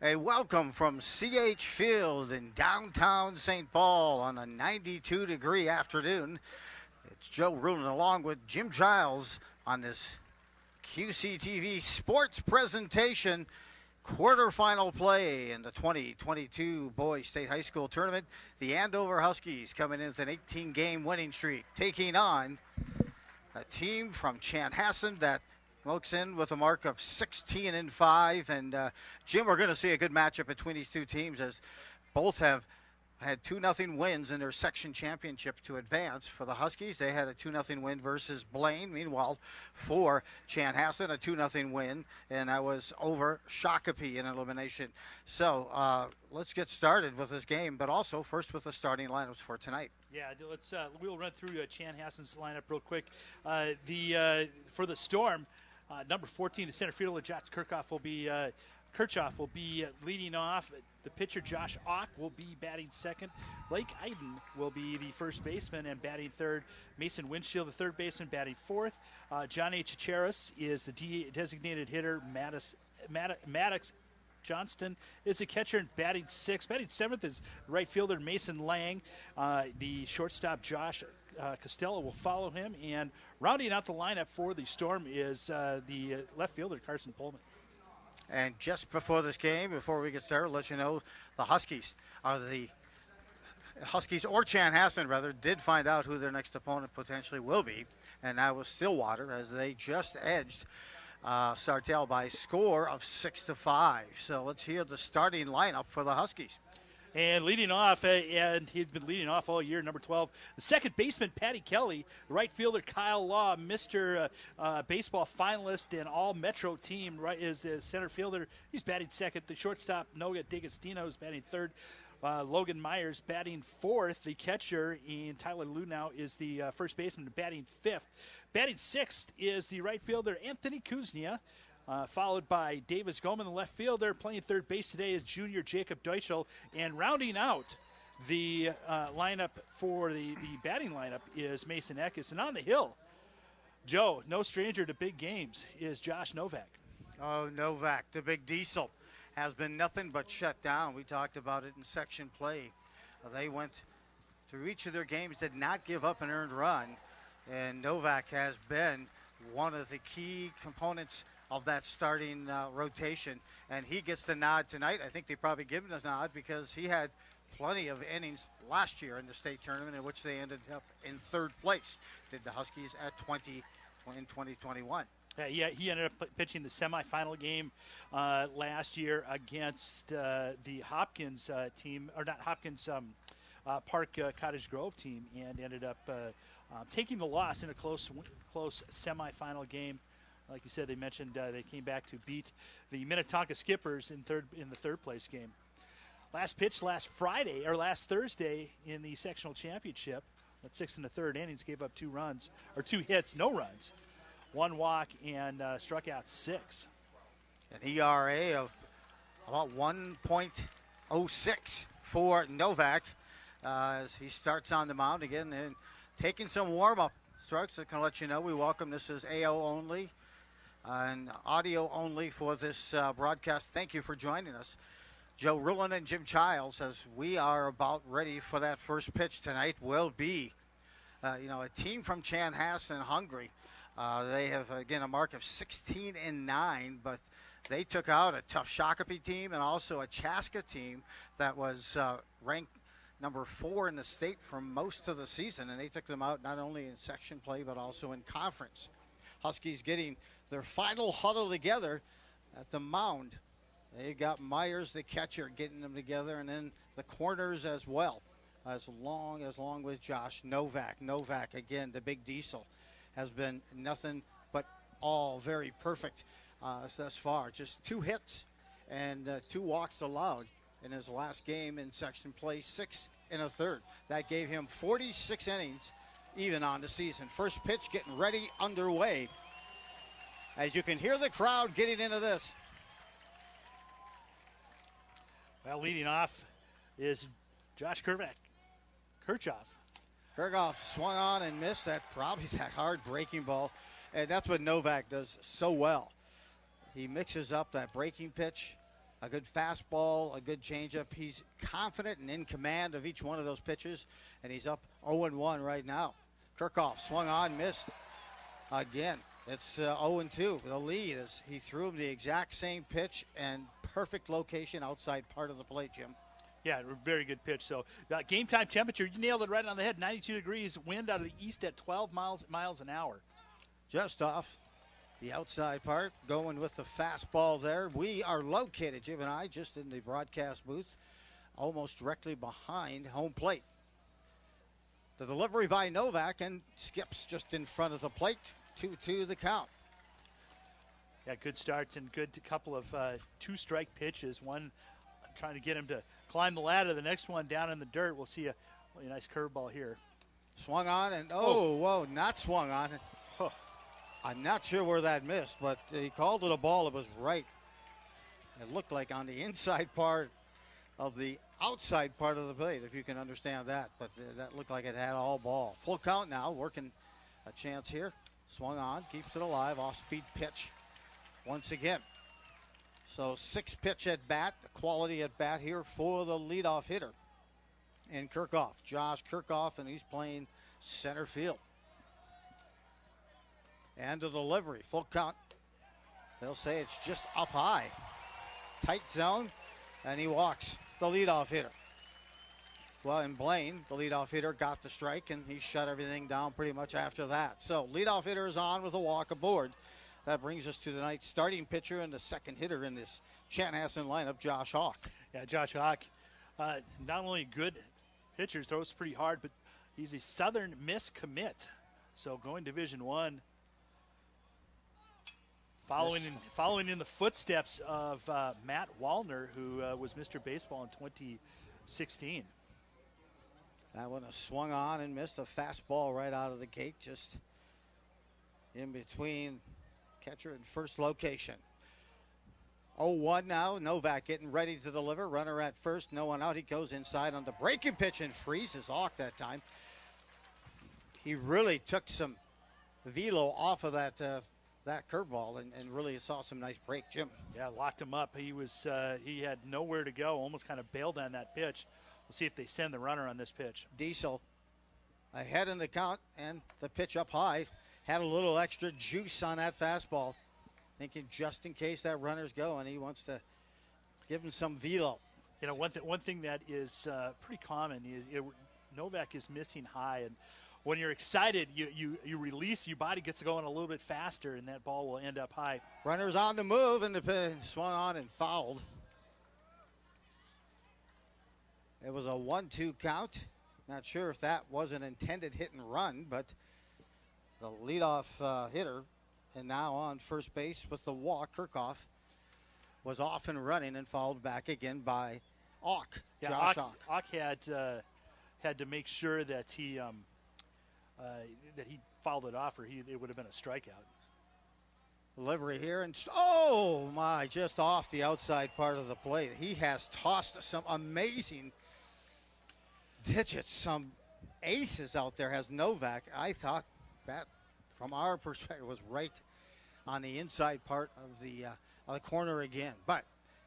A welcome from CH Field in downtown St. Paul on a 92-degree afternoon. It's Joe Rulin along with Jim Giles on this QCTV sports presentation. Quarterfinal play in the 2022 Boys State High School Tournament. The Andover Huskies coming in with an 18-game winning streak, taking on a team from Chanhassen that looks in with a mark of 16-5. And Jim, we're going to see a good matchup between these two teams as both have had 2-0 wins in their section championship to advance. For the Huskies, they had a 2-0 win versus Blaine. Meanwhile, for Chanhassen, a 2-0 win, and that was over Shakopee in elimination. So let's get started with this game, but also first with the starting lineups for tonight. Yeah, we'll run through Chanhassen's lineup real quick. For the Storm, number 14, the center fielder Josh Kirchhoff will be leading off. The pitcher, Josh Auk, will be batting second. Blake Iden will be the first baseman and batting third. Mason Windshield, the third baseman, batting fourth. John H. Charis is the designated hitter. Maddox Johnston is the catcher and batting sixth. Batting seventh is right fielder Mason Lang. The shortstop, Josh Costello, will follow him. And rounding out the lineup for the Storm is the left fielder, Carson Pullman. And just before this game, before we get started, I'll let you know the Huskies or Chanhassen, rather, did find out who their next opponent potentially will be, and that was Stillwater, as they just edged Sartell by a score of 6-5. So let's hear the starting lineup for the Huskies. And leading off, and he's been leading off all year, number 12, the second baseman, Patty Kelly, the right fielder, Kyle Law, Mr. Baseball finalist and all-Metro team, is the center fielder. He's batting second. The shortstop, Noga D'Agostino, is batting third. Logan Myers batting fourth. The catcher, and Tyler Lunau, is the first baseman, batting fifth. Batting sixth is the right fielder, Anthony Kuznia. Followed by Davis Goldman, the left fielder. Playing third base today is junior Jacob Deutschel. And rounding out the lineup for the batting lineup is Mason Eckes. And on the hill, Joe, no stranger to big games, is Josh Novak. Oh, Novak, the big diesel, has been nothing but shut down. We talked about it in section play. They went through each of their games, did not give up an earned run. And Novak has been one of the key components of that starting rotation, and he gets the nod tonight. I think they probably give him the nod because he had plenty of innings last year in the state tournament, in which they ended up in third place. Did the Huskies at 20 in 2021. Yeah, he ended up pitching the semifinal game last year against the Hopkins team, or not Hopkins, Park Cottage Grove team, and ended up taking the loss in a close semifinal game. Like you said, they mentioned they came back to beat the Minnetonka Skippers in the third place game. Last pitch last Thursday in the sectional championship. At 6 1/3 innings, gave up 2 hits, no runs, 1 walk, and struck out 6. An ERA of about 1.06 for Novak as he starts on the mound again and taking some warm-up strokes. I can let you know we welcome. This is AO only. And audio only for this broadcast. Thank you for joining us. Joe Rulin and Jim Childs, as we are about ready for that first pitch tonight, will be, a team from Chanhassen, hungry. They have, again, a mark of 16-9, but they took out a tough Shakopee team and also a Chaska team that was ranked number 4 in the state for most of the season, and they took them out not only in section play but also in conference. Huskies getting their final huddle together at the mound. They got Myers, the catcher, getting them together, and then the corners as well, along with Josh Novak. Novak, again, the big diesel, has been nothing but all very perfect thus far. Just 2 hits and 2 walks allowed in his last game in section play, 6 1/3. That gave him 46 innings even on the season. First pitch getting ready, underway. As you can hear the crowd getting into this. Well, leading off is Josh Kirchhoff. Kirchhoff swung on and missed that hard breaking ball. And that's what Novak does so well. He mixes up that breaking pitch a good fastball, a good changeup. He's confident and in command of each one of those pitches, and he's up 0-1 right now. Kirchhoff swung on, missed again. It's 0-2. The lead is he threw him the exact same pitch and perfect location outside part of the plate, Jim. Yeah, very good pitch. So game time temperature, you nailed it right on the head. 92 degrees, wind out of the east at 12 miles an hour. Just off the outside part, going with the fastball there. We are located, Jim and I, just in the broadcast booth, almost directly behind home plate. The delivery by Novak, and skips just in front of the plate. 2-2 the count. Yeah, good starts and good couple of two-strike pitches. One trying to get him to climb the ladder. The next one down in the dirt. We'll see a nice curveball here. Swung on and, whoa, not swung on. Oh. I'm not sure where that missed, but he called it a ball. It was right. It looked like on the inside part of the outside part of the plate, if you can understand that. But that looked like it had all ball. Full count now, working a chance here. Swung on, keeps it alive, off-speed pitch once again. So 6-pitch at bat, quality at bat here for the leadoff hitter. And Kirchhoff, Josh Kirchhoff, and he's playing center field. And the delivery, full count. They'll say it's just up high. Tight zone, and he walks the leadoff hitter. Well, and Blaine, the leadoff hitter, got the strike, and he shut everything down pretty much after that. So leadoff hitter is on with a walk aboard. That brings us to tonight's starting pitcher and the second hitter in this Chanhassen lineup, Josh Hawk. Yeah, Josh Hawk, not only good pitcher, throws pretty hard, but he's a Southern Miss commit. So going Division I, following in the footsteps of Matt Wallner, who was Mr. Baseball in 2016. That one swung on and missed a fastball right out of the gate, just in between catcher and first location. 0-1 now. Novak getting ready to deliver. Runner at first, no one out. He goes inside on the breaking pitch and freezes Hawk that time. He really took some velo off of that curveball and really saw some nice break, Jim. Yeah, locked him up. He had nowhere to go, almost kind of bailed on that pitch. We'll see if they send the runner on this pitch. Diesel ahead in the count, and the pitch up high. Had a little extra juice on that fastball, thinking just in case that runner's going, he wants to give him some velo. You know, one thing that is pretty common is Novak is missing high, and when you're excited, you release, your body gets going a little bit faster, and that ball will end up high. Runner's on the move, and the pitch swung on and fouled. It was a 1-2 count. Not sure if that was an intended hit and run, but the leadoff hitter, and now on first base with the walk, Kirchhoff, was off and running and fouled back again by Auk. Yeah, Josh Auk. Auk had to make sure that he fouled it off, or it would have been a strikeout. Delivery here, and oh my, just off the outside part of the plate. He has tossed some amazing digits, some aces out there, has Novak. I thought that, from our perspective, was right on the inside part of the corner again. But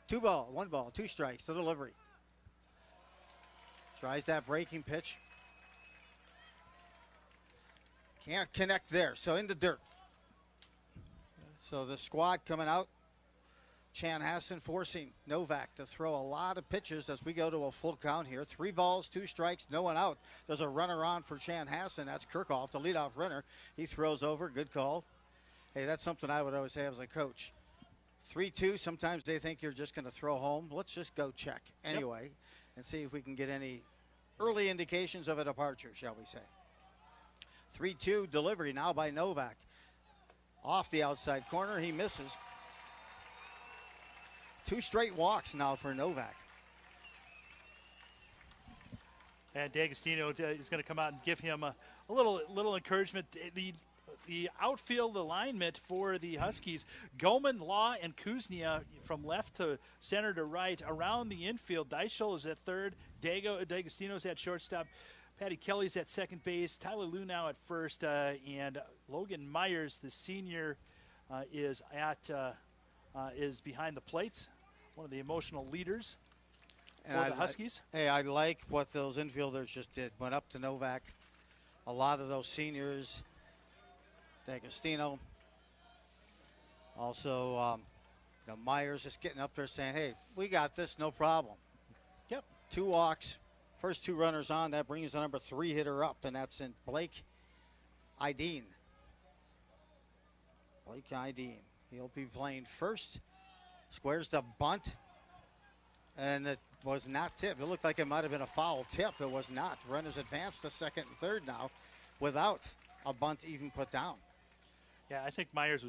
1 ball, 2 strikes, the delivery. Tries that breaking pitch. Can't connect there, so in the dirt. So the squad coming out. Chanhassen forcing Novak to throw a lot of pitches as we go to a full count here. 3 balls, 2 strikes, no one out. There's a runner on for Chanhassen. That's Kirchhoff, the leadoff runner. He throws over. Good call. Hey, that's something I would always say as a coach. 3-2, sometimes they think you're just going to throw home. Let's just go check anyway and see if we can get any early indications of a departure, shall we say. 3-2 delivery now by Novak. Off the outside corner, he misses. 2 straight walks now for Novak. And D'Agostino is going to come out and give him a little encouragement. The outfield alignment for the Huskies, Goman, Law, and Kuznia from left to center to right. Around the infield, Deichel is at third, D'Agostino's at shortstop, Patty Kelly's at second base, Tyler Lunau at first, and Logan Myers, the senior, is behind the plates. one of the emotional leaders And for the Huskies. I like what those infielders just did. Went up to Novak. A lot of those seniors, D'Agostino, also Myers just getting up there saying, hey, we got this, no problem. Yep. 2 walks, first 2 runners on. That brings the number 3 hitter up, and that's in Blake Ideen. Blake Ideen. He'll be playing first. Squares the bunt, and it was not tipped. It looked like it might have been a foul tip. It was not. Runners advance to second and third now without a bunt even put down. Yeah, I think Myers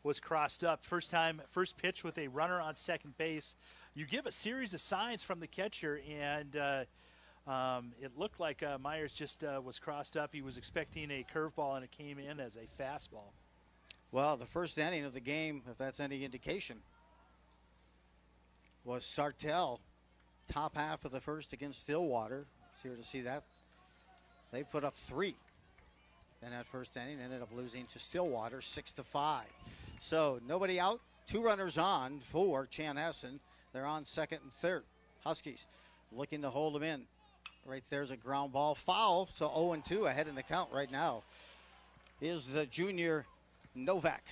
was crossed up. First pitch with a runner on second base. You give a series of signs from the catcher, and it looked like Myers just was crossed up. He was expecting a curveball, and it came in as a fastball. Well, the first inning of the game, if that's any indication, was Sartell, top half of the first against Stillwater. It's here to see that. They put up 3 in that first inning, ended up losing to Stillwater 6-5. So nobody out, 2 runners on for Chanhassen. They're on second and third. Huskies looking to hold them in. Right there's a ground ball foul, so 0-2 ahead in the count right now is the junior Novak.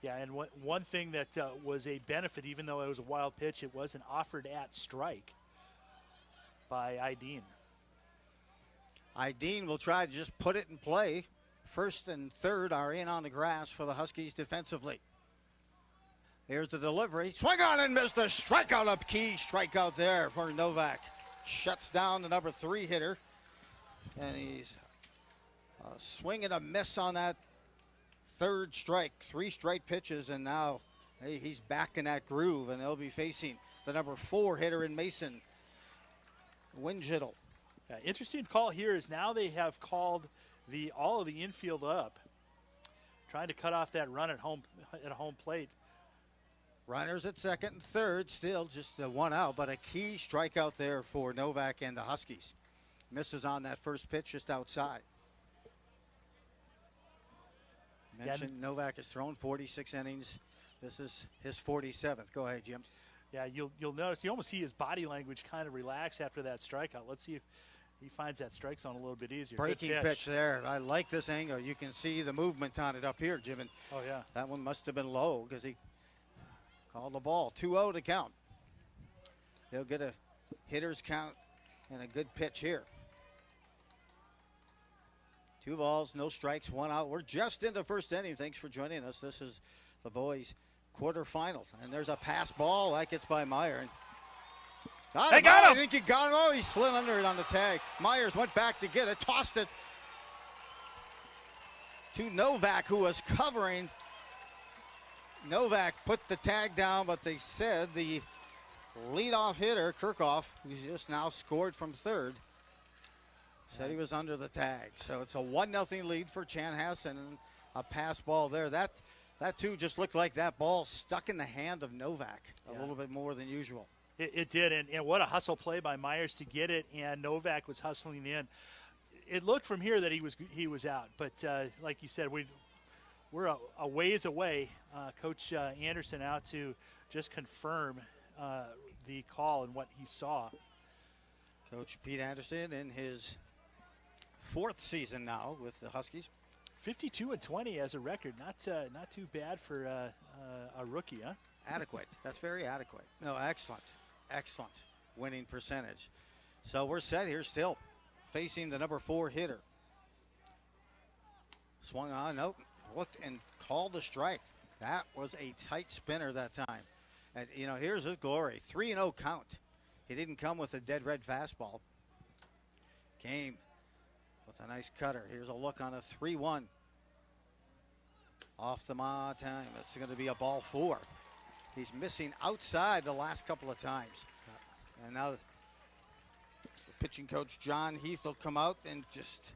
Yeah, and one thing that was a benefit, even though it was a wild pitch, it was an offered at strike by Ideen. Ideen will try to just put it in play. First and third are in on the grass for the Huskies defensively. Here's the delivery. Swing on and missed the strikeout, a key strikeout there for Novak. Shuts down the number 3 hitter. And he's a swing and a miss on that third strike. 3 straight pitches, and now he's back in that groove, and they'll be facing the number 4 hitter in Mason, Winjittle. Yeah, interesting call here is now they have called all of the infield up, trying to cut off that run at home plate. Runners at second and third, still just 1 out, but a key strikeout there for Novak and the Huskies. Misses on that first pitch just outside. Mentioned Novak has thrown 46 innings. This is his 47th. Go ahead, Jim. Yeah, you'll notice you almost see his body language kind of relax after that strikeout. Let's see if he finds that strike zone a little bit easier. Breaking pitch there. I like this angle. You can see the movement on it up here, Jim. And oh, yeah. That one must have been low because he called the ball. 2-0 to count. He'll get a hitter's count and a good pitch here. 2 balls, no strikes, 1 out. We're just in the first inning. Thanks for joining us. This is the boys' quarterfinals. And there's a pass ball. That gets by Meyer. They got him. I think he got him. Oh, he slid under it on the tag. Myers went back to get it, tossed it to Novak, who was covering. Novak put the tag down, but they said the leadoff hitter, Kirchhoff, who's just now scored from third, said he was under the tag. So it's a 1-0 lead for Chanhassen, and a pass ball there. That too just looked like that ball stuck in the hand of Novak a little bit more than usual. It did, and what a hustle play by Myers to get it, and Novak was hustling in. It looked from here that he was out, but like you said, we're a ways away. Coach Anderson out to just confirm the call and what he saw. Coach Pete Anderson in his 4th season now with the Huskies. 52-20 as a record, not too bad for a rookie, huh? Adequate. That's very adequate. No, excellent winning percentage. So we're set here still, facing the number 4 hitter. Swung on, nope, looked and called a strike. That was a tight spinner that time. And here's his glory. 3-0 count. He didn't come with a dead red fastball. Came with a nice cutter. Here's a look on a 3-1. Off the time. It's going to be a ball 4. He's missing outside the last couple of times. And now the pitching coach, John Heath, will come out and just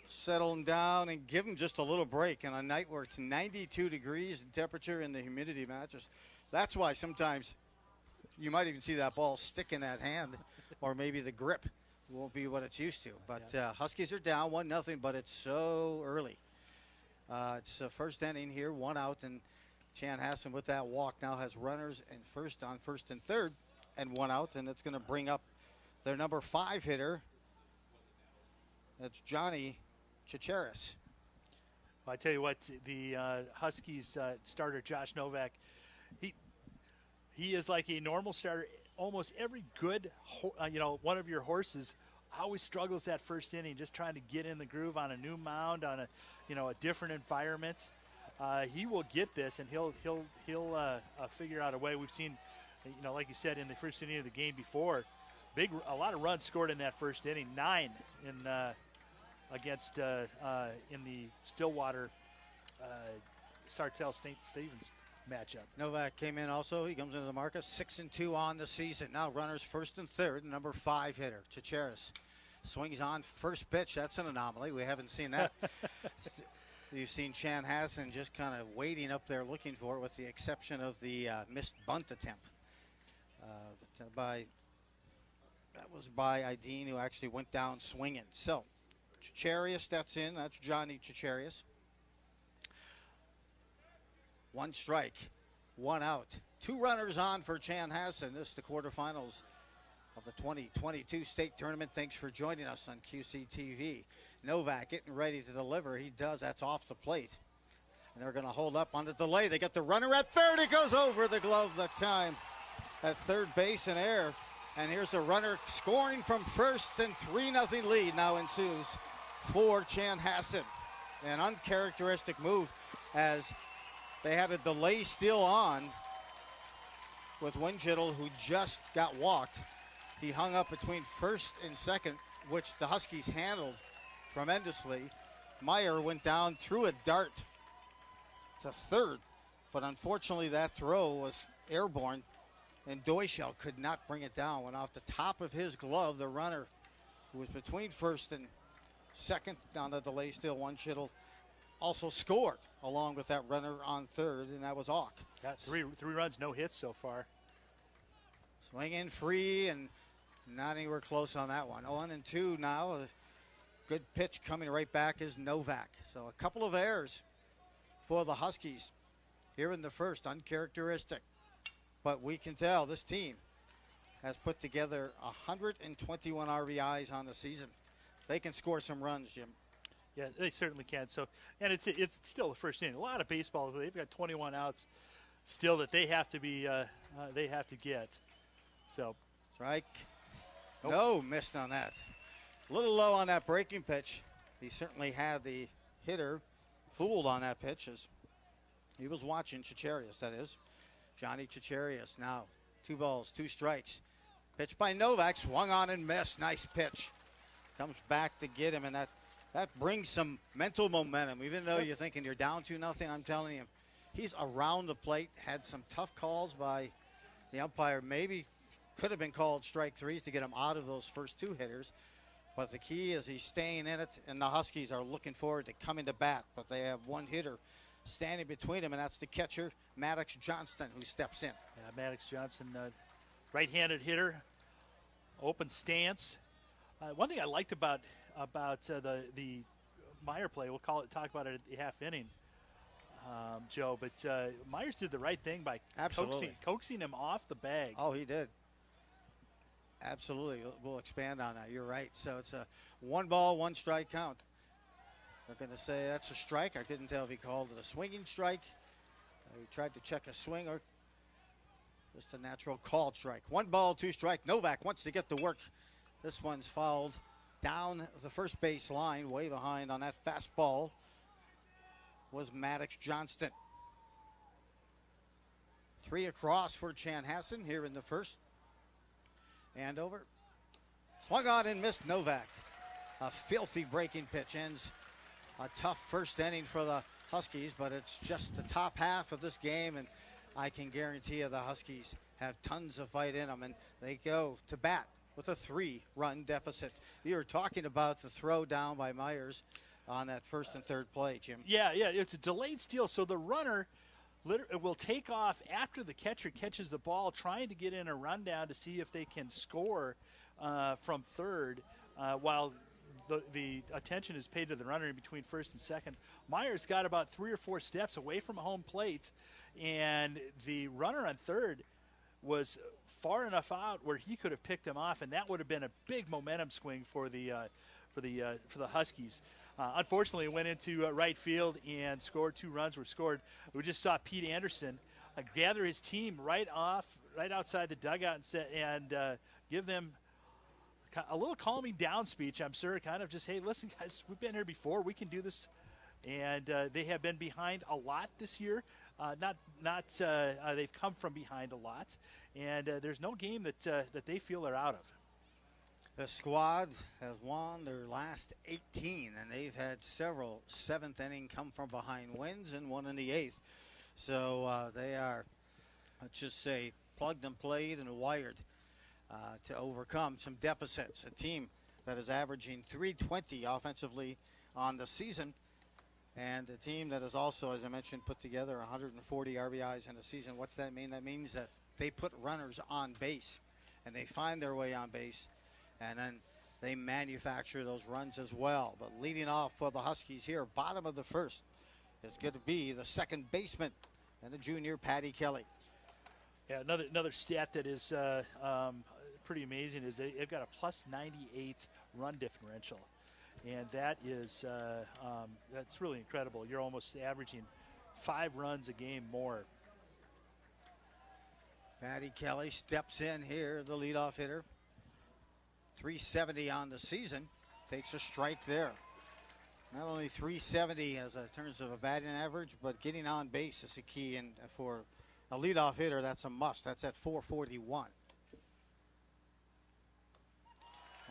settle him down and give him just a little break. On a night where it's 92 degrees in temperature and the humidity matches, that's why sometimes you might even see that ball stick in that hand, or maybe the grip won't be what it's used to. But Huskies are down 1-0, but it's so early. It's the first inning here, 1 out, and Chanhassen with that walk now has runners in first on first and third and one out, and it's going to bring up their number 5 hitter. That's Johnny Chicheris. Well, I tell you what, the Huskies starter Josh Novak, he is like a normal starter. Almost every good, one of your horses always struggles that first inning, just trying to get in the groove on a new mound, on a different environment. He will get this, and he'll figure out a way. We've seen, like you said, in the first inning of the game before, a lot of runs scored in that first inning. 9 against in the Stillwater Sartell Stevens matchup. Novak came in also. He comes into the market 6-2 on the season. Now runners first and third. Number 5 hitter Chicheris swings on first pitch. That's an anomaly. We haven't seen that. You've seen Chanhassen just kind of waiting up there looking for it, with the exception of the missed bunt attempt. That was by Ideen, who actually went down swinging. So Chicheris steps in. That's Johnny Chicheris. 1 strike, 1 out. 2 runners on for Chanhassen. This is the quarterfinals of the 2022 state tournament. Thanks for joining us on QCTV. Novak getting ready to deliver. He does. That's off the plate. And they're going to hold up on the delay. They get the runner at third. It goes over the glove that time at third base in air. And here's the runner scoring from first, and 3-0 lead now ensues for Chanhassen. An uncharacteristic move, as they had a delay still on with Winchittle, who just got walked. He hung up between first and second, which the Huskies handled tremendously. Meyer went down, threw a dart to third, but unfortunately that throw was airborne, and Doyshell could not bring it down. Went off the top of his glove. The runner, who was between first and second on the delay still, Winchittle, also scored along with that runner on third, and that was Auk. Got three runs, no hits so far. Swing in free, and not anywhere close on that one. 1-2 now. A good pitch coming right back is Novak. So a couple of errors for the Huskies here in the first. Uncharacteristic. But we can tell this team has put together 121 RBIs on the season. They can score some runs, Jim. Yeah, they certainly can. So, and it's still the first inning. A lot of baseball. They've got 21 outs still that they have to be they have to get. So, strike. Nope. No, missed on that. A little low on that breaking pitch. He certainly had the hitter fooled on that pitch, as he was watching Chicheris, that is. Johnny Chicheris now. 2 balls, 2 strikes. Pitch by Novak, swung on and missed. Nice pitch. Comes back to get him, and that brings some mental momentum. Even though you're thinking you're down 2-0, I'm telling you, he's around the plate, had some tough calls by the umpire. Maybe could have been called strike 3s to get him out of those first 2 hitters. But the key is he's staying in it, and the Huskies are looking forward to coming to bat. But they have 1 hitter standing between them, and that's the catcher, Maddox Johnston, who steps in. Yeah, Maddox Johnston, right-handed hitter, open stance. One thing I liked about the Meyer play, we'll talk about it at the half inning, Joe, but Myers did the right thing by coaxing him off the bag. Oh, he did. Absolutely. We'll expand on that. You're right. So it's a 1 ball, 1 strike count. They're going to say that's a strike. I couldn't tell if he called it a swinging strike. He tried to check a swing, or just a natural called strike. 1 ball, 2 strike. Novak wants to get to work. This one's fouled down the first base line, way behind on that fastball was Maddox Johnston. 3 across for Chanhassen here in the first. Andover swung on and missed Novak. A filthy breaking pitch ends a tough first inning for the Huskies, but it's just the top half of this game, and I can guarantee you the Huskies have tons of fight in them, and they go to bat with a 3-run deficit. You were talking about the throw down by Myers on that first and third play, Jim. Yeah, it's a delayed steal, so the runner will take off after the catcher catches the ball, trying to get in a rundown to see if they can score from third, while the attention is paid to the runner in between first and second. Myers got about 3 or 4 steps away from home plate, and the runner on third was far enough out where he could have picked him off, and that would have been a big momentum swing for the Huskies. Unfortunately, it went into right field and scored. 2 runs were scored. We just saw Pete Anderson gather his team right outside the dugout and give them a little calming down speech, I'm sure, kind of just, hey, listen, guys, we've been here before. We can do this. And they have been behind a lot this year. They've come from behind a lot. And there's no game that they feel they're out of. The squad has won their last 18, and they've had several 7th inning come from behind wins and one in the 8th. So they are, let's just say, plugged and played and wired to overcome some deficits. A team that is averaging .320 offensively on the season, and a team that is also, as I mentioned, put together 140 RBIs in a season. What's that mean? That means that they put runners on base, and they find their way on base, and then they manufacture those runs as well. But leading off for the Huskies here, bottom of the first, is going to be the second baseman and the junior Patty Kelly. Yeah, another stat that is pretty amazing is they've got a +98 run differential, and that is that's really incredible. You're almost averaging 5 runs a game more. Patty Kelly steps in here, the leadoff hitter. .370 on the season, takes a strike there. Not only .370 as in terms of a batting average, but getting on base is a key. And for a leadoff hitter, that's a must. That's at .441.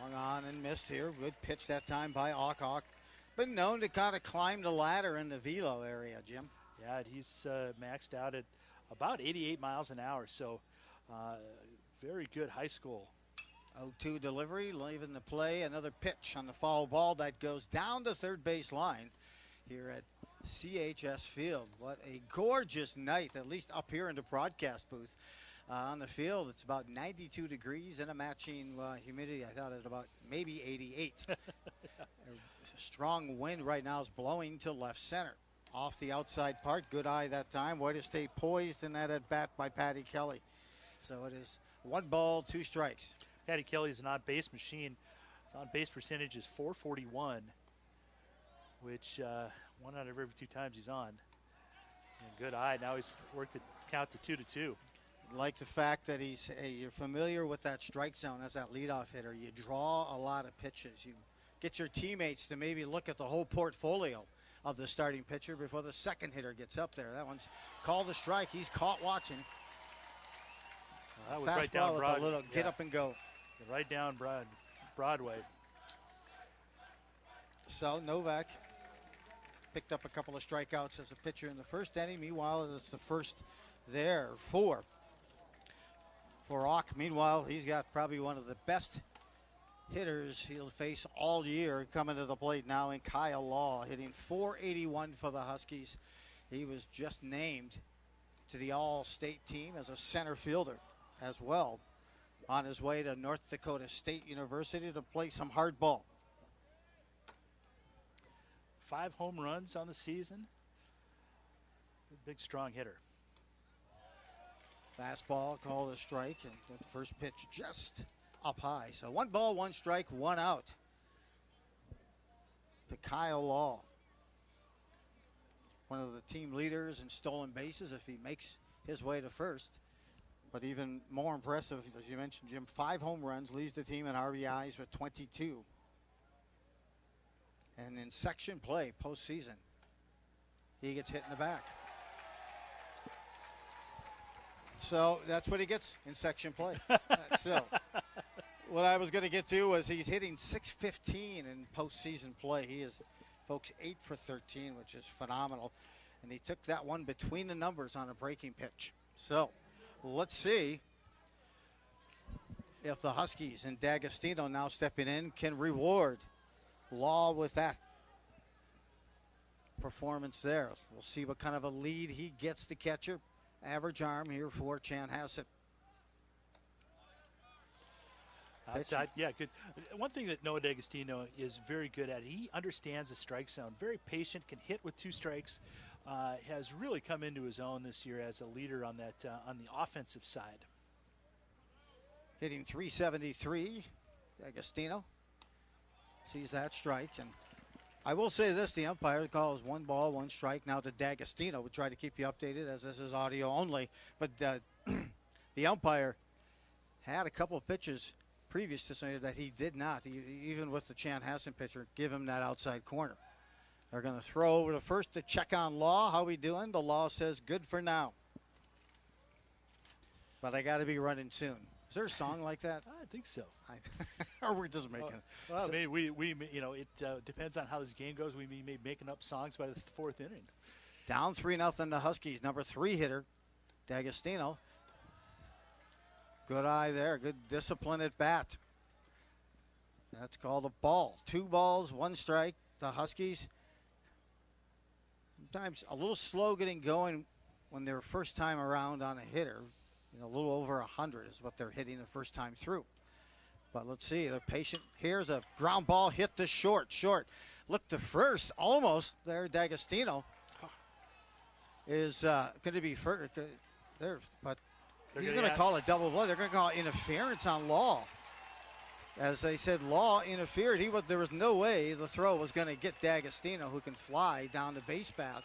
Hung on and missed here. Good pitch that time by Awk. Been known to kind of climb the ladder in the velo area, Jim. Yeah, he's maxed out at about 88 miles an hour. So very good high school. 0-2 delivery, leaving the play. Another pitch on the foul ball that goes down the third base line here at CHS Field. What a gorgeous night, at least up here in the broadcast booth. On the field, it's about 92 degrees and a matching humidity. I thought it was about maybe 88. A strong wind right now is blowing to left center. Off the outside part, good eye that time. Way to stay poised in that at bat by Patty Kelly. So it is 1 ball, 2 strikes. Patty Kelly is an on-base machine. His on-base percentage is .441, which 1 out of every 2 times he's on. And good eye. Now he's worked to count to 2-2. Like the fact that you're familiar with that strike zone as that leadoff hitter. You draw a lot of pitches. You get your teammates to maybe look at the whole portfolio of the starting pitcher before the second hitter gets up there. That one's called a strike. He's caught watching. That was right down Broadway. A little get up and go. Right down Broadway. So Novak picked up a couple of strikeouts as a pitcher in the first inning. Meanwhile, it's the first there for Ock. Meanwhile, he's got probably one of the best hitters he'll face all year coming to the plate now in Kyle Law, hitting .481 for the Huskies. He was just named to the All-State team as a center fielder as well, on his way to North Dakota State University to play some hardball. 5 home runs on the season. Big, strong hitter. Fastball called a strike, and the first pitch just up high. So 1 ball, 1 strike, 1 out to Kyle Law. One of the team leaders in stolen bases if he makes his way to first. But even more impressive, as you mentioned, Jim, 5 home runs, leads the team in RBIs with 22. And in section play, postseason, he gets hit in the back. So that's what he gets in section play. So what I was going to get to was he's hitting .615 in postseason play. He is, folks, 8 for 13, which is phenomenal. And he took that one between the numbers on a breaking pitch. So let's see if the Huskies and D'Agostino now stepping in can reward Law with that performance there. We'll see what kind of a lead he gets, the catcher. Average arm here for Chanhassen. Outside, yeah, good. One thing that Noah D'Agostino is very good at, he understands the strike zone. Very patient, can hit with 2 strikes. Has really come into his own this year as a leader on that on the offensive side. Hitting .373, D'Agostino sees that strike, and I will say this: the umpire calls 1 ball, 1 strike. Now to D'Agostino. We'll try to keep you updated as this is audio only, but the umpire had a couple of pitches previous to saying that he did not, even with the Chanhassen pitcher, give him that outside corner. They're going to throw over to first to check on Law. How we doing? The Law says good for now. But I got to be running soon. Is there a song like that? I think so. Or we're just making it. Well, maybe we it depends on how this game goes. We may be making up songs by the 4th inning. Down 3-0 the Huskies. Number 3 hitter, D'Agostino. Good eye there. Good discipline at bat. That's called a ball. 2 balls, 1 strike. The Huskies sometimes a little slow getting going when they're first time around on a hitter. A little over 100 is what they're hitting the first time through. But let's see, they're patient. Here's a ground ball hit to short. Look to first, almost there. D'Agostino is going to be first there, but he's going to call a double play. They're going to call interference on Law. As they said, Law interfered. There was no way the throw was going to get D'Agostino, who can fly down the base path.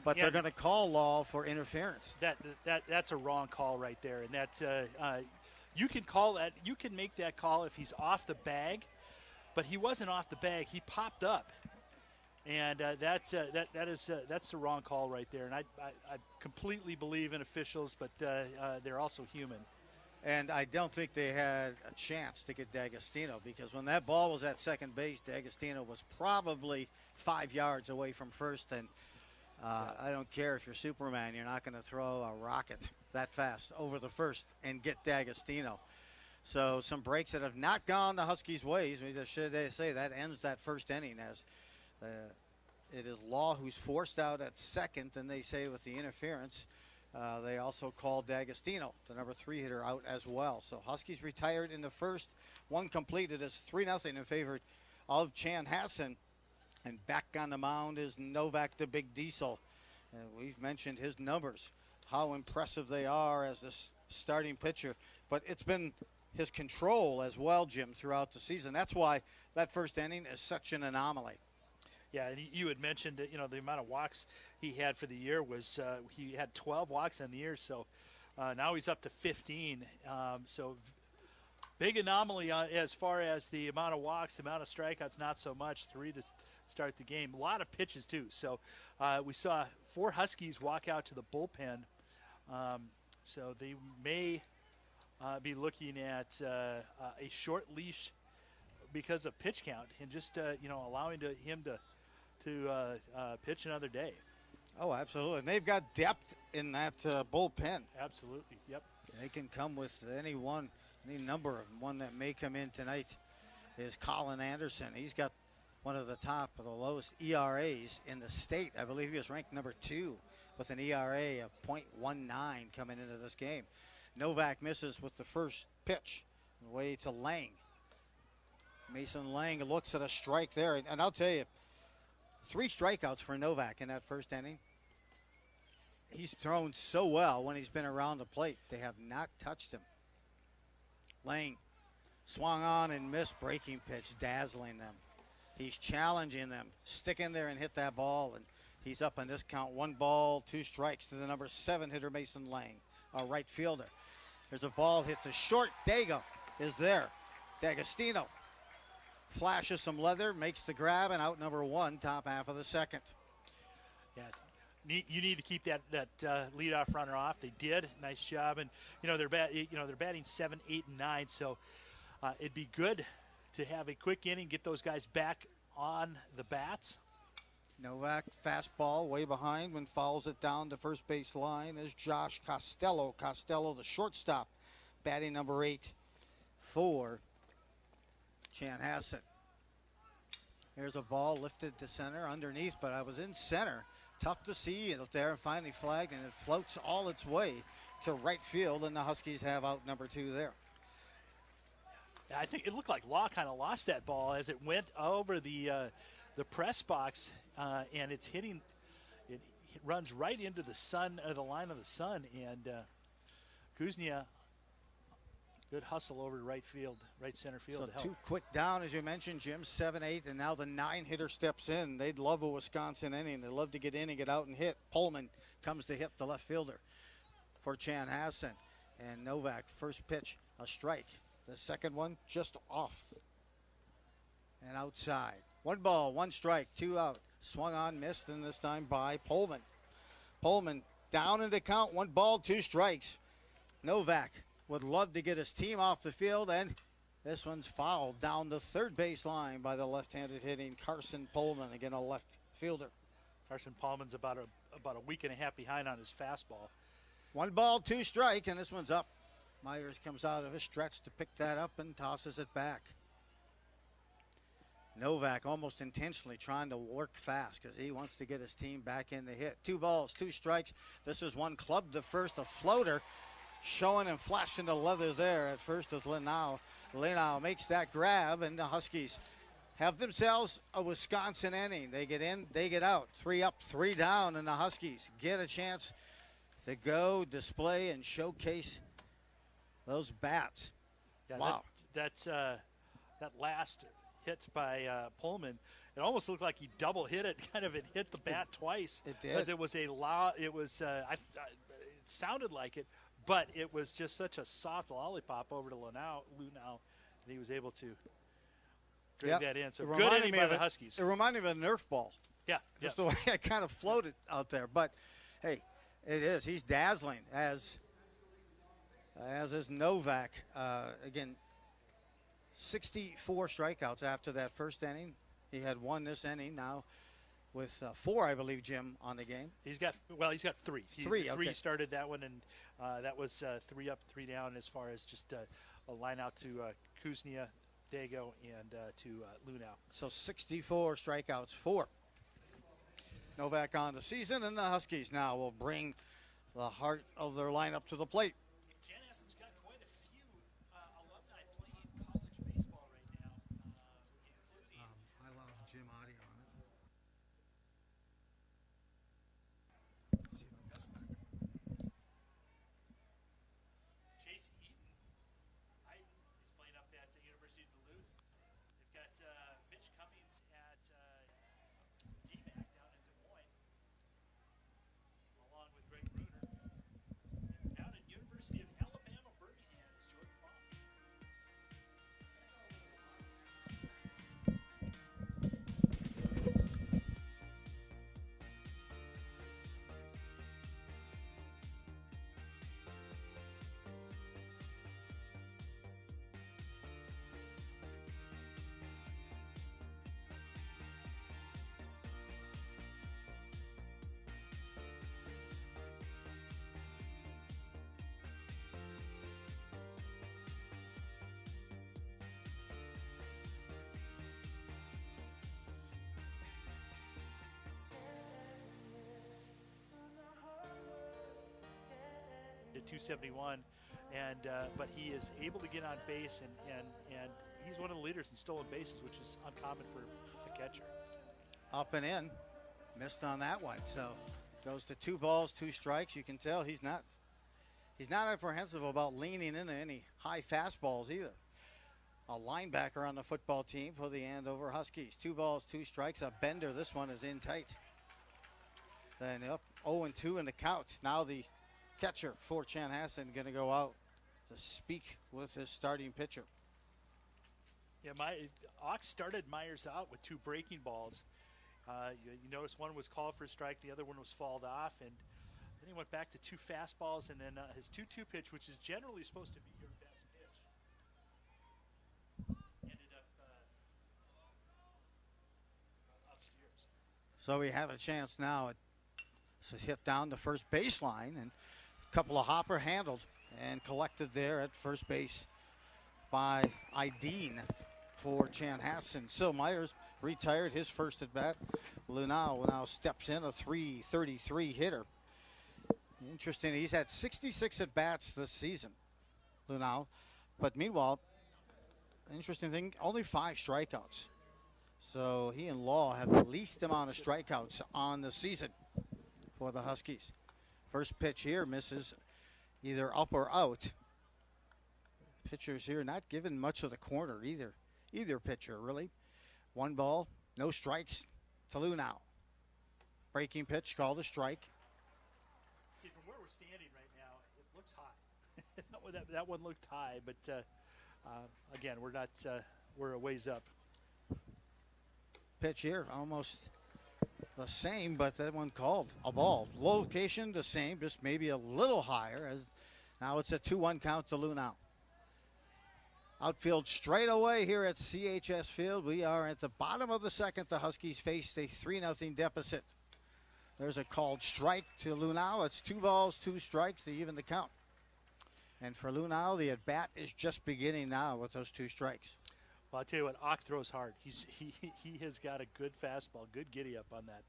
But they're going to call Law for interference. That's a wrong call right there, and that you can call that. You can make that call if he's off the bag, but he wasn't off the bag. He popped up, and that's the wrong call right there. And I completely believe in officials, but they're also human. And I don't think they had a chance to get D'Agostino, because when that ball was at second base, D'Agostino was probably 5 yards away from first. And I don't care if you're Superman, you're not going to throw a rocket that fast over the first and get D'Agostino. So some breaks that have not gone the Huskies' ways. Should they say that ends that first inning, as it is Law who's forced out at second, and they say with the interference. They also called D'Agostino, the number 3 hitter, out as well. So Huskies retired in the first. 1 completed. It's 3-0 in favor of Chanhassen. And back on the mound is Novak the Big Diesel. We've mentioned his numbers, how impressive they are as this starting pitcher. But it's been his control as well, Jim, throughout the season. That's why that first inning is such an anomaly. Yeah, and you had mentioned that, the amount of walks he had for the year was he had 12 walks in the year, so now he's up to 15. So big anomaly as far as the amount of walks, the amount of strikeouts, not so much. 3 to start the game. A lot of pitches too. So we saw 4 Huskies walk out to the bullpen. So they may be looking at a short leash because of pitch count and just allowing him to pitch another day. Oh, absolutely. And they've got depth in that bullpen. Absolutely, yep. They can come with any number of them. One that may come in tonight is Colin Anderson. He's got one of the top of the lowest ERAs in the state. I believe he was ranked number 2 with an ERA of .19 coming into this game. Novak misses with the first pitch. Way to Lang. Mason Lang looks at a strike there. And I'll tell you, 3 strikeouts for Novak in that first inning. He's thrown so well when he's been around the plate. They have not touched him. Lang swung on and missed, breaking pitch, dazzling them. He's challenging them. Stick in there and hit that ball, and he's up on this count. 1 ball, 2 strikes to the number 7 hitter, Mason Lang, a right fielder. There's a ball hit to short. Dago is there. D'Agostino flashes some leather, makes the grab, and out number 1, top half of the second. Yeah, you need to keep that leadoff runner off. They did, nice job, and they're batting 7, 8, and 9. So it'd be good to have a quick inning, get those guys back on the bats. Novak fastball way behind when fouls it down the first base line is Josh Costello. Costello, the shortstop, batting number 8 for Chanhassen. Here's a ball lifted to center underneath, but I was in center. Tough to see it there, and finally flagged, and it floats all its way to right field, and the Huskies have out number 2 there. I think it looked like Law kind of lost that ball as it went over the press box, and it's hitting. It runs right into the sun, the line of the sun, and Kuznia, good hustle over to right center field. So to help. 2 quick down, as you mentioned, Jim, 7-8, and now the 9-hitter steps in. They'd love a Wisconsin inning. They love to get in and get out and hit. Pullman comes to hit the left fielder for Chanhassen, and Novak, first pitch, a strike. The second one just off and outside. 1 ball, 1 strike, 2 out. Swung on, missed, and this time by Pullman. Pullman down in the count, 1 ball, 2 strikes. Novak would love to get his team off the field, and this one's fouled down the third base line by the left-handed hitting Carson Pullman, again a left fielder. Carson Pullman's about a week and a half behind on his fastball. 1 ball, 2 strike, and this one's up. Myers comes out of a stretch to pick that up and tosses it back. Novak almost intentionally trying to work fast because he wants to get his team back in the hit. 2 balls, 2 strikes. This is one clubbed to first, a floater showing and flashing the leather there at first as Linau. Linau makes that grab, and the Huskies have themselves a Wisconsin inning. They get in, they get out. 3 up, 3 down, and the Huskies get a chance to go display and showcase those bats. Yeah, wow. That last hit by Pullman, it almost looked like he double hit it, kind of hit the bat twice. It did. Because it was it sounded like it, but it was just such a soft lollipop over to Lunau, and he was able to drag that in. So good inning by the Huskies. It reminded me of a Nerf ball. Yeah. Just the way it kind of floated out there. But, hey, it is. He's dazzling, as is Novak. Again, 64 strikeouts after that first inning. He had 1 this inning now with 4, I believe, Jim, on the game. He's got 3. Three started that one, and that was 3 up, 3 down as far as just a line out to Kuznia, Dago, and to Lunau. So 64 strikeouts for Novak on the season, and the Huskies now will bring the heart of their lineup to the plate. Chanhassen's got quite a few alumni playing college baseball right now, including. I lost Jim audio on it. Chase Eaton is playing up at the University of Duluth. They've got Mitch Cummings at DMAC down in Des Moines, along with Greg Bruner. And down at University of Alabama, Birmingham is Jordan Long. At 271, and but he is able to get on base, and he's one of the leaders in stolen bases, which is uncommon for a catcher. Up and in, missed on that one. So goes to 2 balls, 2 strikes. You can tell he's not apprehensive about leaning into any high fastballs either. A linebacker on the football team for the Andover Huskies. 2 balls, 2 strikes. A bender. This one is in tight. Then up 0-2 in the count. Now the catcher for Chanhassen going to go out to speak with his starting pitcher. Yeah, Ox started Myers out with 2 breaking balls. You notice one was called for a strike, the other one was fouled off, and then he went back to 2 fastballs, and then his 2-2 pitch, which is generally supposed to be your best pitch, ended up upstairs. So we have a chance now. It's a hit down the first baseline, and a couple of hopper handled and collected there at first base by Ideen for Chanhassen. So Myers retired his first at bat. Lunau now steps in, a .333 hitter. Interesting, he's had 66 at bats this season, Lunau. But meanwhile, interesting thing, only 5 strikeouts. So he and Law have the least amount of strikeouts on the season for the Huskies. First pitch here misses either up or out. Pitchers here not given much of the corner either pitcher really. 1 ball, no strikes to Lou now. Breaking pitch called a strike. See, from where we're standing right now, it looks high. that one looked high, but again, we're not we're a ways up. Pitch here, almost the same, but that one called a ball. Location the same, just maybe a little higher. As now it's a 2-1 count to Lou now. Outfield straight away here at CHS Field. We are at the bottom of the second. The Huskies face a 3-0 deficit. There's a called strike to Lunau. It's 2 balls, 2 strikes to even the count. And for Lunau, the at-bat is just beginning now with those 2 strikes. Well, I'll tell you what, Ock throws hard. He has got a good fastball, good giddy-up on that.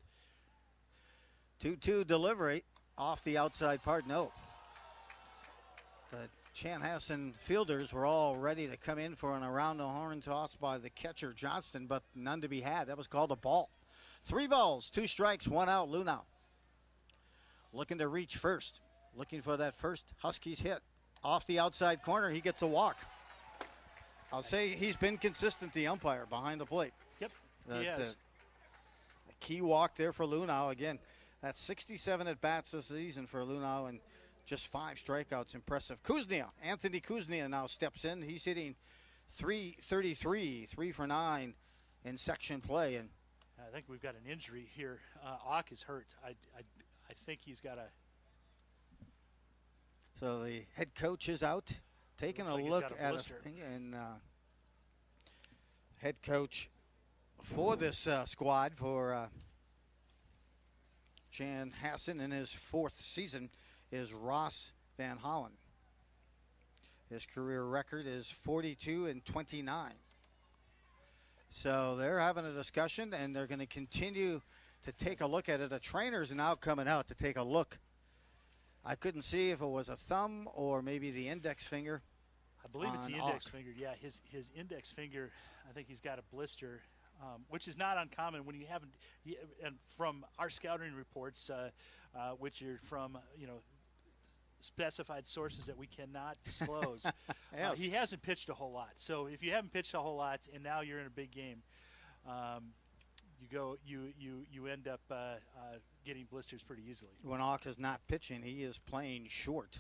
2-2 delivery off the outside part. No. The Chanhassen fielders were all ready to come in for an around-the-horn toss by the catcher, Johnston, but none to be had. That was called a ball. 3 balls, 2 strikes, 1 out, Lunau. Looking to reach first. Looking for that first Huskies hit. Off the outside corner, he gets a walk. I'll say he's been consistent, the umpire, behind the plate. Yep, he has. A key walk there for Lunau. Again, that's 67 at-bats this season for Lunau and just 5 strikeouts. Impressive. Anthony Kuznia now steps in. He's hitting .333, 3 for 9 in section play. And I think we've got an injury here. Ock is hurt. I think he's got a... So the head coach is out, taking a look at a thing, and head coach for this squad for Chanhassen in his 4th season is Ross Van Hollen. His career record is 42-29. So they're having a discussion, and they're going to continue to take a look at it. A trainer's now coming out to take a look. I couldn't see if it was a thumb or maybe the index finger. I believe it's the index finger. Yeah, his index finger, I think he's got a blister, which is not uncommon when you haven't. And from our scouting reports, which are from specified sources that we cannot disclose, he hasn't pitched a whole lot. So if you haven't pitched a whole lot and now you're in a big game, you end up getting blisters pretty easily. When Ock is not pitching, he is playing short.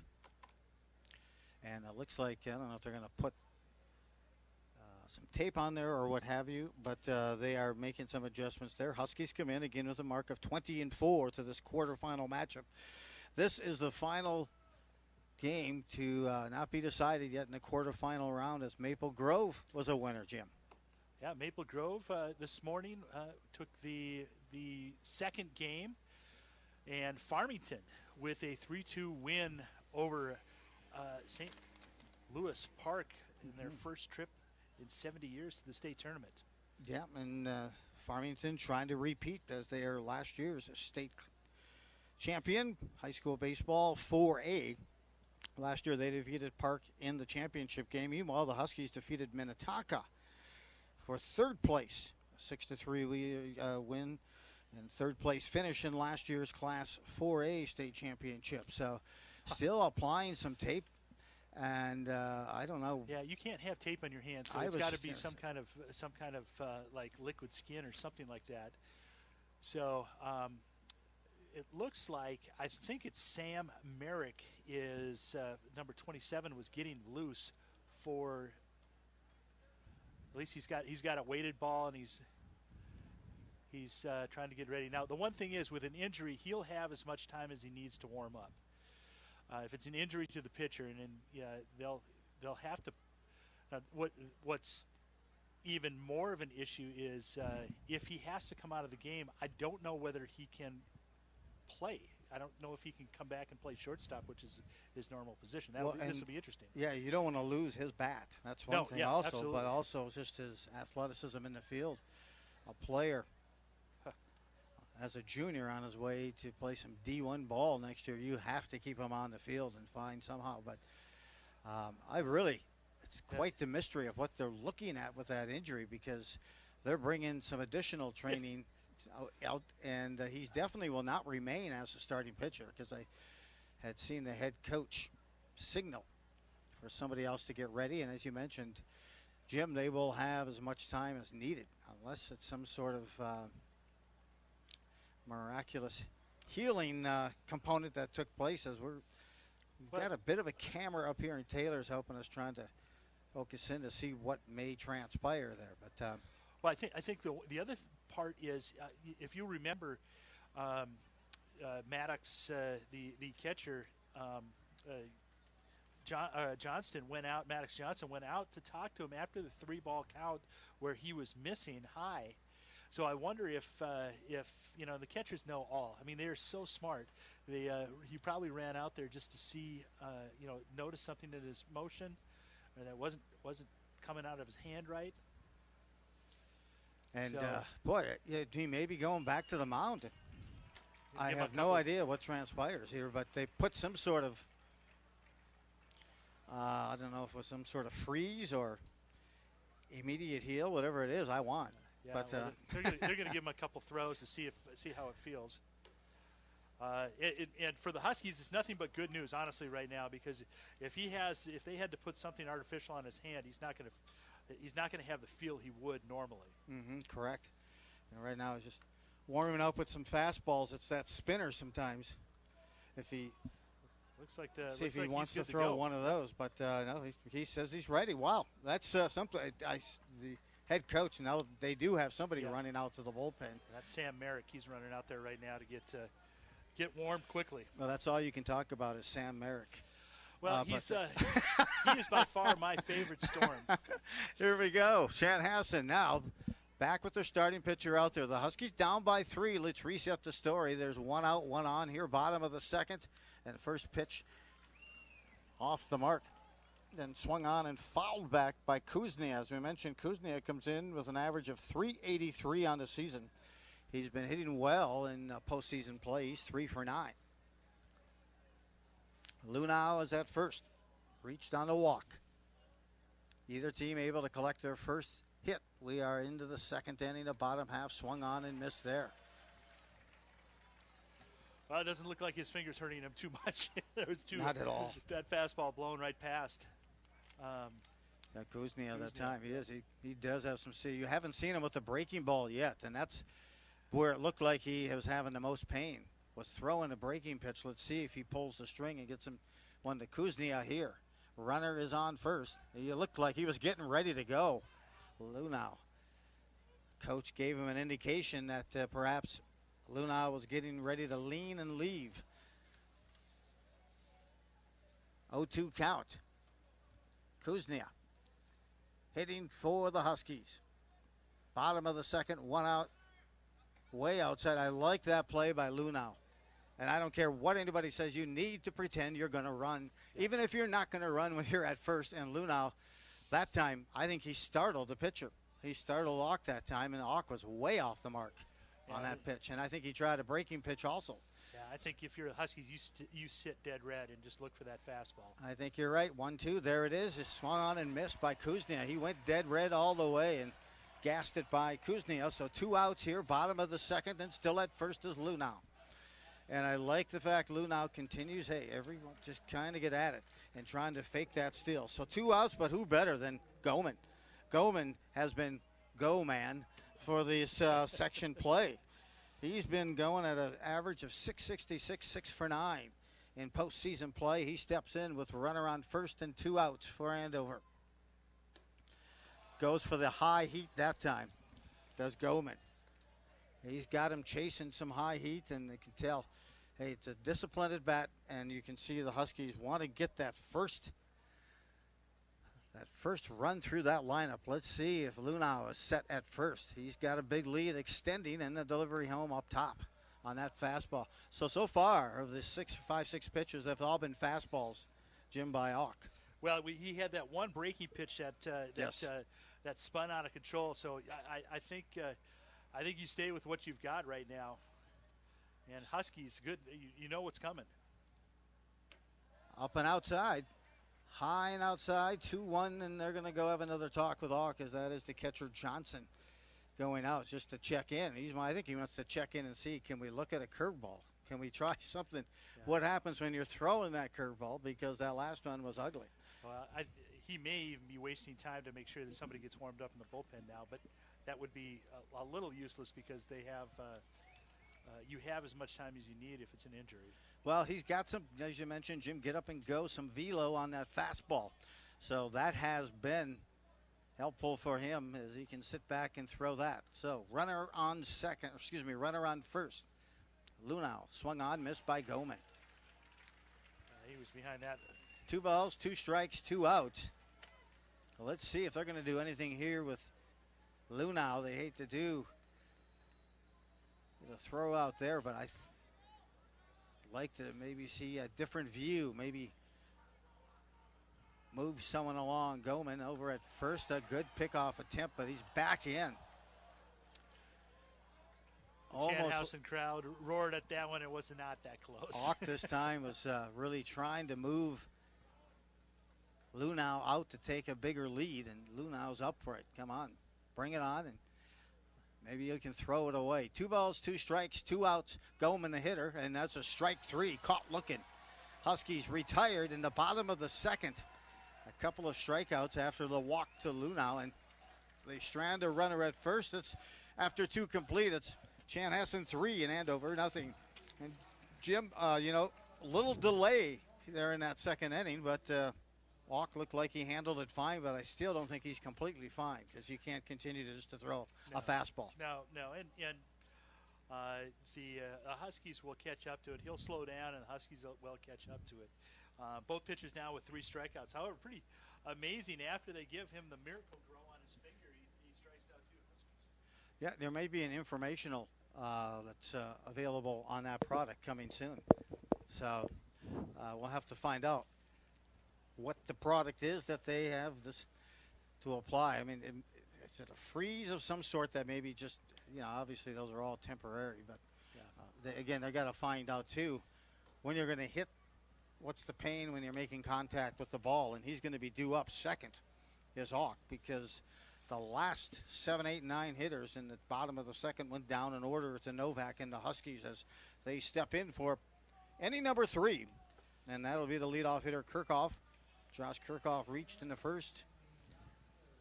And it looks like, I don't know if they're going to put some tape on there or what have you, but they are making some adjustments there. Huskies come in again with a mark of 20-4 to this quarterfinal matchup. This is the final game to not be decided yet in the quarterfinal round, as Maple Grove was a winner, Jim. Yeah, Maple Grove this morning took the second game, and Farmington with a 3-2 win over St. Louis Park in their first trip in 70 years to the state tournament. Yeah, and Farmington trying to repeat as they are last year's state champion, high school baseball 4A. Last year they defeated Park in the championship game. Meanwhile, the Huskies defeated Minnetonka for 3rd place, 6-3 win, and 3rd place finish in last year's Class 4A state championship. So still applying some tape, and I don't know. Yeah, you can't have tape on your hands, so it's got to be some kind of like liquid skin or something like that. So it looks like, I think it's Sam Merrick is number 27 was getting loose for. At least he's got a weighted ball, and he's trying to get ready. Now, the one thing is, with an injury, he'll have as much time as he needs to warm up. If it's an injury to the pitcher, and then they'll have to. What's even more of an issue is if he has to come out of the game, I don't know whether he can play. I don't know if he can come back and play shortstop, which is his normal position. This will be interesting. Yeah, you don't want to lose his bat. That's one thing also, absolutely. But also just his athleticism in the field. A player as a junior on his way to play some D1 ball next year, you have to keep him on the field and find somehow. But I really it's quite the mystery of what they're looking at with that injury, because they're bringing some additional training out, and he definitely will not remain as a starting pitcher, because I had seen the head coach signal for somebody else to get ready. And as you mentioned, Jim, they will have as much time as needed, unless it's some sort of miraculous healing component that took place, as we've got a bit of a camera up here, and Taylor's helping us, trying to focus in to see what may transpire there. But well, I think the other part is, if you remember, Maddox, the catcher, Johnston went out. Maddox Johnston went out to talk to him after the 3-ball count where he was missing high. So I wonder if the catchers know all. I mean, they're so smart. He probably ran out there just to see, notice something in his motion, or that wasn't coming out of his hand right. And boy, he may be going back to the mound. I have no idea what transpires here, but they put some sort of, I don't know if it was some sort of freeze or immediate heal, whatever it is. I want. Yeah, but well, they're going to give him a couple throws to see how it feels. And for the Huskies, it's nothing but good news, honestly, right now, because if they had to put something artificial on his hand, he's not going to have the feel he would normally. Correct. And right now he's just warming up with some fastballs. It's that spinner sometimes. If he if he wants to throw one of those, but no, he says he's ready. Wow, that's something. The head coach, now they do have somebody running out to the bullpen. That's Sam Merrick. He's running out there right now to get warm quickly. Well, that's all you can talk about is Sam Merrick. Well, he is by far my favorite Storm. Here we go. Chanhassen now back with their starting pitcher out there. The Huskies down by 3. Let's reset the story. There's 1 out, 1 on here, bottom of the second. And first pitch off the mark. Then swung on and fouled back by Kuznia. As we mentioned, Kuznia comes in with an average of .383 on the season. He's been hitting well in postseason play. He's 3 for 9. Lunau is at first. Reached on the walk. Either team able to collect their first hit. We are into the second inning. The bottom half, swung on and missed there. Well, it doesn't look like his finger's hurting him too much. Not at all. That fastball blown right past. Kuznia that time. He does have some see. You haven't seen him with the breaking ball yet, and that's where it looked like he was having the most pain, was throwing a breaking pitch. Let's see if he pulls the string and gets him one to Kuznia here. Runner is on first. He looked like he was getting ready to go. Lunau. Coach gave him an indication that perhaps Lunau was getting ready to lean and leave. 0-2 count. Kuznia hitting for the Huskies. Bottom of the second, 1 out, way outside. I like that play by Lunau. And I don't care what anybody says, you need to pretend you're going to run, even if you're not going to run when you're at first. And Lunau, that time, I think he startled the pitcher. He startled Auk that time, and Auk was way off the mark on that pitch. And I think he tried a breaking pitch also. Yeah, I think if you're the Huskies, you sit dead red and just look for that fastball. I think you're right. 1-2, there it is. It's swung on and missed by Kuznia. He went dead red all the way and gassed it by Kuznia. So 2 outs here, bottom of the second, and still at first is Lunau. And I like the fact Lunau continues, everyone just kind of get at it and trying to fake that steal. So 2 outs, but who better than Goman? Goman has been go-man for this section play. He's been going at an average of .666, 6 for 9 in postseason play. He steps in with a runner on first and 2 outs for Andover. Goes for the high heat that time, does Goman. He's got him chasing some high heat, and you can tell, it's a disciplined at bat, and you can see the Huskies want to get that first run through that lineup. Let's see if Lunau is set at first. He's got a big lead extending, and the delivery home up top on that fastball. So far of the 5-6 pitches, they've all been fastballs, Jim, by Auk. Well, he had that one breaking pitch that spun out of control. So I think you stay with what you've got right now. And Huskies, good. You know what's coming. Up and outside. High and outside, 2-1, and they're going to go have another talk with Hawk, as that is the catcher Johnson going out just to check in. I think he wants to check in and see, can we look at a curveball? Can we try something? Yeah. What happens when you're throwing that curveball, because that last one was ugly. Well, he may even be wasting time to make sure that somebody gets warmed up in the bullpen now, but that would be a little useless because they have you have as much time as you need if it's an injury. Well, he's got some, as you mentioned, Jim, get up and go, some velo on that fastball. So that has been helpful for him as he can sit back and throw that. So runner on first. Lunau swung on, missed by Goman. He was behind that. 2 balls, 2 strikes, 2 outs. Well, let's see if they're going to do anything here with Lunau. They hate to do the throw out there, but I'd like to maybe see a different view. Maybe move someone along. Goman over at first, a good pickoff attempt, but he's back in. Chanhassen crowd roared at that one. It was not that close. Hawk this time was really trying to move Lunau out to take a bigger lead, and Lunau's up for it. Come on, bring it on, and maybe you can throw it away. 2 balls, 2 strikes, 2 outs. Goman the hitter, and that's a strike 3. Caught looking. Huskies retired in the bottom of the second. A couple of strikeouts after the walk to Lunau, and they strand a runner at first. It's after 2 complete. It's Chanhassen 3 and Andover nothing. And Jim, a little delay there in that second inning, but Hawk looked like he handled it fine, but I still don't think he's completely fine because you can't continue to throw a fastball. No, and the Huskies will catch up to it. He'll slow down, and the Huskies will catch up to it. Both pitchers now with 3 strikeouts. However, pretty amazing. After they give him the miracle grow on his finger, he strikes out 2 Huskies. Yeah, there may be an informational that's available on that product coming soon. So we'll have to find out what the product is that they have this to apply. I mean, is it a freeze of some sort that maybe just, obviously those are all temporary, but they got to find out too when you're going to hit, what's the pain when you're making contact with the ball, and he's going to be due up second is Hawk, because the last 7, 8, 9 hitters in the bottom of the second went down in order to Novak and the Huskies as they step in for inning number 3, and that'll be the leadoff hitter Kirchhoff. Josh Kirchhoff reached in the first.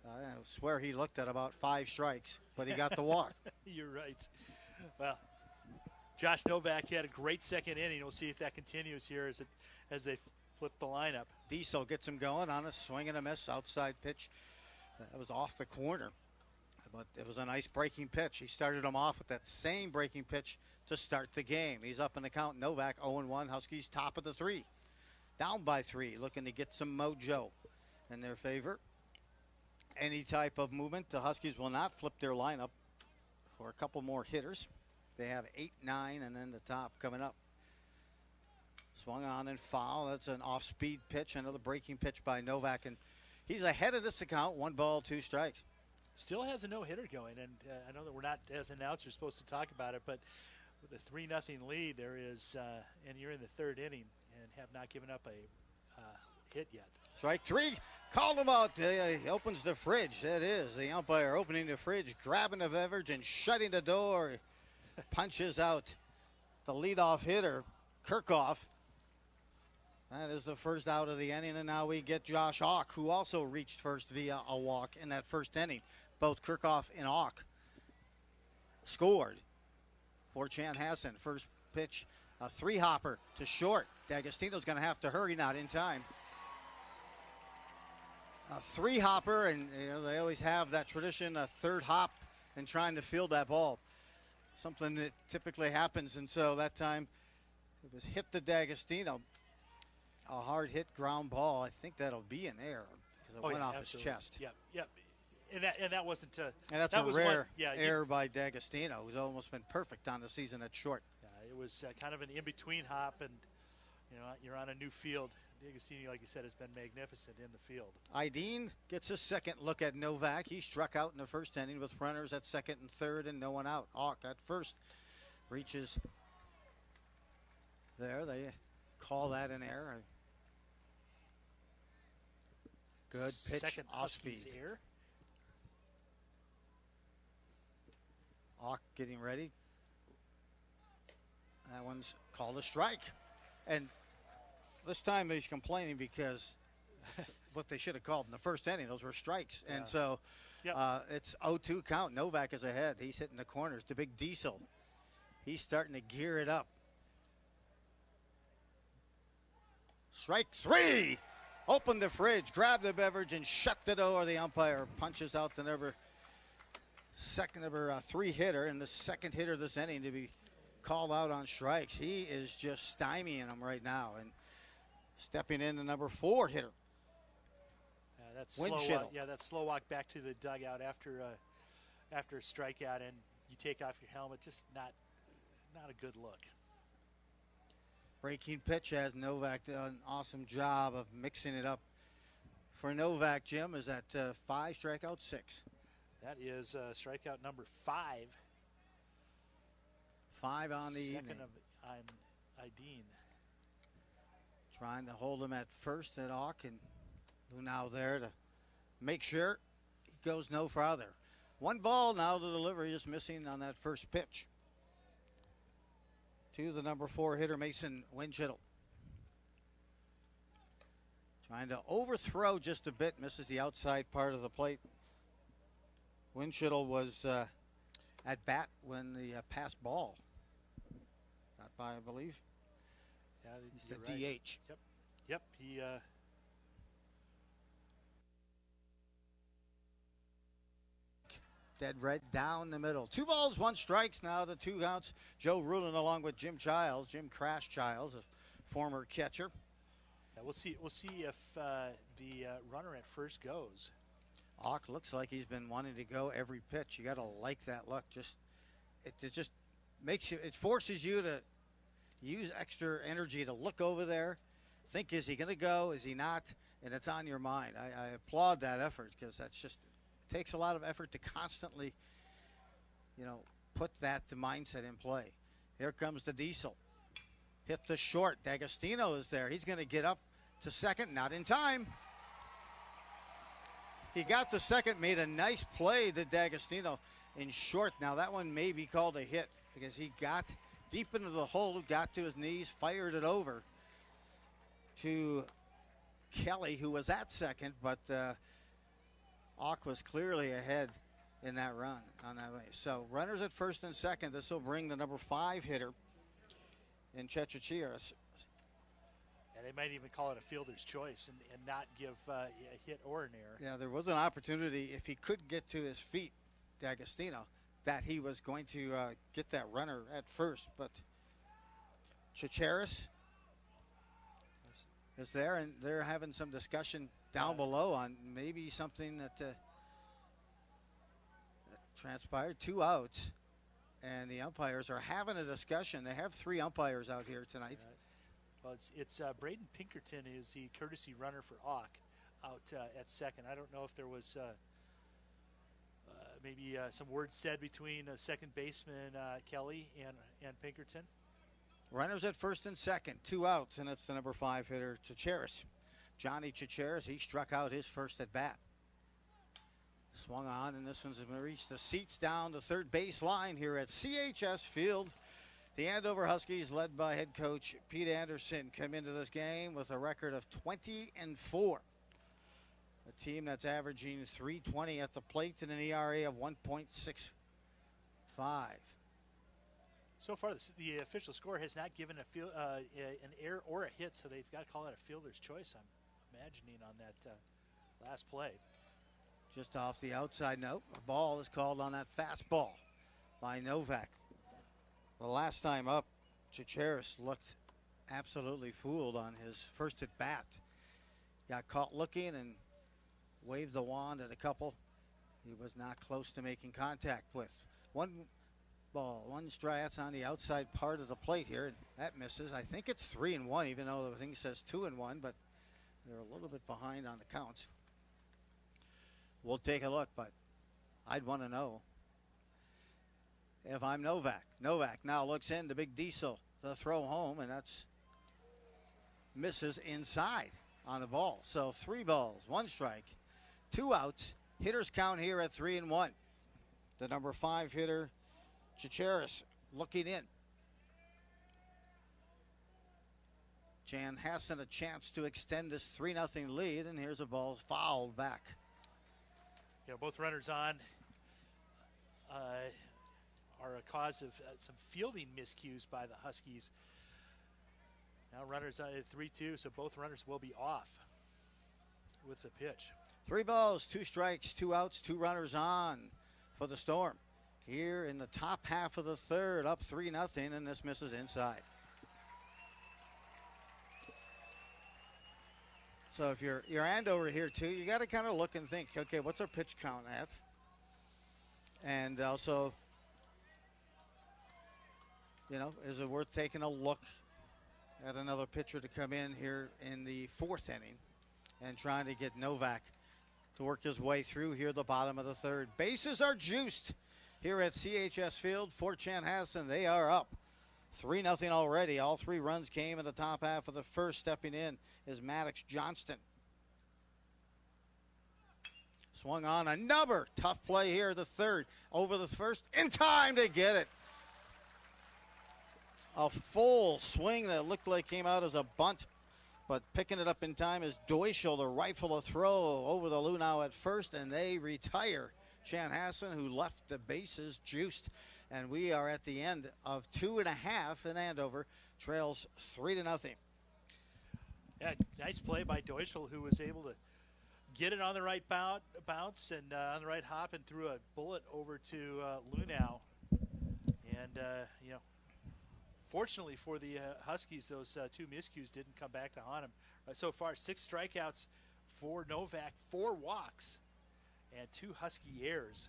I swear he looked at about 5 strikes, but he got the walk. You're right. Well, Josh Novak had a great second inning. We'll see if that continues here as they flip the lineup. Diesel gets him going on a swing and a miss outside pitch. That was off the corner, but it was a nice breaking pitch. He started him off with that same breaking pitch to start the game. He's up in the count. Novak 0-1. Huskies top of the 3. Down by 3, looking to get some mojo in their favor. Any type of movement, the Huskies will not flip their lineup for a couple more hitters. They have 8, 9, and then the top coming up. Swung on and foul. That's an off-speed pitch, another breaking pitch by Novak, and he's ahead of this account. 1 ball, 2 strikes. Still has a no-hitter going, and I know that we're not, as announcers, supposed to talk about it, but with a 3-0 lead, there is, and you're in the 3rd inning, and have not given up a hit yet. Strike 3, called him out. He opens the fridge. That is the umpire opening the fridge, grabbing the beverage and shutting the door. Punches out the leadoff hitter, Kirchhoff. That is the first out of the inning, and now we get Josh Hawk, who also reached first via a walk in that first inning. Both Kirchhoff and Hawk scored for Chanhassen. First pitch, a 3-hopper to short. D'Agostino's going to have to hurry, not in time. A 3-hopper, and they always have that tradition, a 3rd hop, and trying to field that ball. Something that typically happens, and so that time it was hit to D'Agostino. A hard hit ground ball. I think that'll be in air because it went off absolutely. His chest. Yep. And that wasn't. And that's a rare error by D'Agostino, who's almost been perfect on the season at short. Yeah, it was kind of an in-between hop, and you're on a new field. D'Agostino, like you said, has been magnificent in the field. Ideen gets a second look at Novak. He struck out in the first inning with runners at second and third and no one out. Hawk at first reaches there. They call that an error. Good pitch Second off Huskies speed. error. Hawk getting ready. That one's called a strike. And this time he's complaining because what they should have called in the first inning, those were strikes. Yeah. And so Yep. it's 0-2 count. Novak is ahead. He's hitting the corners. The big Diesel. He's starting to gear it up. Strike three. Open the fridge, grab the beverage, and shut the door. The umpire punches out the number three hitter, and the second hitter this inning to be called out on strikes. He is just stymieing them right now, and stepping in the number 4 hitter. That slow Winchell. walk, that slow walk back to the dugout after a strikeout, and you take off your helmet. Just not a good look. Breaking pitch has Novak done an awesome job of mixing it up. For Novak, Jim, is that 5 strikeouts, 6? That is strikeout number 5. 5 on the Second evening. of Ideen. Trying to hold him at first at Hawk, and now there to make sure he goes no farther. 1 ball now, the delivery just missing on that first pitch. To the number 4 hitter, Mason Winchell. Trying to overthrow just a bit, misses the outside part of the plate. Winchell was at bat when the passed ball got by, I believe. Yeah, He's you're the right. DH. Yep. He Dead red down the middle. 2 balls, 1 strikes. Now the 2 counts. Joe Rulin along with Jim Crash Childs, a former catcher. yeah, we'll see if the runner at first goes. Hawk looks like he's been wanting to go every pitch. You got to like that luck. It just makes you. It forces you to use extra energy to look over there, think, is he going to go? Is he not? And it's on your mind. I applaud that effort, because that's just. Takes a lot of effort to constantly, put that mindset in play. Here comes the Diesel. Hit the short. D'Agostino is there. He's going to get up to second. Not in time. He got to second, made a nice play to D'Agostino in short. Now that one may be called a hit, because he got deep into the hole, got to his knees, fired it over to Kelly, who was at second, but Hawk was clearly ahead in that run on that way. So runners at first and second. This will bring the number 5 hitter in Chechachiras. Yeah, they might even call it a fielder's choice and not give a hit or an error. Yeah, there was an opportunity, if he could get to his feet, D'Agostino, that he was going to get that runner at first. But Checharis is there, and they're having some discussion down below on maybe something that transpired. 2 outs, and the umpires are having a discussion. They have 3 umpires out here tonight. Well, it's Braden Pinkerton is the courtesy runner for Hawk out at second. I don't know if there was maybe some words said between second baseman Kelly and Pinkerton. Runners at first and second, 2 outs, and it's the number 5 hitter, Checharis. Johnny Checharis, he struck out his first at bat. Swung on, and this one's going to reach the seats down the third base line here at CHS Field. The Andover Huskies, led by head coach Pete Anderson, come into this game with a record of 20-4. A team that's averaging .320 at the plate and an ERA of 1.65. So far, the official score has not given an error or a hit, so they've got to call it a fielder's choice, I'm imagining, on that last play. Just off the outside note, a ball is called on that fastball by Novak. The last time up, Checharis looked absolutely fooled on his first at bat. Got caught looking and waved the wand at a couple he was not close to making contact with. 1 ball, 1 strike. That's on the outside part of the plate here. That misses. I think it's 3-1, even though the thing says 2-1, but they're a little bit behind on the counts. We'll take a look, but I'd want to know if I'm Novak. Novak now looks in, the big Diesel, the throw home, and that's misses inside. on the ball. So 3 balls, 1 strike, 2 outs. Hitters count here at 3-1. The number 5 hitter, Chicheris, looking in. Chanhassen a chance to extend this 3-0 lead, and here's a ball fouled back. Yeah, both runners on are a cause of some fielding miscues by the Huskies. Now runners at 3-2, so both runners will be off with the pitch. 3 balls, 2 strikes, 2 outs, 2 runners on for the Storm. Here in the top half of the third, up 3-0, and this misses inside. So if you're Andover here too, you got to kind of look and think, okay, what's our pitch count at? And also, you know, is it worth taking a look at another pitcher to come in here in the 4th inning and trying to get Novak to work his way through here the bottom of the third. Bases are juiced here at CHS Field for Chanhassen. They are up 3-0 already. All 3 runs came in the top half of the first. Stepping in is Maddox Johnston. Swung on another tough play here, the third. Over the first, in time to get it. A full swing that looked like came out as a bunt, but picking it up in time is Deutschel to rifle a throw over the Lunau at first, and they retire Chanhassen, who left the bases juiced. And we are at the end of 2.5, and Andover trails 3-0. Yeah, nice play by Deutschel, who was able to get it on the right bounce and on the right hop and threw a bullet over to Lunau. And, you know, fortunately for the Huskies, those 2 miscues didn't come back to haunt him. So far, 6 strikeouts for Novak, 4 walks, and 2 Husky errors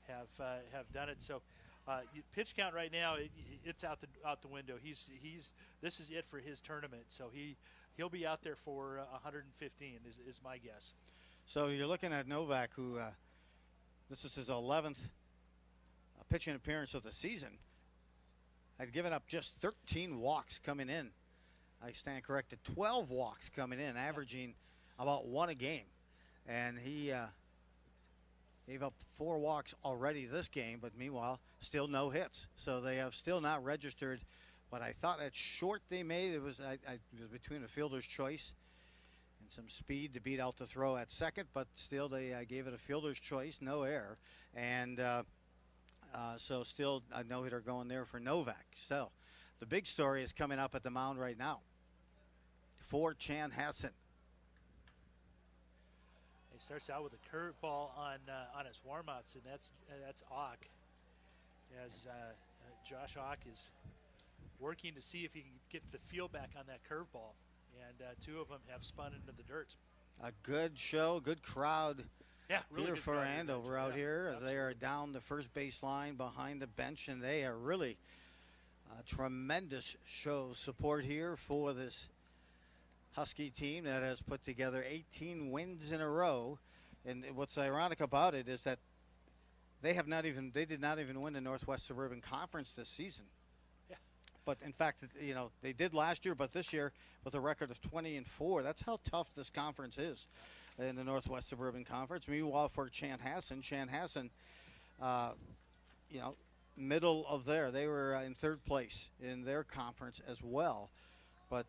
have done it. So pitch count right now, it's out the window. This is it for his tournament. So he'll be out there for 115 is my guess. So you're looking at Novak, who this is his 11th pitching appearance of the season. Had given up just 13 walks coming in. I stand corrected, 12 walks coming in, averaging about 1 a game. And he gave up 4 walks already this game, but meanwhile, still no hits. So they have still not registered what I thought at short they made. It was between a fielder's choice and some speed to beat out the throw at second, but still they gave it a fielder's choice, no error. And so still a no-hitter going there for Novak. So the big story is coming up at the mound right now for Chanhassen. He starts out with a curveball on his warm-ups, and that's Ock. As Josh Ock is working to see if he can get the feel back on that curveball, and 2 of them have spun into the dirt. A good show, good crowd. Yeah, really here good for crowd Andover out here. Absolutely. They are down the first base line behind the bench, and they are really a tremendous show of support here for this Husky team that has put together 18 wins in a row. And what's ironic about it is that they did not even win the Northwest Suburban Conference this season. Yeah. But in fact, you know, they did last year, but this year with a record of 20-4. That's how tough this conference is in the Northwest Suburban Conference. Meanwhile, for Chanhassen, you know, middle of there. They were in 3rd place in their conference as well. But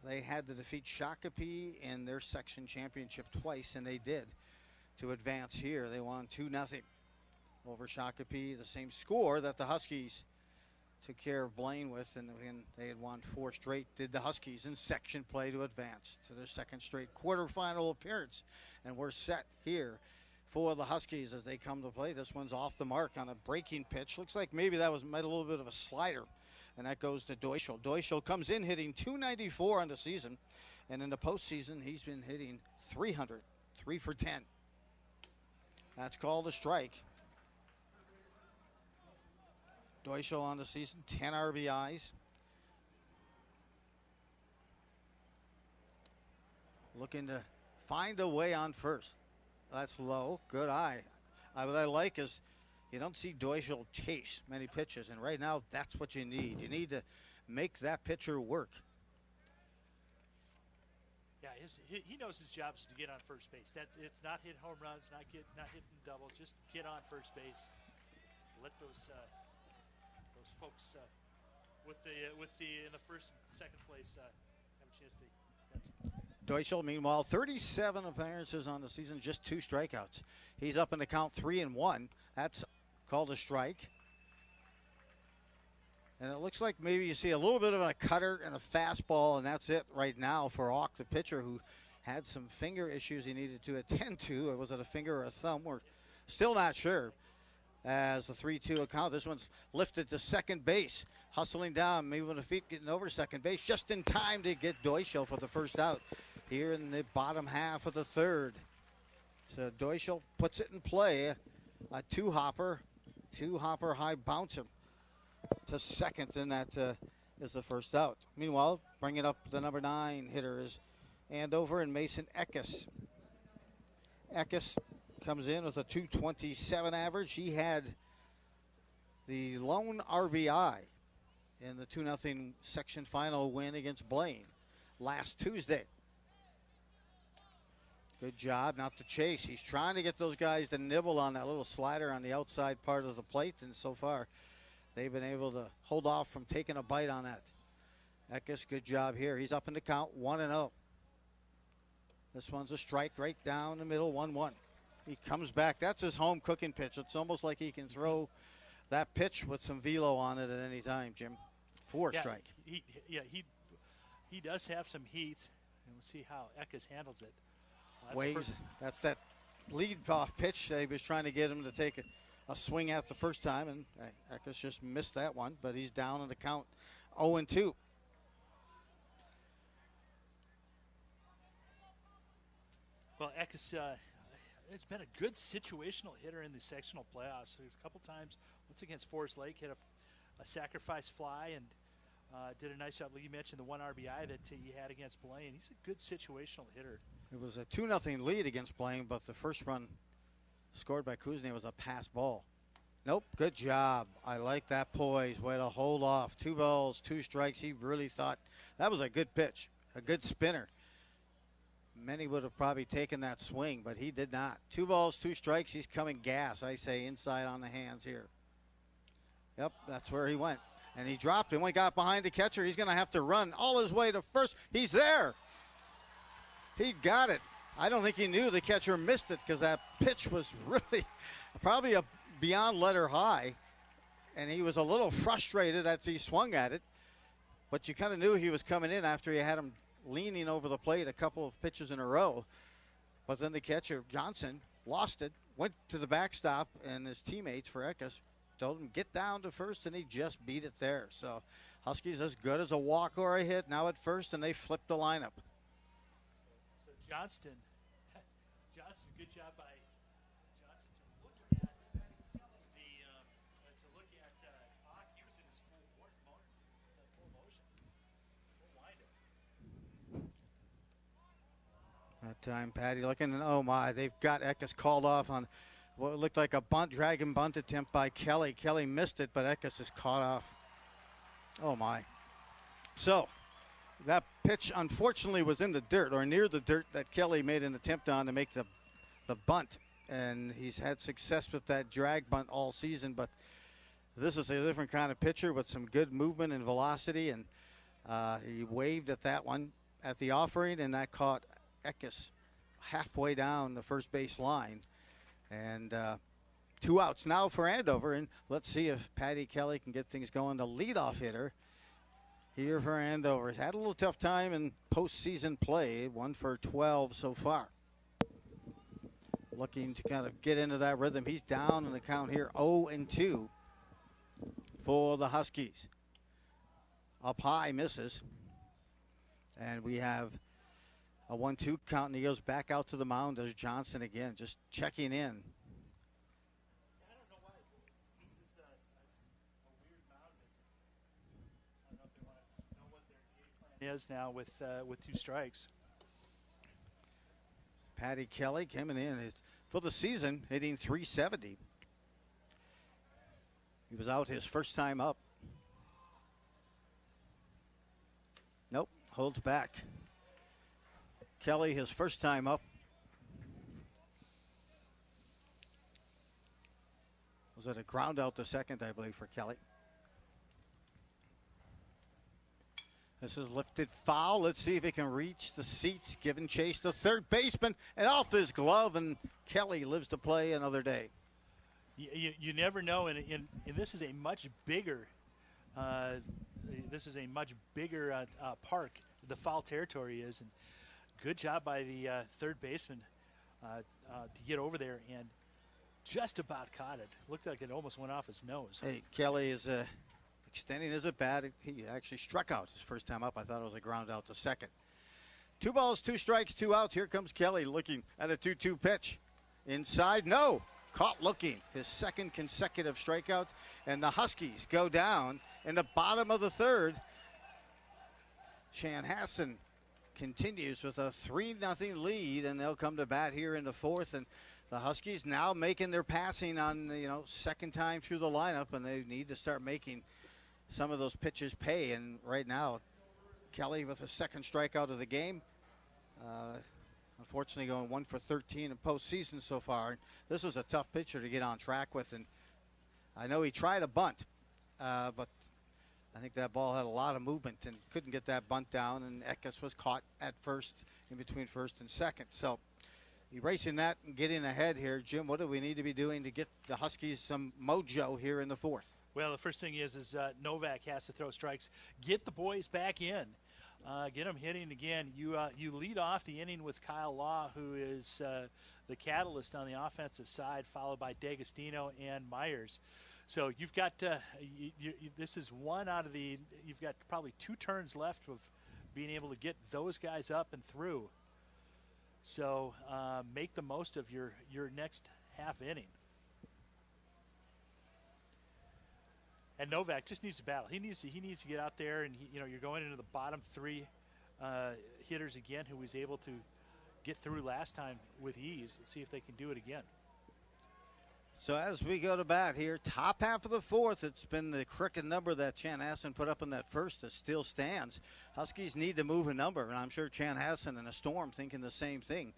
they had to defeat Shakopee in their section championship twice, and they did to advance here. They won 2-0 over Shakopee, the same score that the Huskies took care of Blaine with, and they had won 4 straight. Did the Huskies in section play to advance to their 2nd straight quarterfinal appearance. And we're set here for the Huskies as they come to play. This one's off the mark on a breaking pitch. Looks like maybe that was a little bit of a slider. And that goes to Deutschel. Deutschel comes in hitting .294 on the season. And in the postseason, he's been hitting .300, 3 for 10. That's called a strike. Deutschel on the season, 10 RBIs. Looking to find a way on first. That's low. Good eye. What I like is you don't see Deutschel chase many pitches, and right now that's what you need. You need to make that pitcher work. he knows his job is to get on first base. It's not hit home runs, not hitting doubles, just get on first base. Let those folks with the in the first and second place have a chance to. Deutschel, meanwhile, 37 appearances on the season, just 2 strikeouts. He's up in the count 3-1. That's called a strike. And it looks like maybe you see a little bit of a cutter and a fastball, and that's it right now for Auk, the pitcher, who had some finger issues he needed to attend to. Was it a finger or a thumb? We're still not sure. As the 3-2 account, this one's lifted to second base. Hustling down, moving the feet, getting over second base, just in time to get Deutschel for the first out here in the bottom half of the third. So Deutschel puts it in play. A two-hopper high bouncer to second, and that is the first out. Meanwhile, bringing up the number 9 hitter is Andover and Mason Eckes. Eckes comes in with a .227 average. He had the lone RBI in the 2-0 section final win against Blaine last Tuesday. Good job not to chase. He's trying to get those guys to nibble on that little slider on the outside part of the plate, and so far they've been able to hold off from taking a bite on that. Eckes, good job here. He's up in the count, 1-0. This one's a strike right down the middle, 1-1. He comes back. That's his home cooking pitch. It's almost like he can throw that pitch with some velo on it at any time, Jim. 4 strike. He does have some heat, and we'll see how Eckes handles it. That's that lead-off pitch. He was trying to get him to take a swing at the first time, and Eckes just missed that one, but he's down in the count 0-2. Well, Eckes has been a good situational hitter in the sectional playoffs. There's a couple times, once against Forest Lake, hit a sacrifice fly and did a nice job. You mentioned the 1 RBI that he had against Blaine. He's a good situational hitter. It was a 2-0 lead against Blaine, but the first run scored by Kuzny was a pass ball. Nope, good job. I like that poise. Way to hold off. 2 balls, 2 strikes. He really thought that was a good pitch, a good spinner. Many would have probably taken that swing, but he did not. 2 balls, 2 strikes. He's coming gas, I say, inside on the hands here. Yep, that's where he went. And he dropped him. When he got behind the catcher, he's going to have to run all his way to first. He's there. He got it. I don't think he knew the catcher missed it because that pitch was really probably a beyond letter high. And he was a little frustrated as he swung at it. But you kind of knew he was coming in after you had him leaning over the plate a couple of pitches in a row. But then the catcher, Johnson, lost it, went to the backstop, and his teammates for Eckes told him get down to first, and he just beat it there. So Huskies as good as a walk or a hit now at first, and they flipped the lineup. So Johnston, good job by Johnston to look at Auk. He was in his full motion, full windup. That time, Patty looking, and oh my, they've got Eckes called off on what looked like a dragon bunt attempt by Kelly. Kelly missed it, but Eckes is caught off. Oh my. So that pitch unfortunately was in the dirt or near the dirt that Kelly made an attempt on to make the bunt. And he's had success with that drag bunt all season, but this is a different kind of pitcher with some good movement and velocity. And he waved at that one at the offering, and that caught Eckes halfway down the first base line. And 2 outs now for Andover, and let's see if Patty Kelly can get things going. The leadoff hitter here for Andover has had a little tough time in postseason play, 1 for 12 so far. Looking to kind of get into that rhythm. He's down in the count here, 0-2 for the Huskies. Up high, misses. And we have a 1-2 count, and he goes back out to the mound. There's Johnston again, just checking in. I don't know why. This is a weird mound visit. I don't know if they want to know what their game plan is now with 2 strikes. Patty Kelly coming in for the season, hitting .370. He was out his first time up. Nope, holds back. Kelly his first time up. Was it a ground out to second, I believe, for Kelly? This is lifted foul. Let's see if he can reach the seats. Giving chase to third baseman and off his glove, and Kelly lives to play another day. You never know, and this is a much bigger park. The foul territory is, and good job by the third baseman to get over there and just about caught it. Looked like it almost went off his nose. Hey, Kelly is extending his at bat. He actually struck out his first time up. I thought it was a ground out to second. 2 balls, 2 strikes, 2 outs. Here comes Kelly looking at a 2-2 pitch. Inside, no. Caught looking. His second consecutive strikeout. And the Huskies go down in the bottom of the third. Chanhassen continues with a 3-0 lead, and they'll come to bat here in the fourth. And the Huskies now making their passing on, second time through the lineup, and they need to start making some of those pitches pay. And right now, Kelly with a second strikeout of the game. Unfortunately, going 1 for 13 in postseason so far. This is a tough pitcher to get on track with, and I know he tried a bunt, but I think that ball had a lot of movement and couldn't get that bunt down, and Eckes was caught at first, in between first and second. So erasing that and getting ahead here, Jim, what do we need to be doing to get the Huskies some mojo here in the fourth? Well, the first thing is Novak has to throw strikes. Get the boys back in. Get them hitting again. You lead off the inning with Kyle Law, who is the catalyst on the offensive side, followed by D'Agostino and Myers. So you've got this is one out of the. You've got probably 2 turns left of being able to get those guys up and through. So make the most of your next half inning. And Novak just needs to battle. He needs to get out there, and you're going into the bottom 3 hitters again, who was able to get through last time with ease. Let's see if they can do it again. So as we go to bat here, top half of the fourth, it's been the crooked number that Chanhassen put up in that first that still stands. Huskies need to move a number, and I'm sure Chanhassen and a Storm thinking the same thing.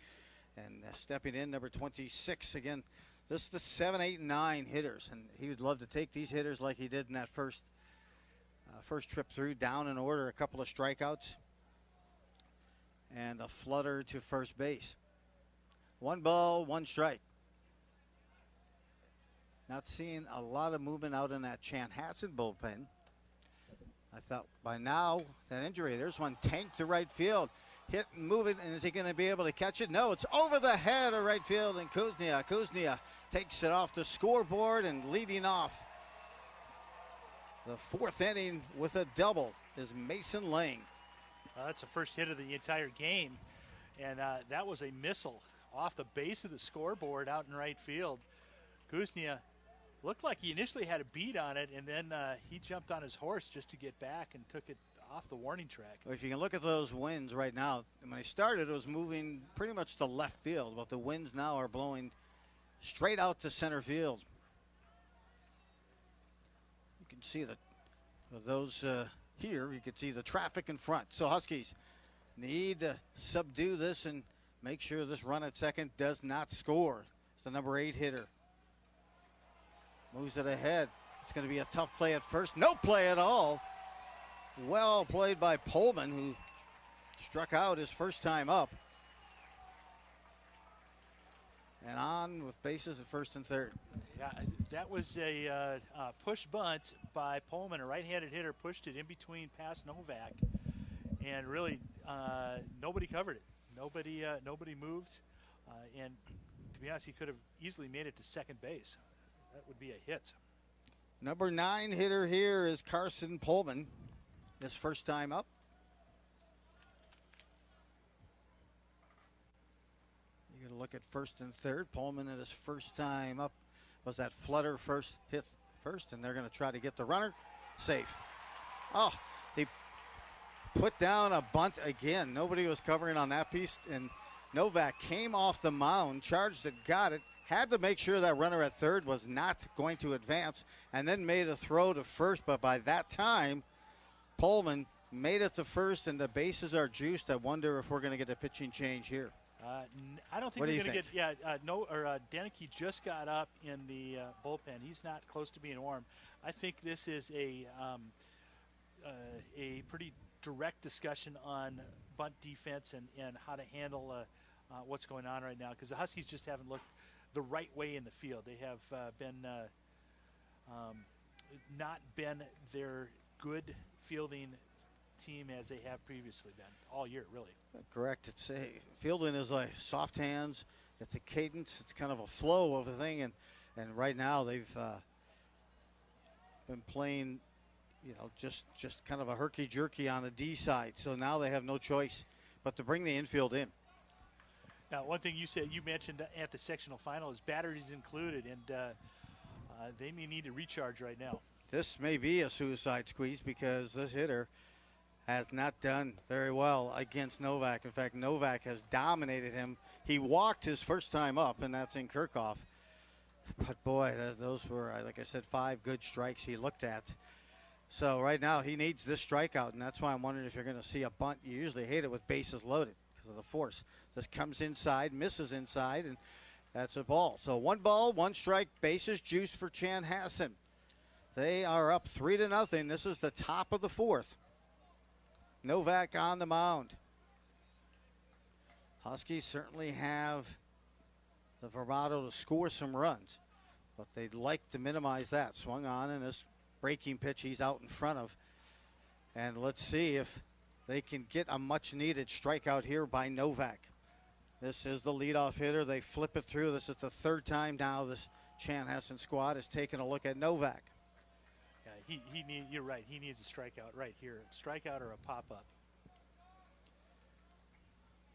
And stepping in, number 26 again. This is the 7, 8, and 9 hitters, and he would love to take these hitters like he did in that first trip through, down in order, a couple of strikeouts, and a flutter to first base. 1 ball, 1 strike. Not seeing a lot of movement out in that Chanhassen bullpen. I thought by now, that injury, there's one tanked to right field. Hit and move it, and is he going to be able to catch it? No, it's over the head of right field, and Kuznia takes it off the scoreboard, and leading off the fourth inning with a double is Mason Lang. That's the first hit of the entire game, and that was a missile off the base of the scoreboard out in right field. Kuznia looked like he initially had a beat on it, and then he jumped on his horse just to get back and took it off the warning track. Well, if you can look at those winds right now, when I started, it was moving pretty much to left field, but the winds now are blowing straight out to center field. You can see those here. You can see the traffic in front. So Huskies need to subdue this and make sure this run at second does not score. It's the number 8 hitter. Moves it ahead. It's going to be a tough play at first. No play at all. Well played by Pullman, who struck out his first time up. And on with bases at first and third. Yeah, that was a push bunt by Pullman. A right-handed hitter pushed it in between past Novak. And really, nobody covered it. Nobody moved. And to be honest, he could have easily made it to second base. That would be a hit. Number 9 hitter here is Carson Pullman. His first time up. You're going to look at first and third. Pullman at his first time up was that flutter first, hit first, and they're going to try to get the runner safe. Oh, they put down a bunt again. Nobody was covering on that piece, and Novak came off the mound, charged it, got it, had to make sure that runner at third was not going to advance, and then made a throw to first, but by that time, Pullman made it to first, and the bases are juiced. I wonder if we're going to get a pitching change here. I don't think What do they're you going to think? get. Deneke just got up in the bullpen. He's not close to being warm. I think this is a pretty direct discussion on bunt defense and how to handle what's going on right now, because the Huskies just haven't looked the right way in the field. They have not been their good fielding team as they have previously been all year, really. Correct. It's fielding is like soft hands. It's a cadence. It's kind of a flow of a thing, and right now they've been playing, just kind of a herky jerky on the D side. So now they have no choice but to bring the infield in. Now, one thing you mentioned at the sectional final is batteries included, and they may need to recharge right now. This may be a suicide squeeze because this hitter has not done very well against Novak. In fact, Novak has dominated him. He walked his first time up, and that's in Kirchhoff. But, boy, those were, like I said, 5 good strikes he looked at. So right now he needs this strikeout, and that's why I'm wondering if you're going to see a bunt. You usually hate it with bases loaded because of the force. This comes inside, misses inside, and that's a ball. So 1 ball, 1 strike, bases juice for Chanhassen. They are up 3-0. This is the top of the 4th. Novak on the mound. Huskies certainly have the bravado to score some runs, but they'd like to minimize that. Swung on in this breaking pitch he's out in front of. And let's see if they can get a much-needed strikeout here by Novak. This is the leadoff hitter. They flip it through. This is the 3rd time now this Chanhassen squad has taken a look at Novak. Yeah, you're right. He needs a strikeout right here. Strikeout or a pop-up.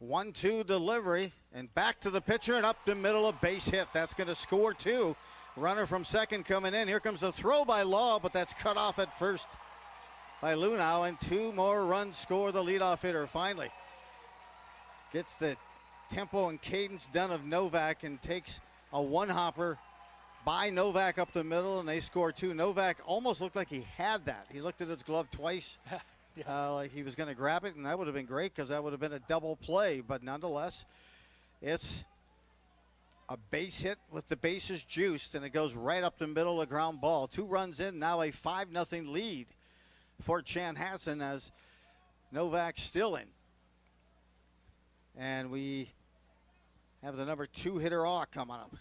1-2 delivery, and back to the pitcher and up the middle, a base hit. That's going to score 2. Runner from second coming in. Here comes a throw by Law, but that's cut off at first by Lunau, and 2 more runs score the leadoff hitter finally. Gets the tempo and cadence done of Novak and takes a one-hopper by Novak up the middle, and they score 2. Novak almost looked like he had that. He looked at his glove twice, like he was going to grab it, and that would have been great because that would have been a double play. But nonetheless, it's a base hit with the bases juiced, and it goes right up the middle, a ground ball. 2 runs in, now a 5-0 lead for Chanhassen as Novak's still in. And we have the number 2 hitter coming up.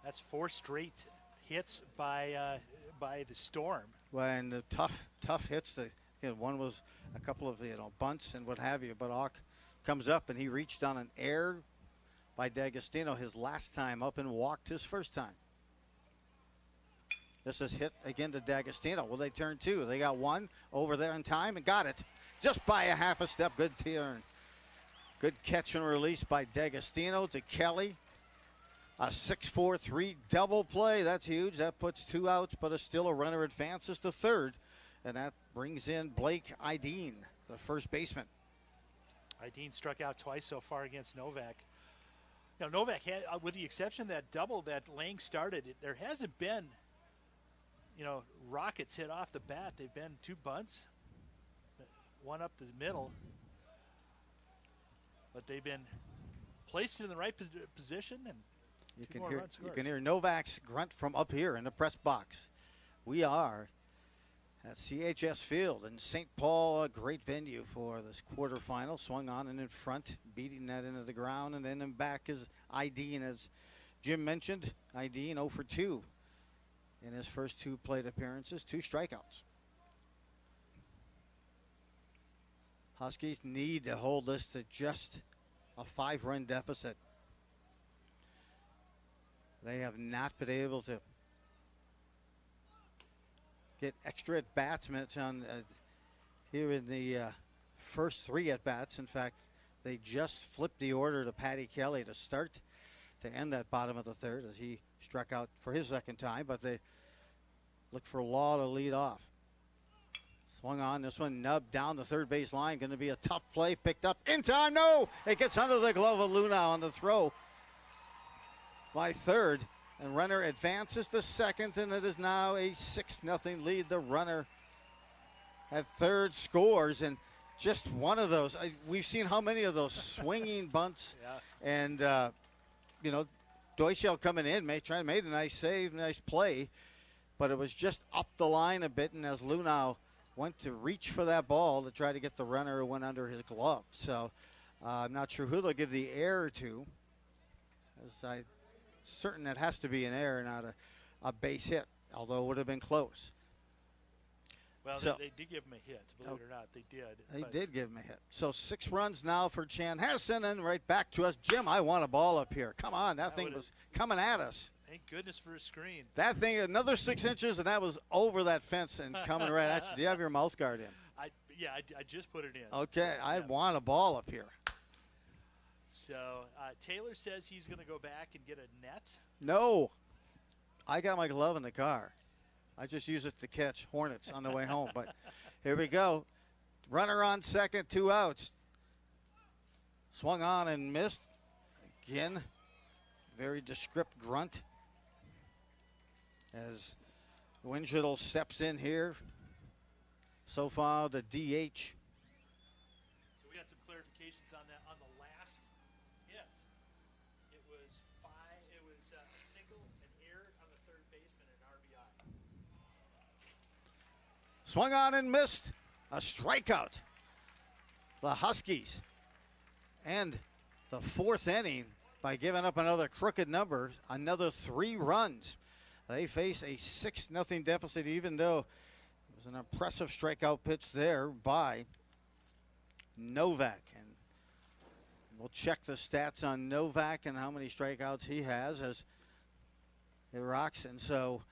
That's 4 straight hits by the Storm. When the tough hits, one was a couple of bunts and what have you, but Auk comes up and he reached on an error by D'Agostino his last time up and walked his first time. This is hit again to D'Agostino. Will they turn 2? They got 1 over there in time and got it just by a half a step. Good turn. Good catch and release by D'Agostino to Kelly. A 6-4-3 double play. That's huge. That puts 2 outs, but still a runner advances to third. And that brings in Blake Ideen, the first baseman. Ideen struck out twice so far against Novak. Now, Novak had, with the exception of that double that Lang started, there hasn't been, rockets hit off the bat. They've been 2 bunts, 1 up the middle. But they've been placed in the right position, and you can hear Novak's grunt from up here in the press box. We are at CHS Field in St. Paul, a great venue for this quarterfinal. Swung on and in front, beating that into the ground, and then in back is Ideen. As Jim mentioned, Ideen 0 for 2 in his first 2 plate appearances, 2 strikeouts. Huskies need to hold this to just a 5-run deficit. They have not been able to get extra at-bats on here in the first 3 at-bats. In fact, they just flipped the order to Patty Kelly to start to end that bottom of the 3rd as he struck out for his 2nd time, but they look for Law to lead off. Swung on, this one nubbed down the third base line. Going to be a tough play, picked up in time. No! It gets under the glove of Luna on the throw by third. And runner advances to second, and it is now a 6-0 lead. The runner at third scores, and just one of those. We've seen how many of those swinging bunts, and Deutschel coming in, made a nice save, nice play, but it was just up the line a bit, and as Lunau went to reach for that ball to try to get the runner who went under his glove. So I'm not sure who they'll give the error to, as I'm certain that has to be an error, not a base hit, although it would have been close. Well, so, they did give him a hit, believe it or not. They did. They did give him a hit. So 6 runs now for Chanhassen, and right back to us. Jim, I want a ball up here. Come on, that thing was coming at us. Thank goodness for a screen. That thing, another 6 inches, and that was over that fence and coming right at you. Do you have your mouth guard in? I just put it in. Okay, so, I want a ball up here. So Taylor says he's going to go back and get a net. No. I got my glove in the car. I just use it to catch hornets on the way home. But here we go. Runner on second, 2 outs. Swung on and missed. Again, very descript grunt as Winchell steps in here. So far, the DH. So we got some clarifications on that. On the last hit, it was a single, an error on the third baseman, an RBI. Swung on and missed. A strikeout. The Huskies end the 4th inning by giving up another crooked number, another 3 runs. They face a 6-0 deficit, even though it was an impressive strikeout pitch there by Novak. And we'll check the stats on Novak and how many strikeouts he has as it rocks. And so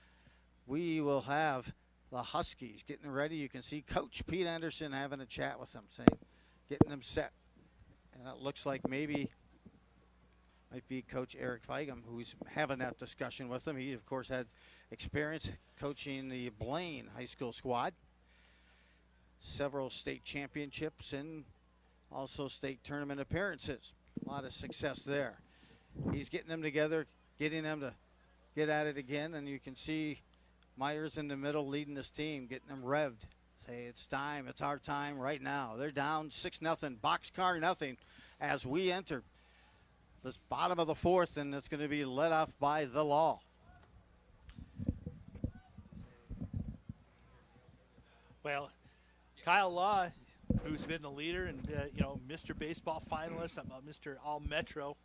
we will have the Huskies getting ready. You can see Coach Pete Anderson having a chat with them, saying, getting them set. And it looks like maybe might be Coach Eric Feigum who's having that discussion with them. He, of course, had experience coaching the Blaine high school squad. Several state championships and also state tournament appearances. A lot of success there. He's getting them together, getting them to get at it again, and you can see Myers in the middle leading this team, getting them revved. Say, it's time, it's our time right now. They're down 6-0, boxcar nothing as we enter this bottom of the 4th, and it's going to be led off by the Law. Well, Kyle Law, who's been the leader and Mr. Baseball finalist, Mr. All Metro,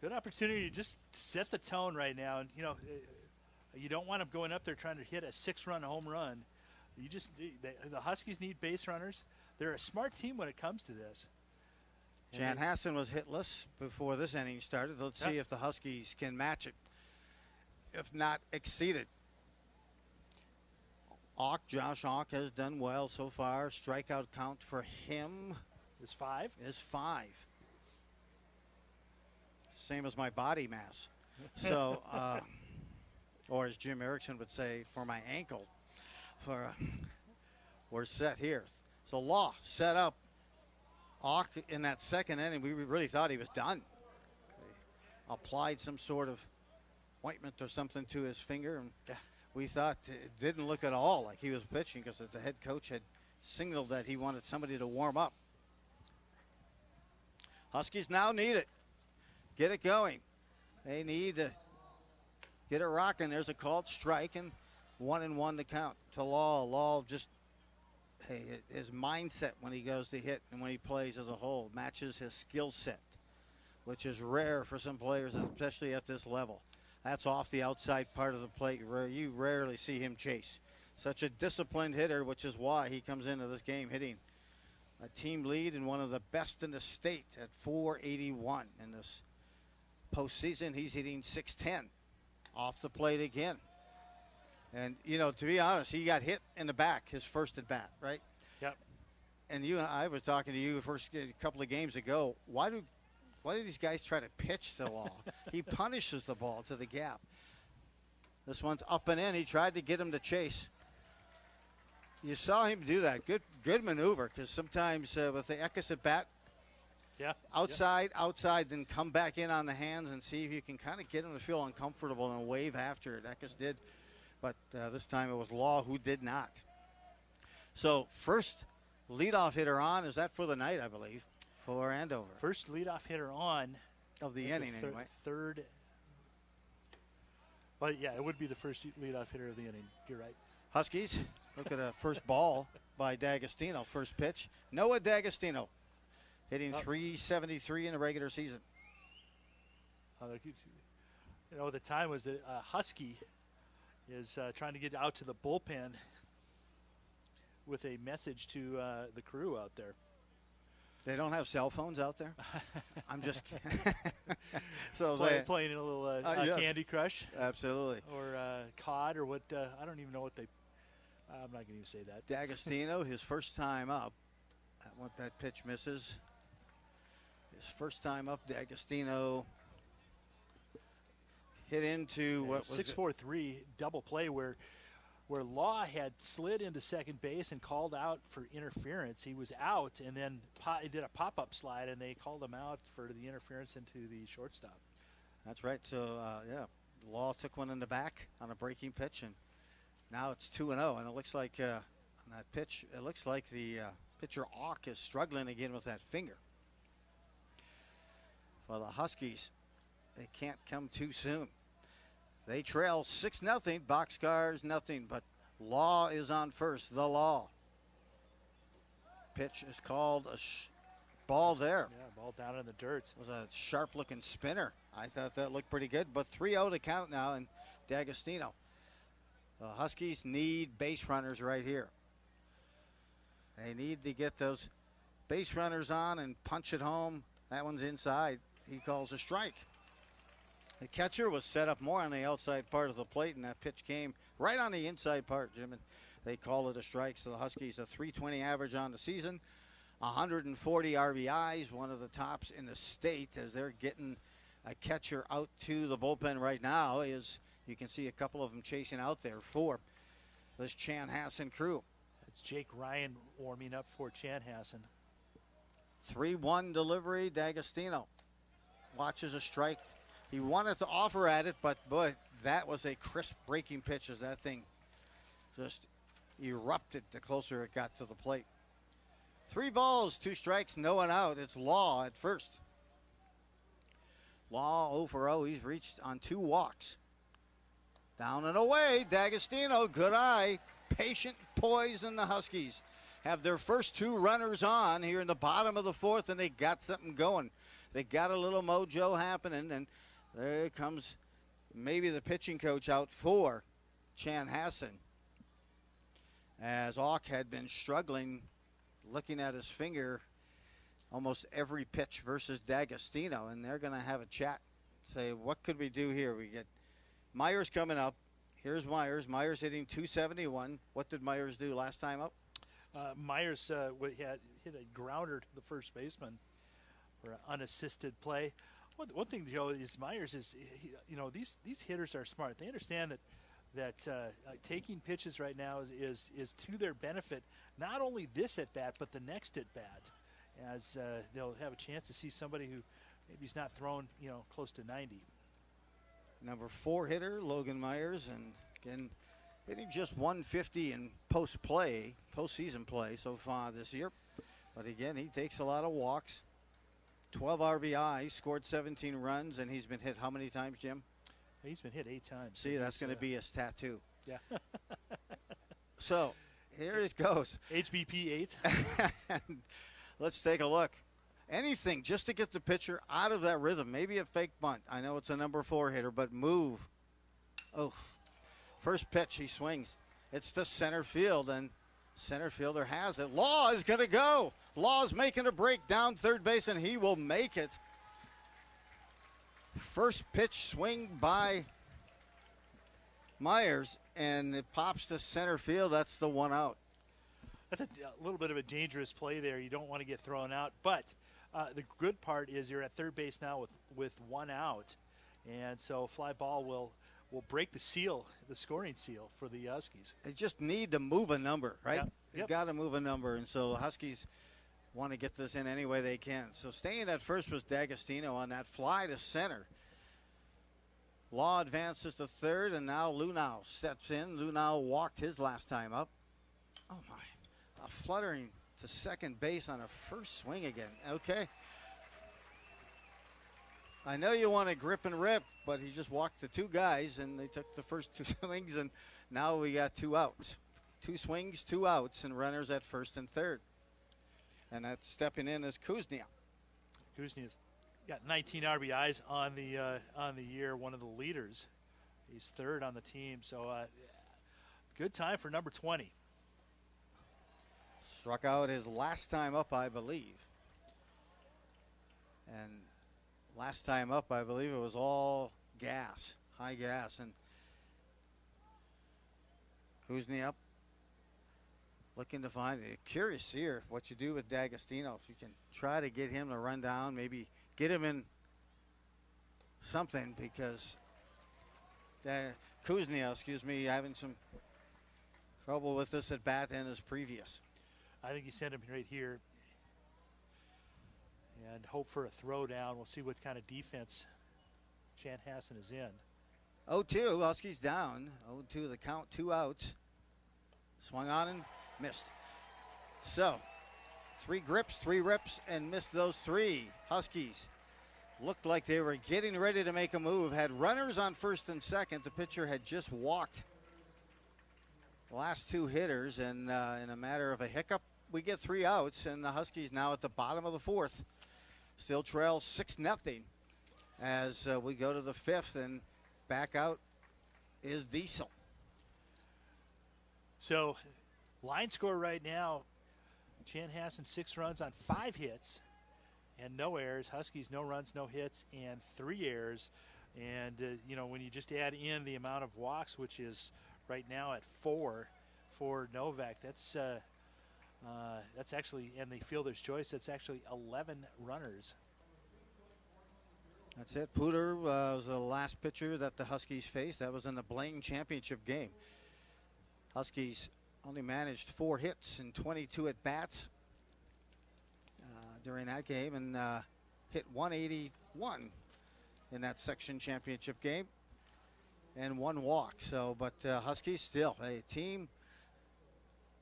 good opportunity to just set the tone right now. And you don't want him going up there trying to hit a 6-run home run. The Huskies need base runners. They're a smart team when it comes to this. Chanhassen was hitless before this inning started. Let's see if the Huskies can match it. If not, exceed it. Josh Auk has done well so far. Strikeout count for him is 5. Same as my body mass. So, or as Jim Erickson would say, for my ankle. We're set here. So Law set up Auk in that 2nd inning. We really thought he was done. They applied some sort of ointment or something to his finger, and we thought it didn't look at all like he was pitching because the head coach had signaled that he wanted somebody to warm up. Huskies now need it. Get it going. They need to get it rocking. There's a called strike, and 1-1 to count to Law. Law just, his mindset when he goes to hit and when he plays as a whole matches his skill set, which is rare for some players, especially at this level. That's off the outside part of the plate where you rarely see him chase. Such a disciplined hitter, which is why he comes into this game hitting a team lead and one of the best in the state at .481 in this postseason. He's hitting .610 off the plate again. And, to be honest, he got hit in the back his first at bat, right? Yep. And I was talking to you a couple of games ago. Why do these guys try to pitch so long? He punishes the ball to the gap. This one's up and in. He tried to get him to chase. You saw him do that. Good maneuver, because sometimes with the Eckes at bat, outside, then come back in on the hands and see if you can kind of get him to feel uncomfortable and wave after it. Eckes did, but this time it was Law who did not. So first leadoff hitter on, is that for the night, I believe, for Andover? First leadoff hitter on. Of the inning, anyway. Third. But, yeah, it would be the first leadoff hitter of the inning. You're right. Huskies, look at a first ball by D'Agostino. First pitch. Noah D'Agostino hitting .373 in the regular season. You know, the time was that Husky is trying to get out to the bullpen with a message to the crew out there. They don't have cell phones out there? I'm just kidding. So playing a little yes. Candy Crush. Absolutely. Or COD or what. I don't even know what they. I'm not going to even say that. D'Agostino, his first time up. That pitch misses. His first time up, D'Agostino hit into what was 6-4-3 double play where Law had slid into second base and called out for interference. He was out, and then he did a pop-up slide, and they called him out for the interference into the shortstop. That's right. So, Law took one in the back on a breaking pitch, and now it's 2-0. And it looks like on that pitch, it looks like the pitcher Auk is struggling again with that finger. For the Huskies, they can't come too soon. They trail 6-0, boxcars nothing, but Law is on first, the Law. Pitch is called a ball there. Yeah, ball down in the dirt. It was a sharp-looking spinner. I thought that looked pretty good, but 3-0 to count now, and D'Agostino. The Huskies need base runners right here. They need to get those base runners on and punch it home. That one's inside. He calls a strike. The catcher was set up more on the outside part of the plate, and that pitch came right on the inside part, Jim, and they call it a strike. So the Huskies a .320 average on the season, 140 RBIs, one of the tops in the state, as they're getting a catcher out to the bullpen right now. Is you can see a couple of them chasing out there for this Chanhassen crew. It's Jake Ryan warming up for Chanhassen. 3-1 delivery, D'Agostino watches a strike. He wanted to offer at it, but boy, that was a crisp breaking pitch as that thing just erupted the closer it got to the plate. 3 balls, 2 strikes, no one out. It's Law at first. Law 0 for 0. He's reached on 2 walks. Down and away, D'Agostino, good eye. Patient poise, and the Huskies have their first 2 runners on here in the bottom of the 4th, and they got something going. They got a little mojo happening, and there comes maybe the pitching coach out for Chanhassen, as Auk had been struggling, looking at his finger almost every pitch versus D'Agostino, and they're going to have a chat, say, what could we do here? We get Myers coming up. Here's Myers. Myers hitting .271. What did Myers do last time up? Myers hit a grounder to the first baseman for an unassisted play. One thing, Joe, is Myers is, these hitters are smart. They understand that taking pitches right now is to their benefit, not only this at bat, but the next at bat, as they'll have a chance to see somebody who maybe is not thrown, close to 90. Number 4 hitter, Logan Myers, and again, hitting just 150 in postseason play so far this year. But again, he takes a lot of walks. 12 RBI, scored 17 runs, and he's been hit how many times, Jim? He's been hit 8 times. See, that's going to be his tattoo. Yeah. So here it goes. HBP 8. Let's take a look. Anything just to get the pitcher out of that rhythm. Maybe a fake bunt. I know it's a number 4 hitter, but move. Oh, first pitch, he swings. It's to center field, and center fielder has it. Law is going to go. Law's making a break down third base, and he will make it. First pitch swing by Myers, and it pops to center field. That's the 1 out. That's a little bit of a dangerous play there. You don't want to get thrown out, but the good part is you're at third base now with 1 out, and so fly ball will break the seal, the scoring seal for the Huskies. They just need to move a number, right? Yep. They've got to move a number, and so Huskies want to get this in any way they can. So staying at first was D'Agostino on that fly to center. Law advances to third, and now Lunau steps in. Lunau walked his last time up. Oh, my. fluttering to second base on a first swing again. Okay. I know you want to grip and rip, but he just walked the two guys, and they took the first two swings, and now we got 2 outs. 2 swings, 2 outs, and runners at first and third. And that's stepping in as Kuznia. Kuznia's got 19 RBIs on the year, one of the leaders. He's third on the team, so good time for number 20. Struck out his last time up, I believe. And last time up, I believe it was all gas, high gas. And Kuznia up, looking to find it. Curious here what you do with D'Agostino. If you can try to get him to run down, maybe get him in something, because Kuznia, having some trouble with this at bat and his previous. I think you send him right here and hope for a throwdown. We'll see what kind of defense Chanhassen is in. 0-2, Huskies down. 0-2 the count, 2 outs. Swung on and missed. So, 3 grips, 3 rips, and missed those 3. Huskies looked like they were getting ready to make a move. Had runners on first and second. The pitcher had just walked the last 2 hitters, and in a matter of a hiccup, we get 3 outs, and the Huskies now at the bottom of the 4th. Still trail 6-0 as we go to the 5th, and back out is Diesel. So, line score right now, Chanhassen 6 runs on 5 hits and no errors. Huskies no runs, no hits, and 3 errors. And, when you just add in the amount of walks, which is right now at 4 for Novak, that's actually, and the fielder's choice, that's actually 11 runners. That's it. Puder was the last pitcher that the Huskies faced. That was in the Blaine championship game. Huskies only managed 4 hits and 22 at-bats during that game, and hit 181 in that section championship game and 1 walk. So, but Huskies still a team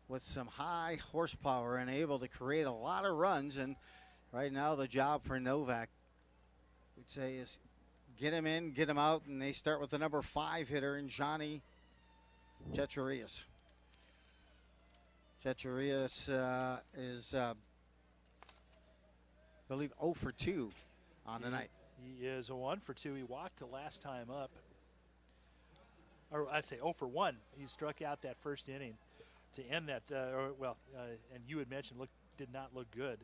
with some high horsepower and able to create a lot of runs. And right now the job for Novak, we'd say, is get him in, get him out, and they start with the number 5 hitter in Johnny Checharias. Checharias is, I believe, 0 for 2 on the night. He is a 1 for 2. He walked the last time up. Or I'd say 0 for 1. He struck out that first inning to end that, and you had mentioned did not look good,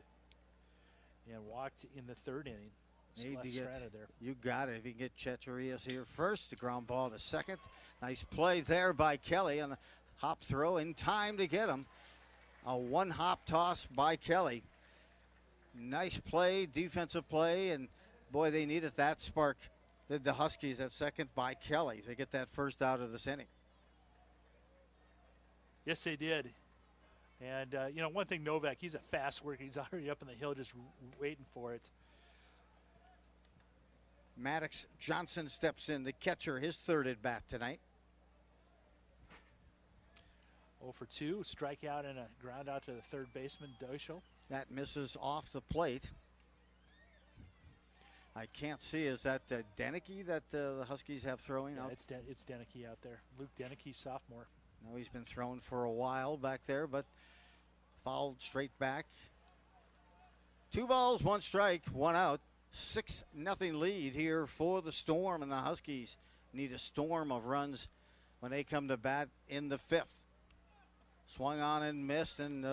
and walked in the 3rd inning. Need to Left get, strata there. you got it. If you can get Checharias here first, the ground ball to second. Nice play there by Kelly on a hop throw in time to get him. A 1-hop toss by Kelly. Nice play, defensive play, and boy, they needed that spark. Did the Huskies at second by Kelly to get that first out of this inning. Yes, they did. And, one thing, Novak, he's a fast worker. He's already up in the hill just waiting for it. Maddox Johnston steps in, the catcher, his 3rd at bat tonight. 0 for 2, strikeout and a ground out to the 3rd baseman, Doschel. That misses off the plate. I can't see, is that Denicky that the Huskies have throwing out? It's Denicky out there. Luke Denicky, sophomore. No, he's been thrown for a while back there, but fouled straight back. 2 balls, 1 strike, 1 out. 6-0 lead here for the Storm, and the Huskies need a storm of runs when they come to bat in the 5th. Swung on and missed, and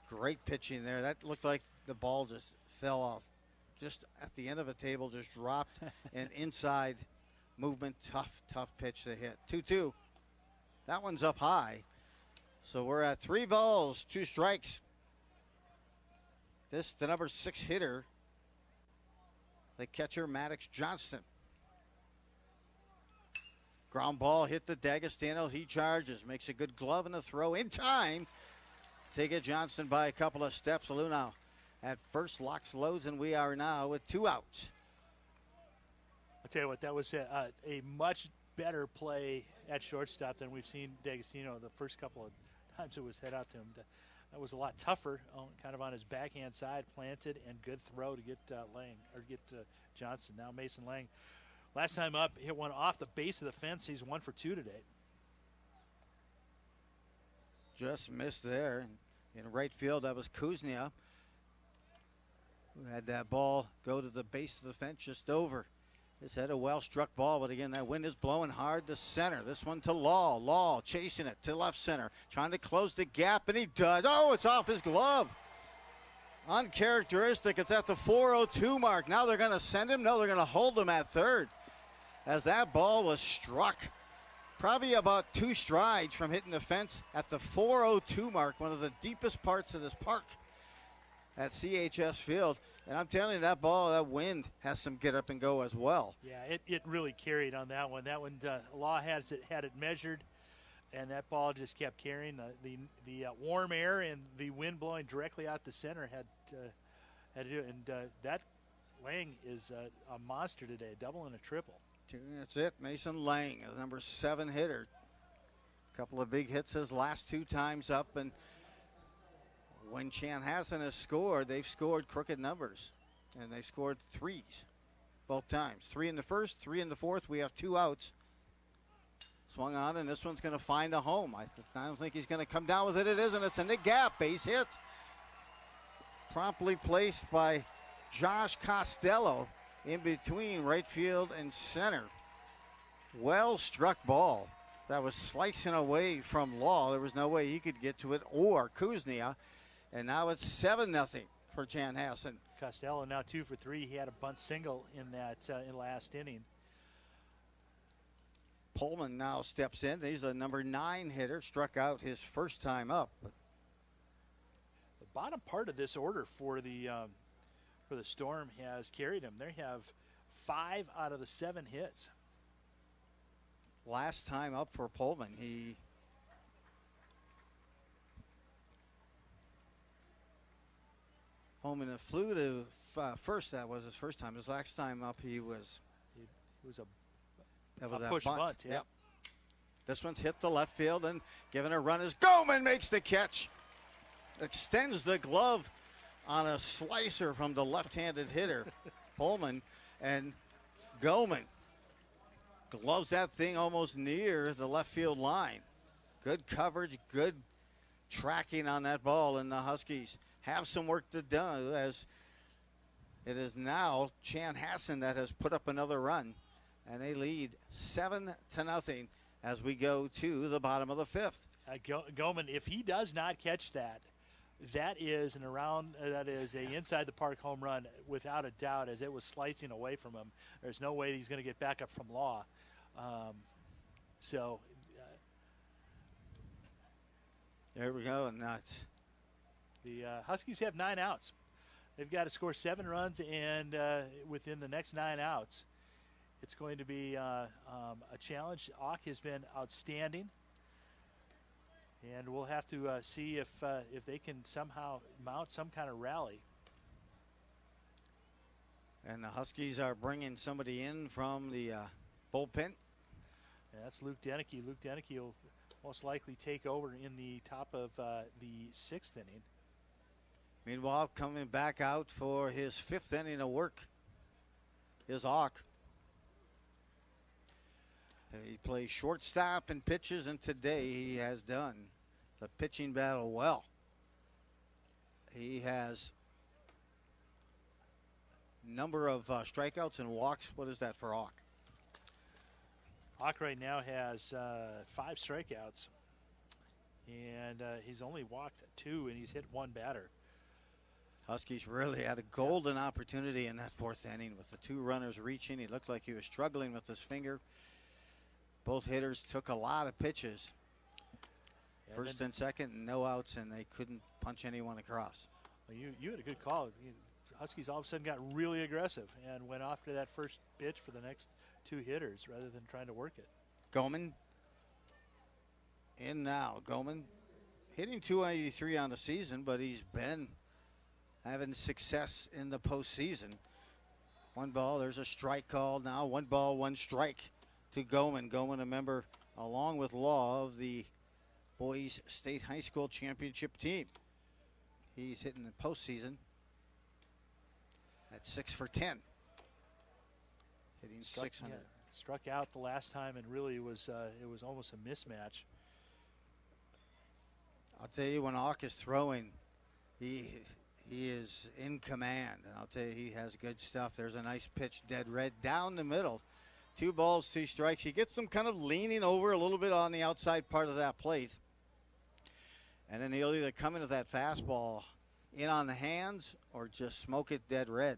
great pitching there. That looked like the ball just fell off. Just at the end of a table, just dropped an inside movement. Tough pitch to hit. 2-2. That one's up high. So we're at 3 balls, 2 strikes. This, the number 6 hitter, the catcher, Maddox Johnston. Ground ball hit the D'Agostino. He charges, makes a good glove and a throw in time to get Johnston by a couple of steps. Luna at first locks, loads, and we are now with 2 outs. I'll tell you what, that was a much better play at shortstop than we've seen D'Agostino the first couple of times it was head out to him. That was a lot tougher, kind of on his backhand side, planted, and good throw to get Johnston. Now Mason Lang, last time up, hit one off the base of the fence. He's 1 for 2 today. Just missed there. In right field, that was Kuznia, who had that ball go to the base of the fence just over. This had a well-struck ball, but again, that wind is blowing hard to center. This one to Law. Law chasing it to left center, trying to close the gap, and he does. Oh, it's off his glove. Uncharacteristic. It's at the 4:02 mark. Now they're going to send him. No, they're going to hold him at third, as that ball was struck probably about 2 strides from hitting the fence at the 4:02 mark, one of the deepest parts of this park at CHS Field. And I'm telling you, that ball, that wind has some get up and go as well. Yeah, it really carried on that one. That one, Law had it measured, and that ball just kept carrying. The warm air and the wind blowing directly out the center had to do it. And that Lang is a monster today, double and a triple. That's it. Mason Lang, the number 7 hitter. A couple of big hits his last 2 times up, and when Chanhassen has scored, they've scored crooked numbers, and they scored 3s both times. 3 in the first, 3 in the fourth. We have 2 outs. Swung on, and this one's going to find a home. I don't think he's going to come down with it. It isn't. It's in the gap. Base hit. Promptly placed by Josh Costello in between right field and center. Well struck ball. That was slicing away from Law. There was no way he could get to it, or Kuznia. And now it's 7-0 for Chanhassen. Costello now 2 for 3. He had a bunt single in that in last inning. Pullman now steps in. He's a number 9 hitter. Struck out his first time up. The bottom part of this order for the Storm has carried him. They have 5 out of the 7 hits. Last time up for Pullman, home in a flew to first. That was his first time. His last time up, he was a push bunt. Yeah. Yep. This one's hit the left field and given a run as Goman makes the catch. Extends the glove on a slicer from the left-handed hitter, Pullman, and Goman gloves that thing almost near the left field line. Good coverage, good tracking on that ball, and the Huskies have some work to do, as it is now Chanhassen that has put up another run, and they lead 7-0 as we go to the bottom of the 5th. Goman, if he does not catch that, that is a inside the park home run without a doubt, as it was slicing away from him. There's no way he's going to get back up from Law. There we go, and the Huskies have 9 outs. They've got to score 7 runs, and within the next 9 outs, it's going to be a challenge. Ock has been outstanding, and we'll have to see if they can somehow mount some kind of rally. And the Huskies are bringing somebody in from the bullpen. Yeah, that's Luke Deneke. Luke Deneke will most likely take over in the top of the 6th inning. Meanwhile, coming back out for his 5th inning of work is Ock. He plays shortstop and pitches, and today he has done the pitching battle well. He has number of strikeouts and walks. What is that for Ock? Ock right now has 5 strikeouts, and he's only walked 2, and he's hit 1 batter. Huskies really had a golden opportunity in that 4th inning with the 2 runners reaching. He looked like he was struggling with his finger. Both hitters took a lot of pitches. First and second, no outs, and they couldn't punch anyone across. Well, you had a good call. Huskies all of a sudden got really aggressive and went after that first pitch for the next 2 hitters rather than trying to work it. Goman in now. Goman hitting .283 on the season, but he's been having success in the postseason. 1 ball, there's a strike called now. 1 ball, 1 strike to Goman. Goman, a member, along with Law, of the boys state high school championship team. He's hitting the postseason at 6 for 10. Hitting 600. Yeah, struck out the last time, and really it was almost a mismatch. I'll tell you, when Hawk is throwing, he is in command, and I'll tell you, he has good stuff. There's a nice pitch, dead red, down the middle. 2 balls, 2 strikes. He gets them kind of leaning over a little bit on the outside part of that plate. And then he'll either come into that fastball in on the hands or just smoke it dead red.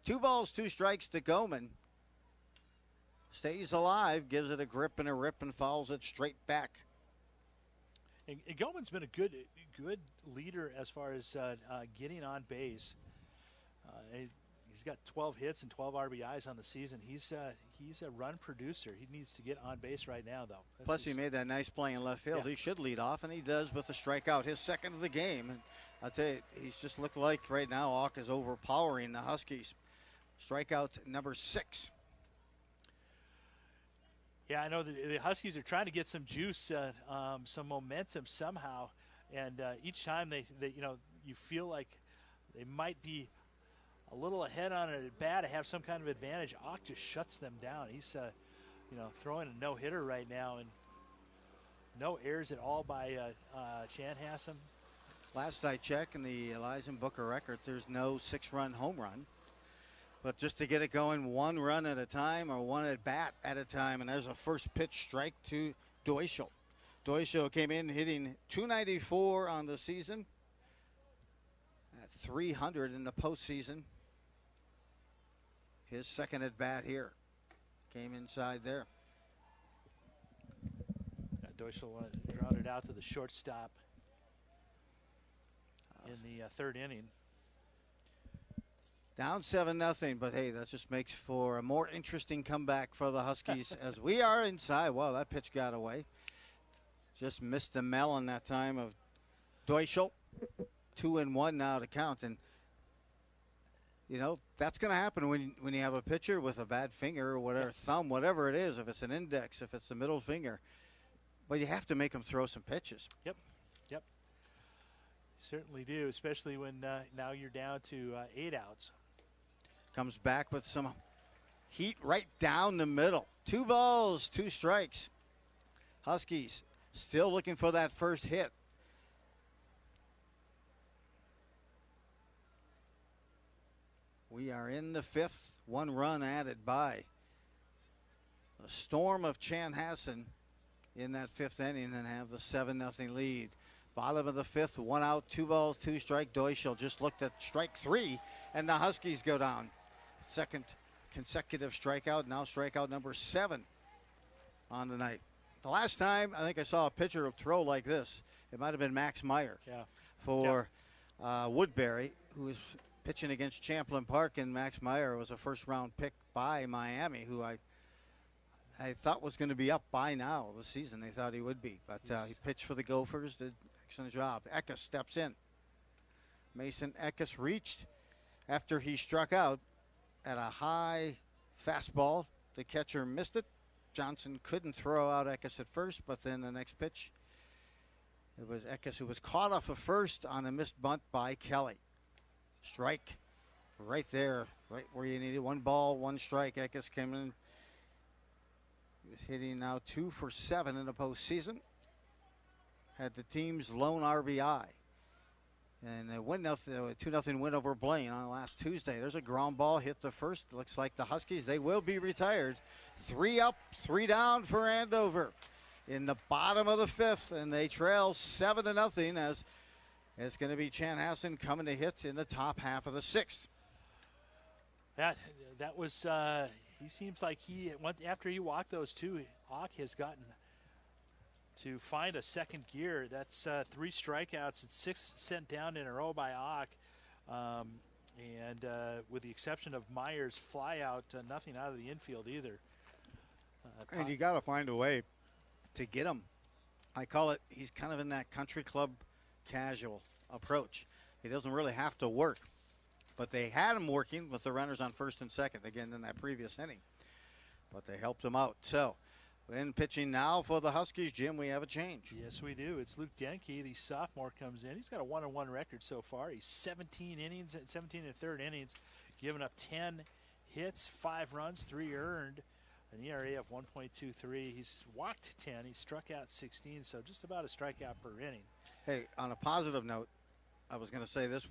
2 balls, 2 strikes to Goman. Stays alive, gives it a grip and a rip, and fouls it straight back. And Goman's been a good leader as far as getting on base. He's got 12 hits and 12 RBIs on the season. He's a run producer. He needs to get on base right now, though. Plus, he made that nice play in left field. Yeah. He should lead off, and he does with a strikeout, his second of the game. And I'll tell you, he's just looked like right now Hawk is overpowering the Huskies. Strikeout number 6. Yeah, I know the Huskies are trying to get some juice, some momentum somehow, and each time they you feel like they might be a little ahead on a bat to have some kind of advantage. Hawk just shuts them down. He's throwing a no-hitter right now, and no errors at all by Chanhassen. Last I checked in the Eliza Booker record, there's no 6-run home run. But just to get it going 1 run at a time or 1 at bat at a time, and there's a first pitch strike to Deutschel. Deutschel came in hitting .294 on the season, at .300 in the postseason. His second at bat here came inside there. Deutschel grounded out to the shortstop in the 3rd inning. Down 7-0, but hey, that just makes for a more interesting comeback for the Huskies as we are inside. Wow, that pitch got away. Just missed the melon that time of Deutschel. 2-1 now to count, and that's going to happen when you have a pitcher with a bad finger or whatever, thumb, whatever it is. If it's an index, if it's the middle finger, but you have to make them throw some pitches. Yep. Certainly do, especially when now you're down to 8 outs. Comes back with some heat right down the middle. 2 balls, 2 strikes. Huskies still looking for that first hit. We are in the 5th, 1 run added by a storm of Chanhassen in that 5th inning and have the 7-0 lead. Bottom of the 5th, 1 out, 2 balls, 2 strike. Deutschel just looked at strike 3, and the Huskies go down. Second consecutive strikeout, now strikeout number 7 on the night. The last time I think I saw a pitcher throw like this, it might have been Max Meyer for Woodbury, who was pitching against Champlain Park, and Max Meyer was a first-round pick by Miami, who I thought was going to be up by now this season. They thought he would be, but he pitched for the Gophers, did an excellent job. Eckes steps in. Mason Eckes reached after he struck out at a high fastball. The catcher missed it. Johnson couldn't throw out Eckes at first, but then the next pitch, it was Eckes who was caught off of first on a missed bunt by Kelly. Strike right there, right where you needed. 1 ball, 1 strike. Eckes came in. He's hitting now 2 for 7 in the postseason. Had the team's lone RBI. And a 2-0 win over Blaine on last Tuesday. There's a ground ball hit the first. Looks like the Huskies, they will be retired. 3 up, 3 down for Andover in the bottom of the 5th. And they trail 7-0 as it's going to be Chanhassen coming to hit in the top half of the 6th. That was, he seems like after he walked those 2, Hawk has gotten to find a second gear. That's 3 strikeouts and 6 sent down in a row by Hawk. And with the exception of Myers' fly out, nothing out of the infield either. And you got to find a way to get him. I call it, he's kind of in that country club casual approach. He doesn't really have to work. But they had him working with the runners on first and second, again, in that previous inning. But they helped him out. So And pitching now for the Huskies, Jim, we have a change. Yes, we do. It's Luke Denke, the sophomore, comes in. He's got a 1-1 record so far. He's 17 innings, 17 and a third innings, giving up 10 hits, 5 runs, 3 earned, an ERA of 1.23. He's walked 10. He struck out 16, so just about a strikeout per inning. Hey, on a positive note, I was going to say this.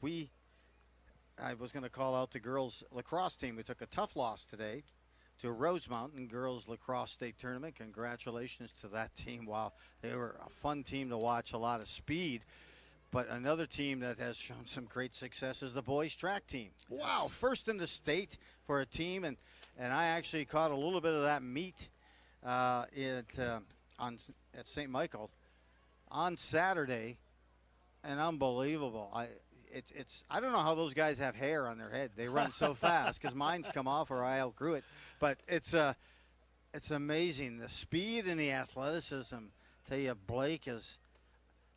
I was going to call out the girls lacrosse team. We took a tough loss today to Rosemount in girls lacrosse state tournament. Congratulations to that team. Wow, they were a fun team to watch, a lot of speed. But another team that has shown some great success is the boys track team. Yes. Wow, first in the state for a team, and I actually caught a little bit of that meet at St. Michael on Saturday, and unbelievable. I don't know how those guys have hair on their head. They run so fast because mine's come off or I outgrew it. But it's amazing, the speed and the athleticism. Tell you, Blake is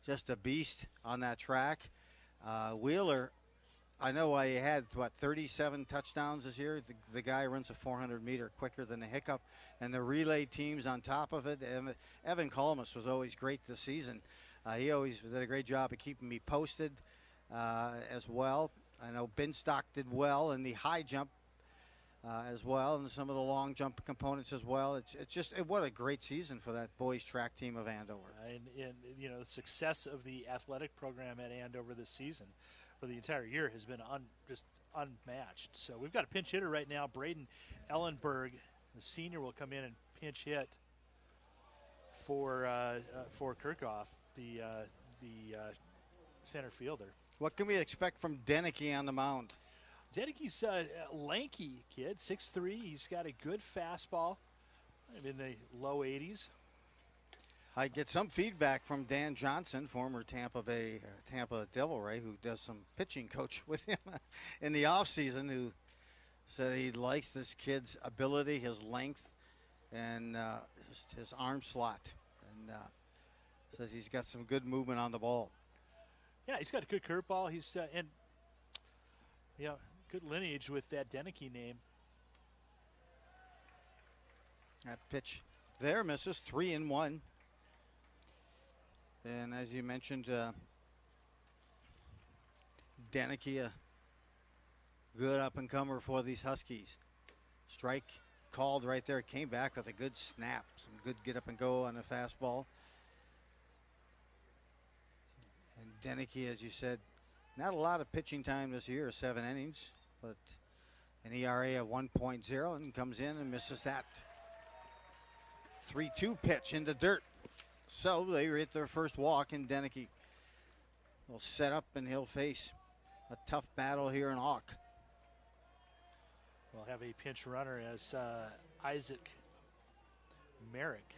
just a beast on that track. Wheeler, I know why he had 37 touchdowns this year. The guy runs a 400-meter quicker than the Hiccup, and the relay teams on top of it. Evan Colmus was always great this season. He always did a great job of keeping me posted as well. I know Binstock did well in the high jump as well, and some of the long jump components as well. What a great season for that boys track team of Andover. And the success of the athletic program at Andover this season for the entire year has been just unmatched. So we've got a pinch hitter right now. Braden Ellenberg, the senior, will come in and pinch hit for Kirchhoff, the center fielder. What can we expect from Deneke on the mound? Deneke's a lanky kid, 6'3". He's got a good fastball in the low 80s. I get some feedback from Dan Johnson, former Tampa Devil Ray, who does some pitching coach with him in the offseason, who said he likes this kid's ability, his length, and his arm slot, and says he's got some good movement on the ball. Yeah, he's got a good curveball. He's good lineage with that Deneke name. That pitch there misses, 3-1. And as you mentioned, Deneke, a good up-and-comer for these Huskies. Strike called right there. Came back with a good snap. Some good get-up-and-go on the fastball. And Deneke, as you said, not a lot of pitching time this year, 7 innings, but an ERA of 1.0, and comes in and misses that 3-2 pitch in the dirt. So they hit their first walk, and Deneke will set up, and he'll face a tough battle here in Hawk. We'll have a pinch runner as Isaac Merrick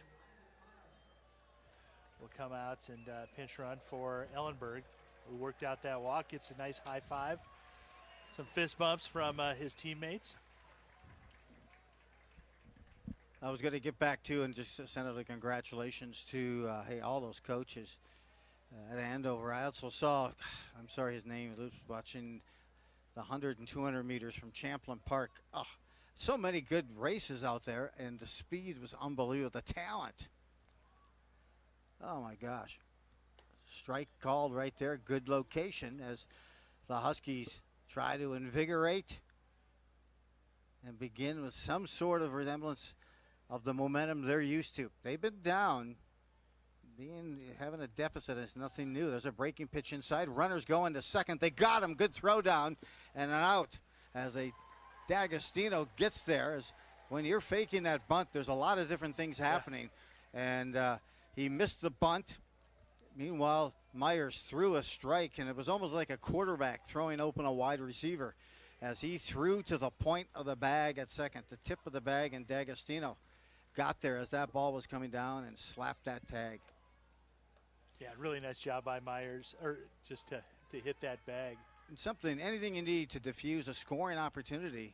will come out and pinch run for Ellenberg, who worked out that walk. Gets a nice high five. Some fist bumps from his teammates. I was going to get back to and just send out a congratulations to all those coaches at Andover. I also saw, I'm sorry his name, was watching the 100 and 200 meters from Champlain Park. Oh, so many good races out there, and the speed was unbelievable. The talent. Oh my gosh. Strike called right there. Good location as the Huskies try to invigorate and begin with some sort of resemblance of the momentum they're used to. They've been down. Having a deficit is nothing new. There's a breaking pitch inside. Runners going to second. They got him. Good throw down and an out as D'Agostino gets there. As when you're faking that bunt, there's a lot of different things happening. Yeah. And he missed the bunt. Meanwhile, Myers threw a strike, and it was almost like a quarterback throwing open a wide receiver as he threw to the point of the bag at second, the tip of the bag, and D'Agostino got there as that ball was coming down and slapped that tag. Yeah, really nice job by Myers, or just to hit that bag. And anything you need to diffuse a scoring opportunity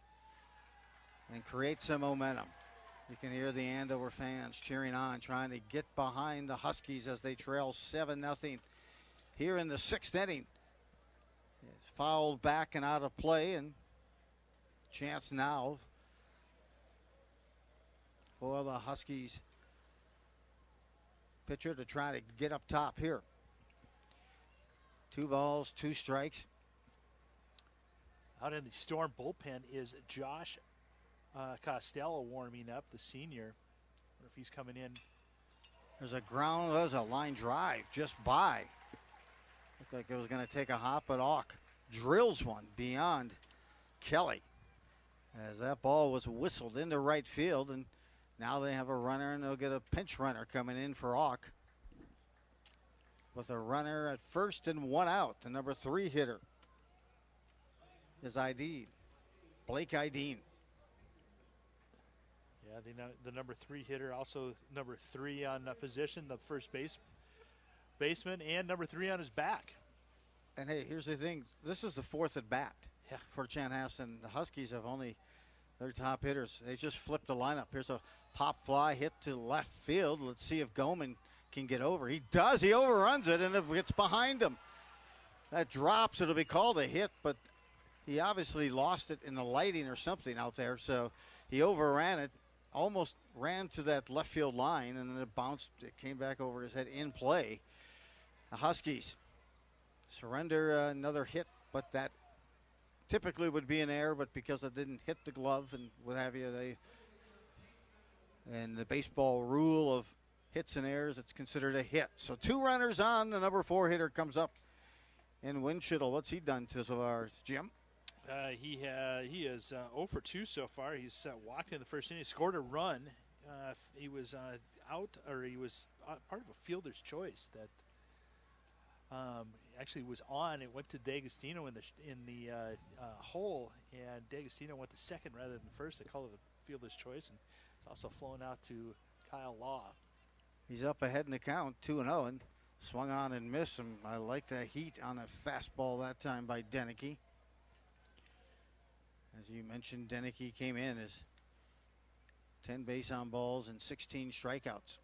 and create some momentum. You can hear the Andover fans cheering on, trying to get behind the Huskies as they trail 7-0 here in the 6th inning. It's fouled back and out of play, and chance now for the Huskies pitcher to try to get up top here. 2 balls, 2 strikes. Out in the Storm bullpen is Josh Costello warming up, the senior. I wonder if he's coming in. There's a line drive just by. Looked like it was going to take a hop, but Auk drills one beyond Kelly. As that ball was whistled into right field, and now they have a runner, and they'll get a pinch runner coming in for Auk. With a runner at first and 1 out, the number 3 hitter is ID'd. Blake Ideen. Yeah, the number 3 hitter, also number 3 on position, the first baseman, and number 3 on his back. And hey, here's the thing. This is the 4th at bat for Chanhassen. The Huskies have only their top hitters. They just flipped the lineup. Here's a pop fly hit to left field. Let's see if Goman can get over. He does. He overruns it, and it gets behind him. That drops. It'll be called a hit, but he obviously lost it in the lighting or something out there, so he overran it. Almost ran to that left field line, and then it bounced. It came back over his head in play. The Huskies surrender another hit, but that typically would be an error, but because it didn't hit the glove and what have you, and the baseball rule of hits and errors, it's considered a hit. So 2 runners on. The number 4 hitter comes up in Winchittle. What's he done to so far, Jim? He is 0 for 2 so far. He's walked in the first inning, scored a run. He was out, or he was part of a fielder's choice that actually was on. It went to D'Agostino in the hole, and D'Agostino went to second rather than first. They call it a fielder's choice, and it's also flown out to Kyle Law. He's up ahead in the count, 2-0, and swung on and missed him. I like that heat on a fastball that time by Deneke. As you mentioned, Deneke came in as 10 base on balls and 16 strikeouts.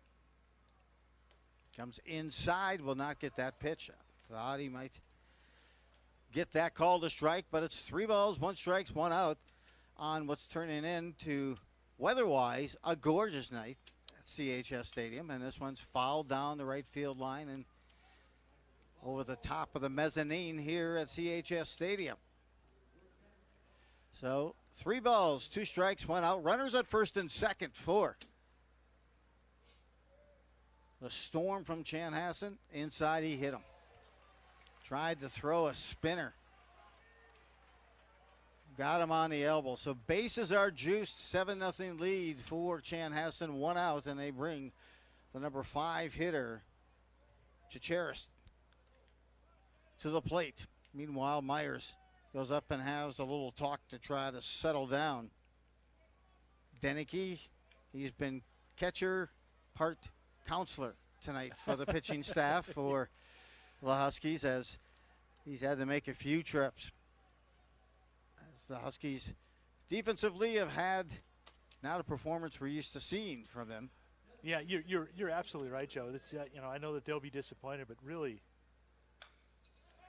Comes inside, will not get that pitch. Thought he might get that call to strike, but it's 3 balls, 1 strike, 1 out on what's turning into, weather-wise, a gorgeous night at CHS Stadium. And this one's fouled down the right field line and over the top of the mezzanine here at CHS Stadium. So 3 balls, 2 strikes, 1 out. Runners at first and second for the Storm from Chanhassen. Inside, he hit him. Tried to throw a spinner. Got him on the elbow. So bases are juiced. 7-0 lead for Chanhassen. 1 out, and they bring the number 5 hitter, Chicheris, to the plate. Meanwhile, Myers goes up and has a little talk to try to settle down. Deneke, he's been catcher, part counselor tonight for the pitching staff for the Huskies, as he's had to make a few trips. As the Huskies defensively have had not a performance we're used to seeing from them. Yeah, you're absolutely right, Joe. It's I know that they'll be disappointed, but really,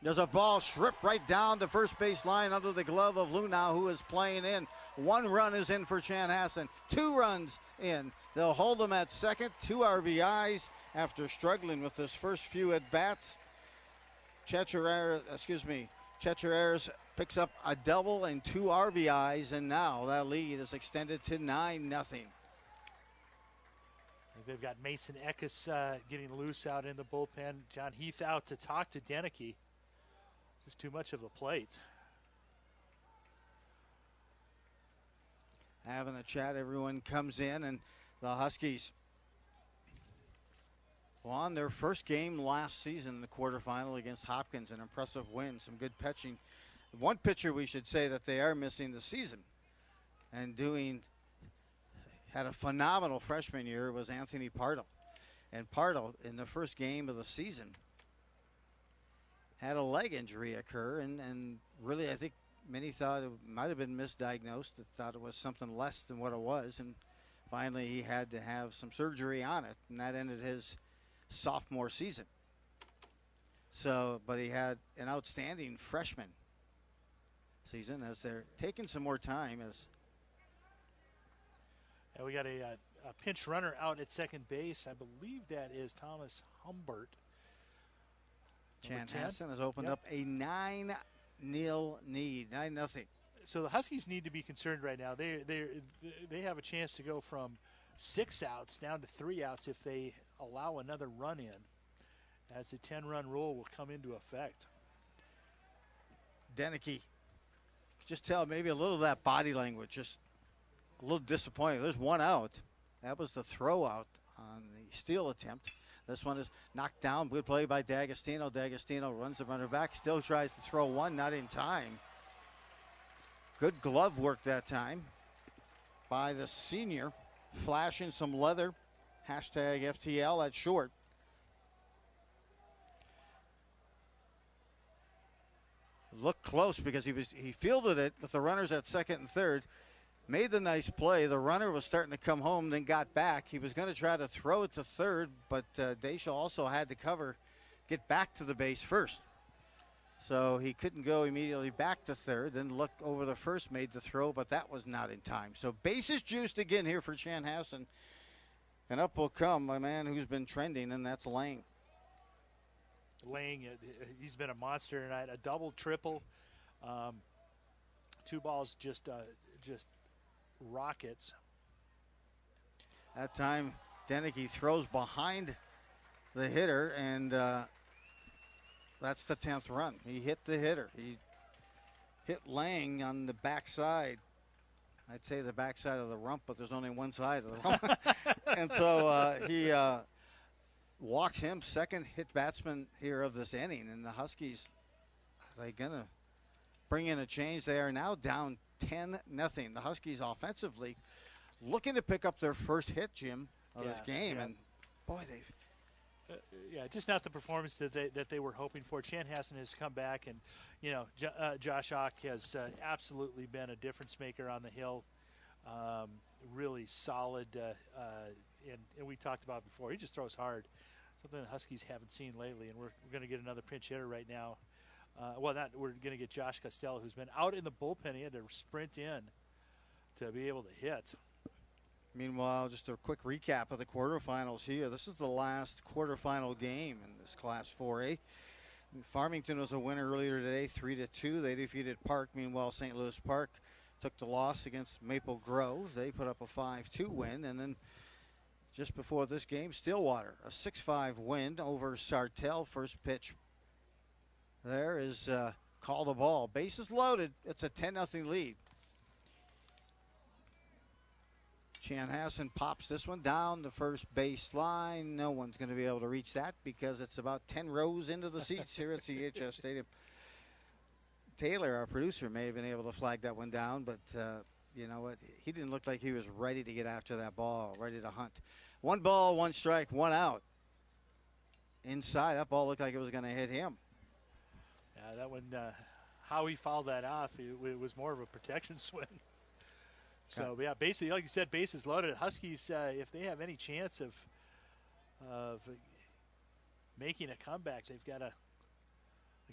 there's a ball stripped right down the first base line under the glove of Lunau, who is playing in. 1 run is in for Chanhassen. 2 runs in. They'll hold him at second. 2 RBIs after struggling with his first few at-bats. Checheres picks up a double and 2 RBIs, and now that lead is extended to 9-0. They've got Mason Eckes getting loose out in the bullpen. John Heath out to talk to Deneke. Just too much of a plate. Having a chat, everyone comes in, and the Huskies won their first game last season in the quarterfinal against Hopkins. An impressive win, some good pitching. One pitcher we should say that they are missing this season and had a phenomenal freshman year was Anthony Pardo. And Pardo, in the first game of the season, had a leg injury occur, and really I think many thought it might have been misdiagnosed, thought it was something less than what it was, and finally he had to have some surgery on it, and that ended his sophomore season. So, but he had an outstanding freshman season as they're taking some more time. As we got a pinch runner out at second base. I believe that is Thomas Humbert. Chanhassen has opened up a 9-0 lead, 9-0. So the Huskies need to be concerned right now. They have a chance to go from 6 outs down to 3 outs if they allow another run in, as the 10-run rule will come into effect. Deneke, just tell maybe a little of that body language, just a little disappointed. There's 1 out. That was the throw out on the steal attempt. This one is knocked down. Good play by D'Agostino. D'Agostino runs the runner back, still tries to throw one, not in time. Good glove work that time by the senior, flashing some leather. Hashtag FTL at short. Looked close because he fielded it with the runners at second and third. Made the nice play. The runner was starting to come home, then got back. He was going to try to throw it to third, but Deschel also had to get back to the base first. So he couldn't go immediately back to third, then look over the first, made the throw, but that was not in time. So bases juiced again here for Chanhassen. And up will come a man who's been trending, and that's Lang. Lang, he's been a monster tonight. A double, triple, 2 balls, just rockets. That time, Deneke throws behind the hitter, and that's the 10th run. He hit the hitter. He hit Lang on the backside. I'd say the backside of the rump, but there's only one side of the rump. And so he walks him, second hit batsman here of this inning. And the Huskies, are they going to bring in a change? They are now down 10-0. The Huskies offensively looking to pick up their first hit, Jim, of this game. Yeah. And, boy, they've just not the performance that they were hoping for. Chanhassen has come back, and Josh Ock has absolutely been a difference maker on the hill. Really solid, and we talked about before. He just throws hard, something the Huskies haven't seen lately. And we're going to get another pinch hitter right now. We're going to get Josh Costello, who's been out in the bullpen. He had to sprint in to be able to hit. Meanwhile, just a quick recap of the quarterfinals here. This is the last quarterfinal game in this Class 4A. Farmington was a winner earlier today, 3-2. They defeated Park. Meanwhile, St. Louis Park took the loss against Maple Grove. They put up a 5-2 win. And then just before this game, Stillwater, a 6-5 win over Sartell. First pitch there is called a ball. Bases loaded. It's a 10-0 lead. Chanhassen pops this one down the first base line. No one's going to be able to reach that because it's about 10 rows into the seats here at CHS Stadium. Taylor, our producer, may have been able to flag that one down, but you know what? He didn't look like he was ready to get after that ball, ready to hunt. 1 ball, 1 strike, 1 out. Inside, that ball looked like it was going to hit him. Yeah, that one, how he fouled that off, it was more of a protection swing. So, yeah, basically, like you said, bases loaded. Huskies, if they have any chance of making a comeback, they've got to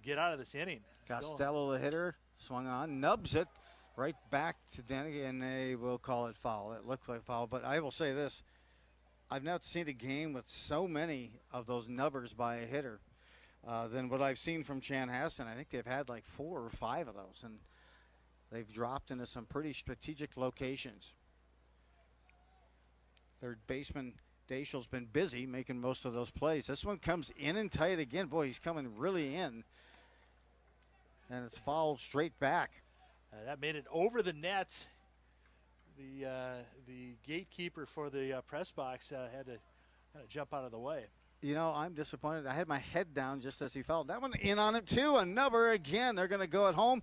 get out of this inning. Costello, the hitter, swung on, nubs it right back to Deneke, and they will call it foul. It looks like foul, but I will say this. I've not seen a game with so many of those nubbers by a hitter than what I've seen from Chanhassen. I think they've had like 4 or 5 of those, and they've dropped into some pretty strategic locations. Third baseman Deschel's been busy making most of those plays. This one comes in and tight again. Boy, he's coming really in. And it's fouled straight back. That made it over the net. The gatekeeper for the press box had to kind of jump out of the way. You know, I'm disappointed. I had my head down just as he fouled. That one in on him, too. A nubber again. They're going to go at home.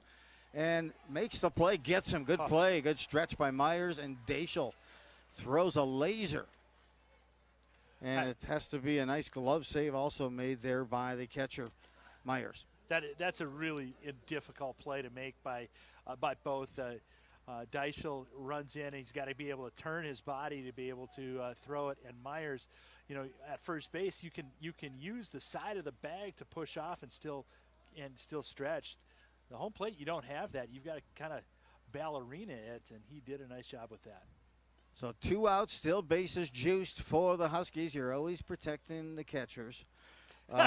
And makes the play, gets him. Good play, good stretch by Myers, and Deschel throws a laser. And it has to be a nice glove save also made there by the catcher, Myers. That's a really difficult play to make by both. Deschel runs in, and he's got to be able to turn his body to be able to throw it. And Myers, at first base, you can use the side of the bag to push off and still stretch. The home plate, you don't have that. You've got to kind of ballerina it, and he did a nice job with that. So 2 outs, still bases juiced for the Huskies. You're always protecting the catchers. It's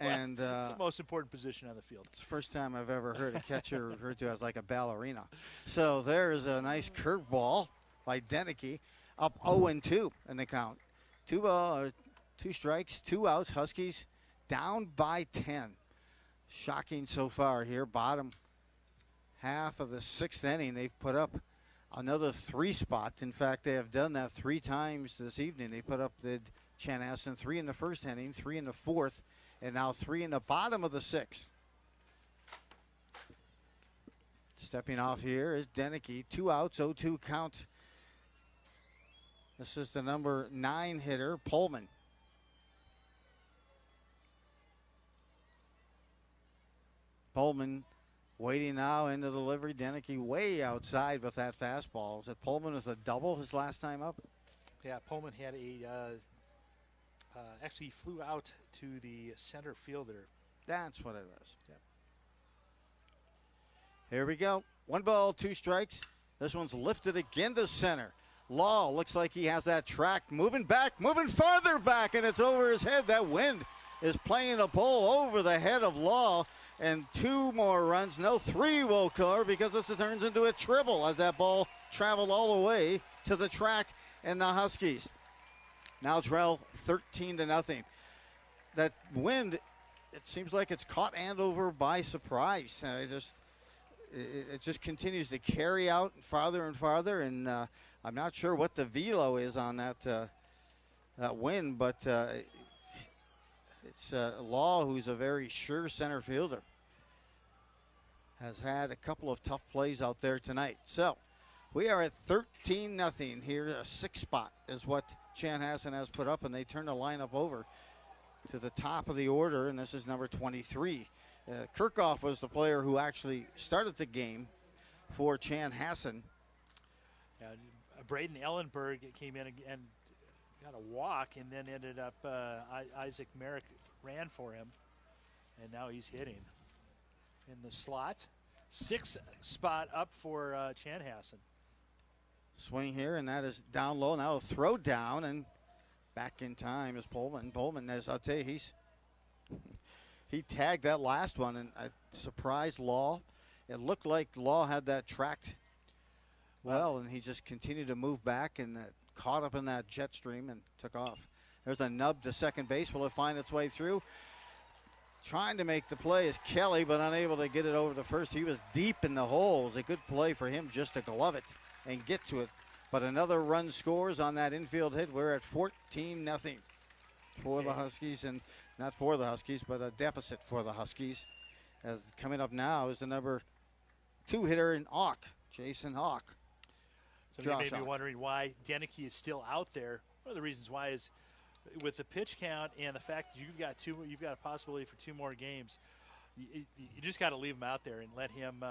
the most important position on the field. It's the first time I've ever heard a catcher referred to as like a ballerina. So there's a nice curveball by Deneke, up 0-2 in the count. 2 strikes, 2 outs. Huskies down by 10. Shocking so far here. Bottom half of the 6th inning, they've put up another 3 spots. In fact, they have done that 3 times this evening. They put up the Chanhassen 3 in the 1st inning, 3 in the 4th, and now 3 in the bottom of the 6th. Stepping off here is Deneke. 2 outs, 0-2 count. This is the number 9 hitter, Pullman. Pullman waiting now in the delivery. Deneke way outside with that fastball. Is it Pullman with a double his last time up? Yeah, Pullman had actually flew out to the center fielder. That's what it was. Yep. Here we go. 1 ball, 2 strikes. This one's lifted again to center. Law looks like he has that track moving back, moving farther back, and it's over his head. That wind is playing a pull over the head of Law, and 2 more runs. No, 3 will occur because this turns into a triple as that ball traveled all the way to the track, and the Huskies now trail 13-0. That wind, it seems like it's caught Andover by surprise. It just continues to carry out farther and farther, and I'm not sure what the velo is on that wind, but it's Law, who's a very sure center fielder, has had a couple of tough plays out there tonight. So we are at 13-0 here. A 6 spot is what Chanhassen has put up, and they turn the lineup over to the top of the order, and this is number 23. Kirchhoff was the player who actually started the game for Chanhassen. Braden Ellenberg came in and got a walk, and then ended up Isaac Merrick ran for him, and now he's hitting in the slot. 6 spot up for Chanhassen. Swing here, and that is down low. Now a throw down, and back in time is Pullman. Pullman, as I'll tell you, he tagged that last one, and I surprised Law. It looked like Law had that tracked well, and he just continued to move back and caught up in that jet stream and took off. There's a nub to second base. Will it find its way through? Trying to make the play is Kelly, but unable to get it over the first. He was deep in the hole. It was a good play for him just to glove it and get to it. But another run scores on that infield hit. We're at 14-0 for the Huskies, and not for the Huskies, but a deficit for the Huskies. As coming up now is the number 2 hitter in Auk, Jason Hawk. So you may be wondering why Deneke is still out there. One of the reasons why is with the pitch count and the fact that you've got a possibility for 2 more games. You just got to leave him out there and let him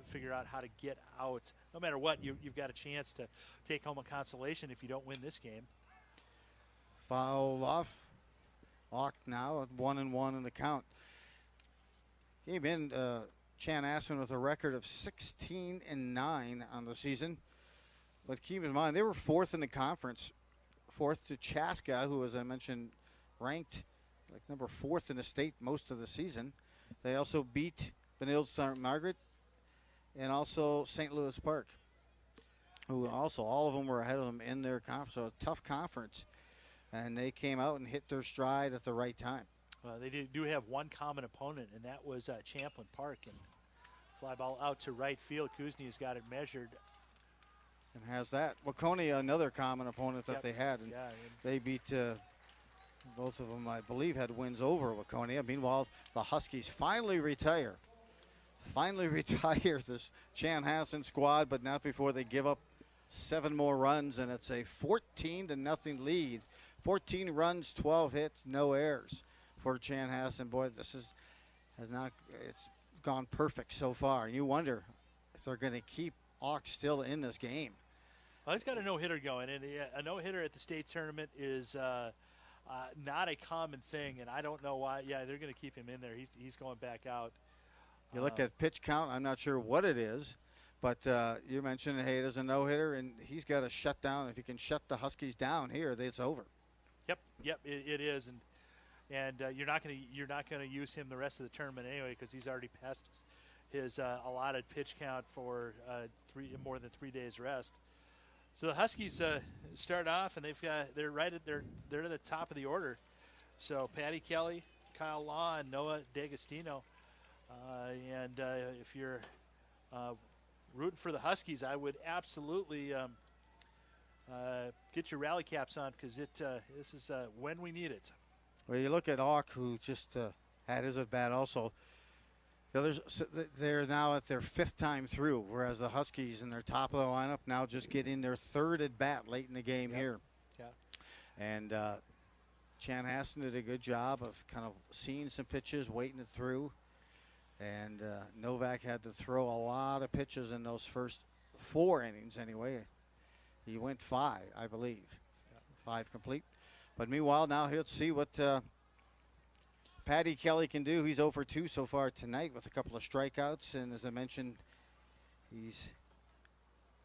figure out how to get out. No matter what, you've got a chance to take home a consolation if you don't win this game. Foul off. Hawk now at 1-1 in the count. Came in Chanhassen with a record of 16-9 on the season. But keep in mind, they were 4th in the conference, 4th to Chaska, who, as I mentioned, ranked like number 4th in the state most of the season. They also beat Benilde St. Margaret and also St. Louis Park, who also, all of them were ahead of them in their conference. So a tough conference. And they came out and hit their stride at the right time. They do have one common opponent, and that was Champlin Park. And fly ball out to right field. Kuzni's got it measured. And has that. Waconia, another common opponent that they had. And they beat both of them, I believe, had wins over Waconia. Meanwhile, the Huskies finally retire. Finally retire this Chanhassen squad, but not before they give up 7 more runs, and it's a 14-0 lead. 14 runs, 12 hits, no errors for Chanhassen. Boy, it's gone perfect so far. And you wonder if they're going to keep Auk still in this game. Well, he's got a no-hitter going, and a no-hitter at the state tournament is not a common thing, and I don't know why. Yeah, they're going to keep him in there. He's going back out. You look at pitch count, I'm not sure what it is, But you mentioned, hey, it is a no-hitter, and he's got to shut down. If he can shut the Huskies down here, it's over. Yep, it is, and you're not going to use him the rest of the tournament anyway because he's already passed his allotted pitch count for more than 3 days rest. So the Huskies start off, and they're at the top of the order. So Patty Kelly, Kyle Law, and Noah D'Agostino. And if you're rooting for the Huskies, I would absolutely get your rally caps on because this is when we need it. Well, you look at Auk, who just had his at bat also. They're now at their 5th time through, whereas the Huskies in their top of the lineup now just getting their 3rd at bat late in the game here. Yeah. And Chanhassen did a good job of kind of seeing some pitches, waiting it through. And Novak had to throw a lot of pitches in those first 4 innings anyway. He went 5, I believe. 5 complete. But meanwhile, now let's see what Patty Kelly can do. He's 0 for 2 so far tonight with a couple of strikeouts. And as I mentioned, he's,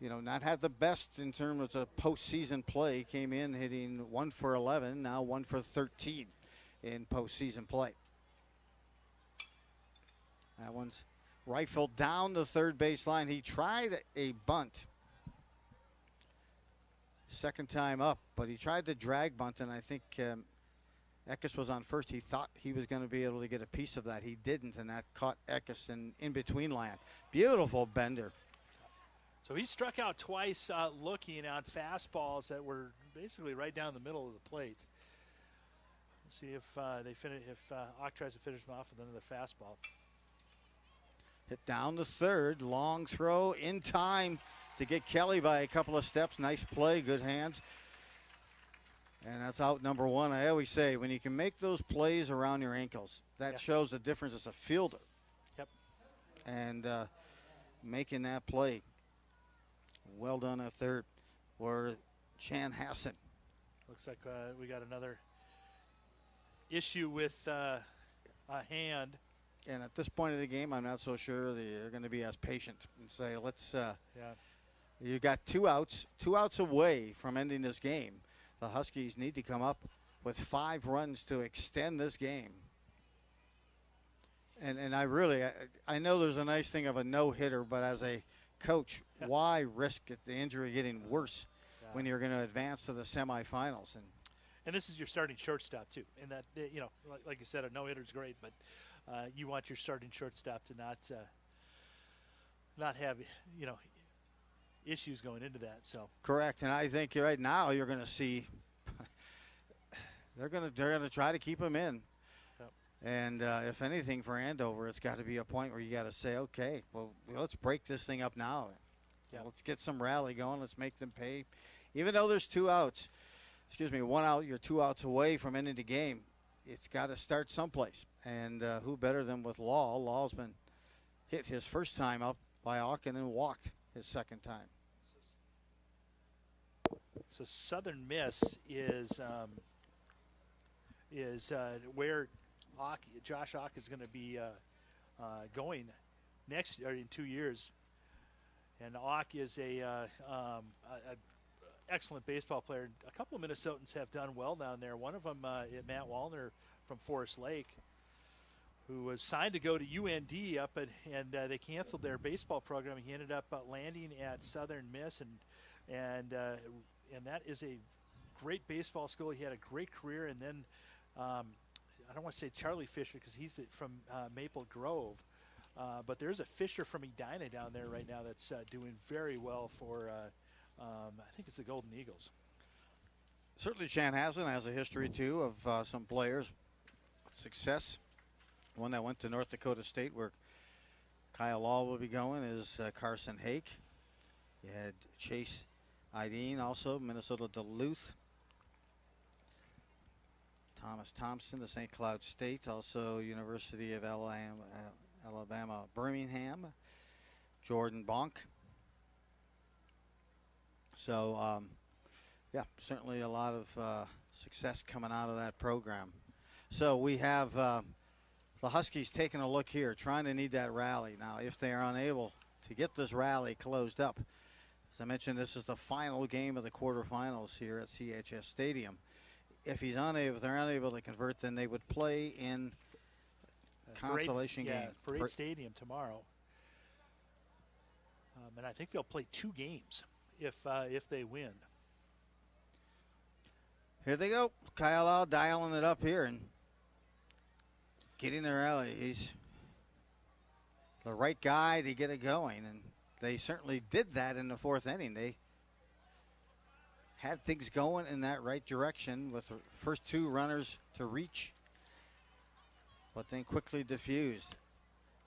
not had the best in terms of postseason play. Came in hitting 1 for 11, now 1 for 13 in postseason play. That one's rifled down the third baseline. He tried a bunt. Second time up, but he tried the drag bunt, and I think Eckes was on first. He thought he was going to be able to get a piece of that. He didn't, and that caught Eckes in between land. Beautiful bender. So he struck out twice looking on fastballs that were basically right down the middle of the plate. Let's see if Auk tries to finish him off with another fastball. Hit down the third, long throw in time to get Kelly by a couple of steps. Nice play, good hands. And that's out number 1. I always say, when you can make those plays around your ankles, that shows the difference as a fielder. Yep. And making that play. Well done at third for Chanhassen. Looks like we got another issue with a hand. And at this point of the game, I'm not so sure they're going to be as patient and say, let's you got 2 outs away from ending this game. The Huskies need to come up with 5 runs to extend this game. And I know there's a nice thing of a no-hitter, but as a coach, why risk the injury getting worse when you're going to advance to the semifinals? And this is your starting shortstop, too. And that, like you said, a no-hitter is great, but you want your starting shortstop to not have, issues going into that. So correct, and I think right now you're going to see they're going to try to keep him in. Yep. And if anything for Andover, it's got to be a point where you got to say, okay, well, let's break this thing up now. Yeah. Let's get some rally going. Let's make them pay, even though there's 2 outs. 1 out. You're 2 outs away from ending the game. It's got to start someplace. And who better than with Law? Law's been hit his first time up by Auk and then walked his second time. So Southern Miss is where Josh Auk is going to be going next or in 2 years. And Auk is a excellent baseball player. A couple of Minnesotans have done well down there. One of them, Matt Wallner from Forest Lake, who was signed to go to UND and they canceled their baseball program. He ended up landing at Southern Miss, and that is a great baseball school. He had a great career, and then I don't want to say Charlie Fisher because he's from Maple Grove, but there's a Fisher from Edina down there right now that's doing very well for I think it's the Golden Eagles. Certainly Chanhassen has a history, too, of some players with success. One that went to North Dakota State where Kyle Law will be going is Carson Hake. You had Chase Ideen also, Minnesota Duluth. Thomas Thompson to St. Cloud State, also University of Alabama Birmingham. Jordan Bonk. So, certainly a lot of success coming out of that program. So we have the Huskies taking a look here, trying to need that rally. Now, if they are unable to get this rally closed up. As I mentioned, this is the final game of the quarterfinals here at CHS Stadium. If they're unable to convert, then they would play in consolation game. Yeah, Parade Stadium tomorrow. And I think they'll play 2 games if they win. Here they go. Kyle Lau dialing it up here and getting the rally. He's the right guy to get it going, and they certainly did that in the 4th inning. They had things going in that right direction with the first 2 runners to reach, but then quickly diffused.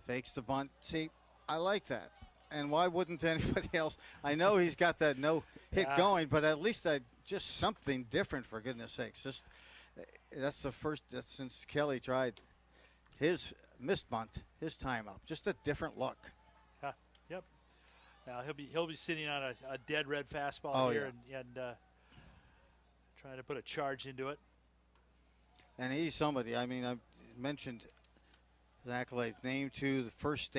Fakes the bunt. See, I like that. And why wouldn't anybody else? I know he's got that no hit going, but at least just something different, for goodness sakes. That's the first since Kelly tried his missed bunt, his time up. Just a different look. Yep. Now he'll be sitting on a dead red fastball here and trying to put a charge into it. And he's somebody. I mean, I mentioned the accolades. Named to the first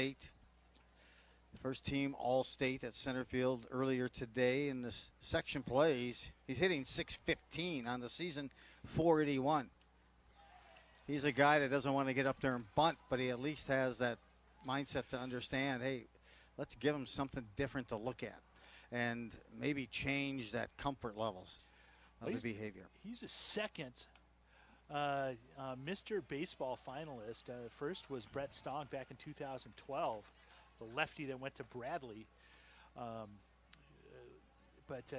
team All-State at center field earlier today in this section play. He's hitting .615 on the season, .481. He's a guy that doesn't want to get up there and bunt, but he at least has that mindset to understand, hey, let's give him something different to look at and maybe change that comfort levels of the behavior. He's a second Mr. Baseball finalist. First was Brett Stonk back in 2012. The lefty that went to Bradley, but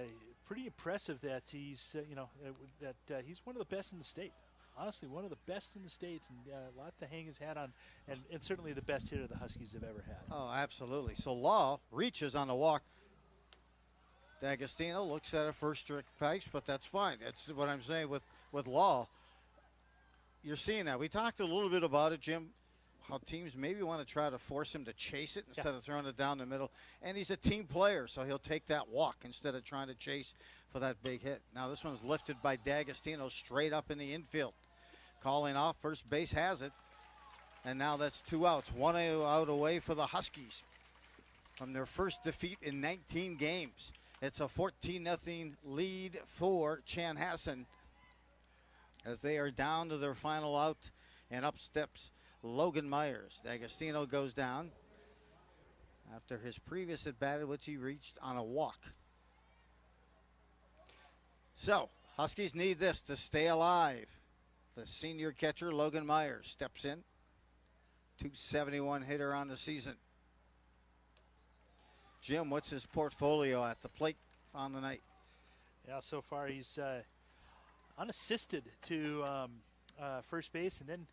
pretty impressive that he's he's one of the best in the state. Honestly, one of the best in the state, and a lot to hang his hat on, and certainly the best hitter the Huskies have ever had. Oh, absolutely. So Law reaches on the walk. D'Agostino looks at a first strike pitch, but that's fine. That's what I'm saying with Law. You're seeing that. We talked a little bit about it, Jim, how teams maybe want to try to force him to chase it instead of throwing it down the middle. And he's a team player, so he'll take that walk instead of trying to chase for that big hit. Now this one's lifted by D'Agostino straight up in the infield. Calling off, first base has it. And now that's 2 outs. 1 out away for the Huskies from their first defeat in 19 games. It's a 14-0 lead for Chanhassen as they are down to their final out, and up steps Logan Myers. D'Agostino goes down after his previous at-bat, which he reached on a walk. So, Huskies need this to stay alive. The senior catcher, Logan Myers, steps in. .271 hitter on the season. Jim, what's his portfolio at the plate on the night? Yeah, so far he's unassisted to first base, and then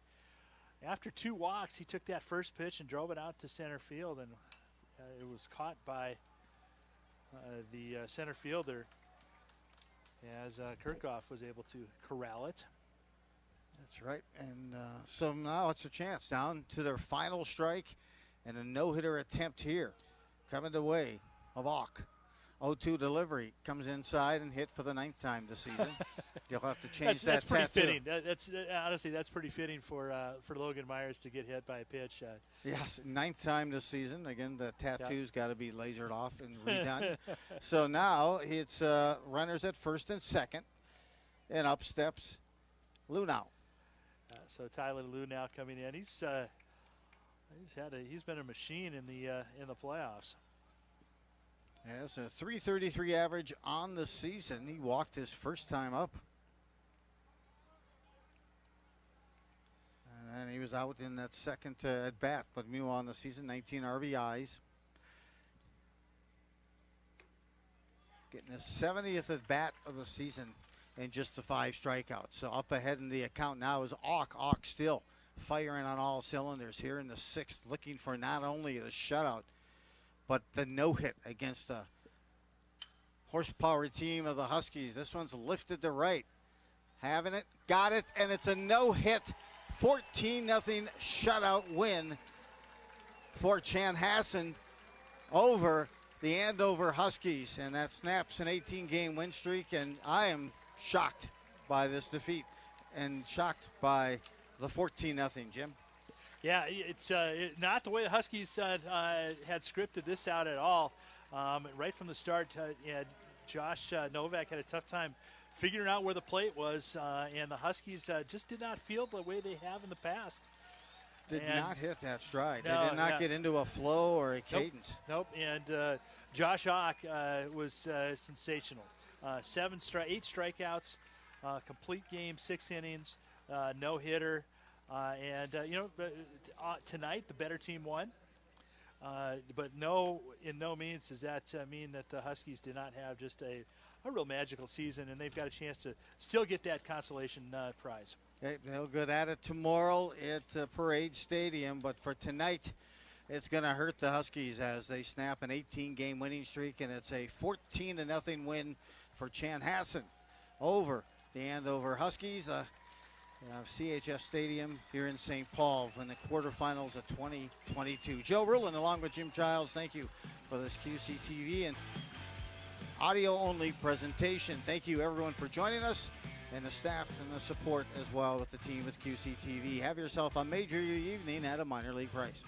after 2 walks, he took that first pitch and drove it out to center field, and it was caught by the center fielder as Kirchhoff was able to corral it. That's right, and so now it's a chance down to their final strike and a no-hitter attempt here. Coming the way of Auk. 0-2 delivery, comes inside and hit for the 9th time this season. You'll have to change that's that. That's pretty fitting. That's honestly, that's pretty fitting for Logan Myers to get hit by a pitch. Yes, 9th time this season. Again, the tattoo's got to be lasered off and redone. So now it's runners at first and second, and up steps Lunau. So Tyler Lunau coming in. He's been a machine in the playoffs. Has a .333 average on the season. He walked his first time up. And he was out in that second at bat, but meanwhile on the season, 19 RBIs. Getting his 70th at bat of the season and just the 5 strikeouts. So up ahead in the account now is Auk. Auk still firing on all cylinders here in the 6th, looking for not only the shutout, but the no-hit against the horsepower team of the Huskies. This one's lifted to right. Having it, got it, and it's a no-hit 14-0 shutout win for Chanhassen over the Andover Huskies. And that snaps an 18-game win streak, and I am shocked by this defeat and shocked by the 14-0, Jim. Yeah, it's not the way the Huskies had scripted this out at all. Right from the start, Josh Novak had a tough time figuring out where the plate was, and the Huskies just did not feel the way they have in the past. Did not hit that stride. No, they did not get into a flow or a cadence. Nope. And Josh Ock was sensational. 8 strikeouts, complete game, 6 innings, no hitter. Tonight the better team won. But in no means does that mean that the Huskies did not have just a real magical season, and they've got a chance to still get that consolation prize. Okay, they'll get at it tomorrow at Parade Stadium, but for tonight, it's going to hurt the Huskies as they snap an 18-game winning streak, and it's a 14-0 win for Chanhassen over the Andover Huskies. CHS Stadium here in St. Paul in the quarterfinals of 2022. Joe Rulin along with Jim Childs, thank you for this QCTV and audio-only presentation. Thank you, everyone, for joining us, and the staff and the support as well with the team with QCTV. Have yourself a major evening at a minor league price.